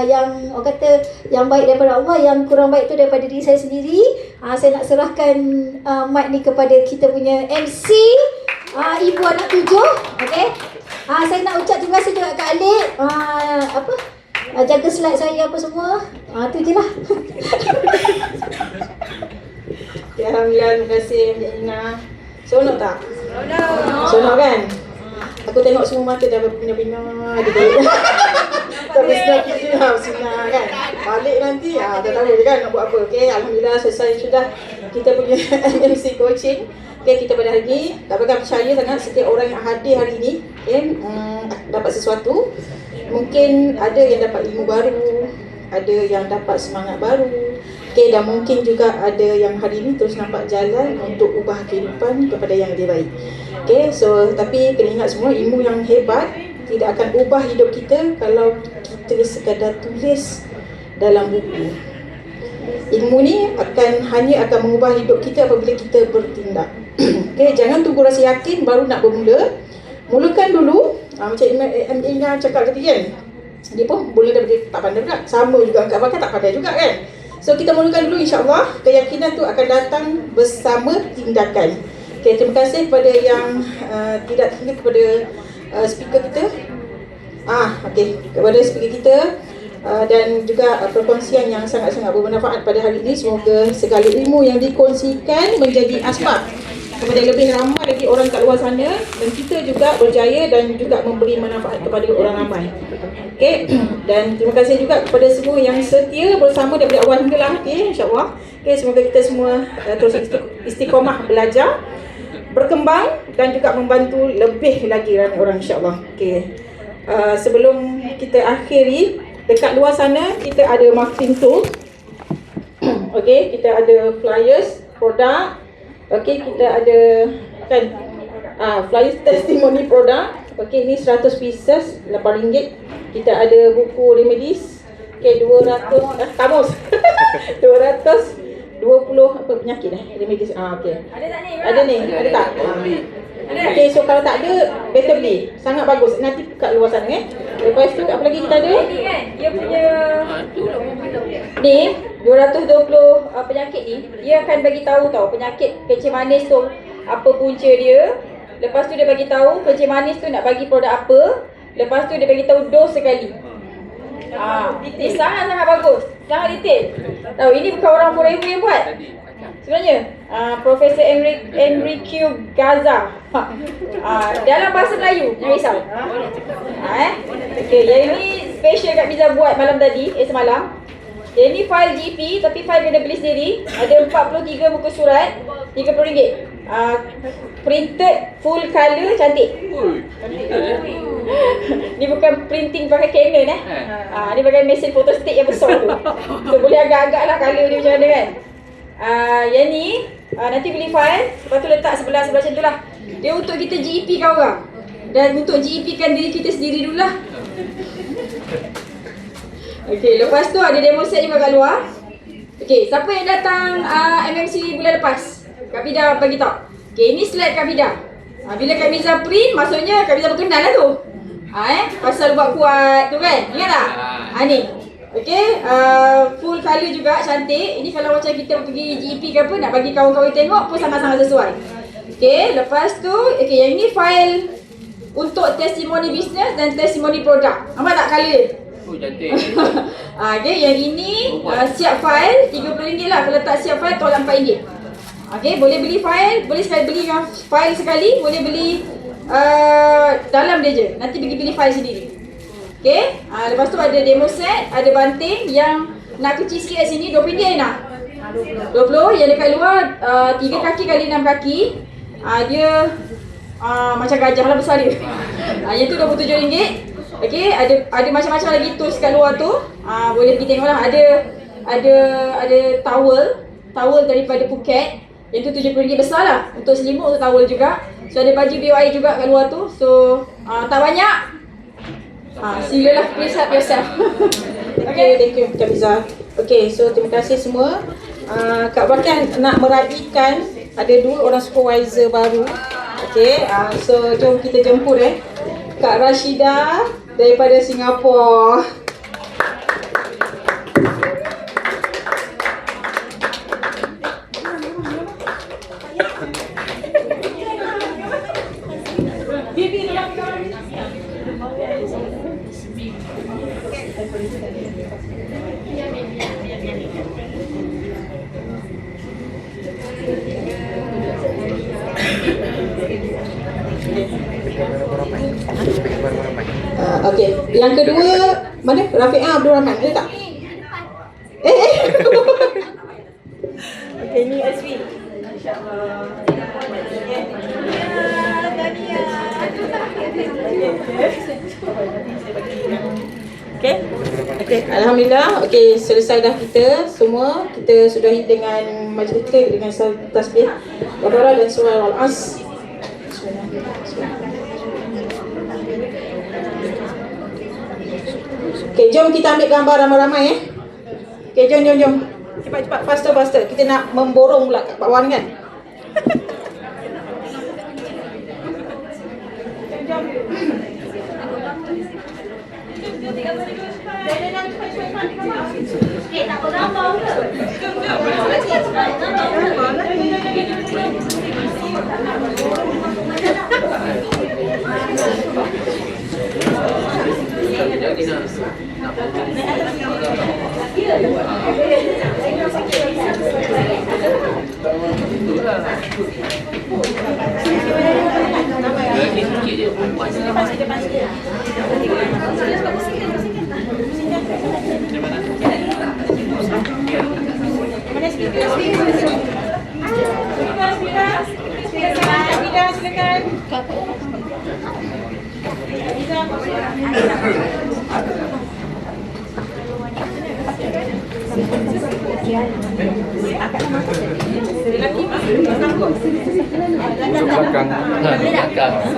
Yang orang kata yang baik daripada Allah, yang kurang baik tu daripada diri saya sendiri. Saya nak serahkan mic ni kepada kita punya MC, ibu anak 7. Okey? Saya nak ucap terima kasih juga Kak Alik. Jaga slide saya apa semua. Tu je lah. Ya, Alhamdulillah, terima kasih Encik Ina. Seronok tak? Seronok kan? Aku tengok semua mata dah berpindah-pindah gitu. Tapi senang kan? Balik nanti, dah tahu je kan nak buat apa. Okay, Alhamdulillah selesai sudah kita punya MC coaching. Okay, kita pada hari ni dapatkan percaya sangat setiap orang yang hadir hari ni dapat sesuatu. Mungkin ada yang dapat ilmu baru, ada yang dapat semangat baru. Okay, dan mungkin juga ada yang hari ini terus nampak jalan untuk ubah kehidupan kepada yang lebih baik. Okay, so tapi kena ingat semua, ilmu yang hebat tidak akan ubah hidup kita kalau kita sekadar tulis dalam buku. Ilmu ni hanya akan mengubah hidup kita apabila kita bertindak. Okay, jangan tunggu rasa yakin baru nak bermula. Mulakan dulu. Macam Ina cakap tadi kan, dia pun boleh daripada tak pandai juga. Sama juga angkat bakar tak pandai juga kan. So kita mulakan dulu, insyaAllah keyakinan tu akan datang bersama tindakan. Okay, terima kasih kepada yang tidak tinggal kepada speaker kita. Okay, kepada speaker kita dan juga perkongsian yang sangat-sangat bermanfaat pada hari ini. Semoga segala ilmu yang dikongsikan menjadi asbab kepada lebih ramai lagi orang kat luar sana, dan kita juga berjaya dan juga memberi manfaat kepada orang ramai. Okey, dan terima kasih juga kepada semua yang setia bersama daripada awal hinggalah. Okey, insya-Allah. Okey, semoga kita semua terus istiqamah belajar, berkembang dan juga membantu lebih lagi ramai orang, insya-Allah. Okey. Sebelum kita akhiri, dekat luar sana kita ada marketing tool. Okey, kita ada flyers, produk. Okey, kita ada kan flyers testimoni produk. Okey, ni 100 pieces RM8. Kita ada buku remedies. Okey, 200 kamus. 220 apa penyakit remedies. Okey. Ada tak ni? Ada ni, ada tak? Okey, so kalau tak ada, better beli. Sangat bagus. Nanti kat luar sana Lepas tu apa lagi kita ada? Ni kan, dia punya Ni 220 penyakit ni, dia akan bagi tahu tau penyakit kencing manis tu apa punca dia. Lepas tu dia bagi tahu kencing manis tu nak bagi produk apa. Lepas tu dia bagi tahu dos sekali. Ini sangat-sangat bagus, sangat detail. Tahu ini bukan orang Murayu yang buat. Sebenarnya Profesor Enrique Gaza. Dalam bahasa Melayu, jangan risau. Okey, yang ini special Kak Miza buat malam tadi, semalam. Yang ni file GP tapi file kena beli sendiri. Ada 43 muka surat, RM30. Printed full color, cantik. Ni bukan printing pakai Canon ni pakai mesin photostat yang besar tu. So boleh agak-agak lah colour dia macam mana kan. Yang ni nanti beli file, lepas tu letak sebelah macam tu lah. Dia untuk kita GEP kan orang. Dan untuk GEP kan diri kita sendiri dulu lah. Okay, lepas tu ada demo set juga kat luar. Okay, siapa yang datang MMC bulan lepas? Kak Vida bagi tahu. Okay, ini slide Kak Vida. Bila Kak Miza print, maksudnya Kak Miza berkenal lah tu. Pasal buat kuat tu kan? Ingat tak? Ni. Okay, full colour juga, cantik. Ini kalau macam kita pergi GEP ke apa, nak bagi kawan-kawan tengok pun sangat-sangat sesuai. Okay, lepas tu, okay, yang ini file untuk testimoni bisnes dan testimoni produk. Nampak tak colour dia? Oh, cantik. Okay, yang ini siap file RM30 lah. Kalau tak siap file tolak RM4. Okay, boleh beli file, boleh sekali beli file sekali, boleh beli dalam dia je. Nanti pergi beli file sendiri. Okay, lepas tu ada demo set, ada banting yang nak kecil sikit kat sini, RM20 nak? 20. Yang dekat luar 3 kaki kali 6 kaki. Dia macam gajah lah besar dia. Yang tu RM27. Okay, ada macam-macam lagi tools kat luar tu. Boleh pergi tengok lah. Ada towel daripada Phuket. Yang tu RM70 besar lah. Untuk selimut, untuk towel juga. So ada baju BOI juga kat luar tu. So tak banyak. Silalah, please help yourself. Okay, thank you Kak Miza. Okay, so terima kasih semua. Kak Bakan nak meraihkan ada 2 orang supervisor baru. Okay, so jom kita jemput Kak Rashida daripada Singapura. Okay, yang kedua mana? Rafiqah Abdul Rahman, ada tak? Okay, ni SB. Okay, Alhamdulillah. Okay, selesai dah kita semua. Kita sudahi dengan majlis kita dengan tasbih Qadara dan surah Al-As. Okay, jom kita ambil gambar ramai-ramai Okay, jom. Cepat, faster. Kita nak memborong pula kat bawah ni kan. Tak apa gambar ke?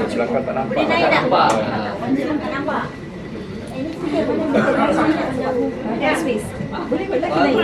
Belakang tak nampak. Tak nampak. Tak nampak. Ya, space. Boleh naik.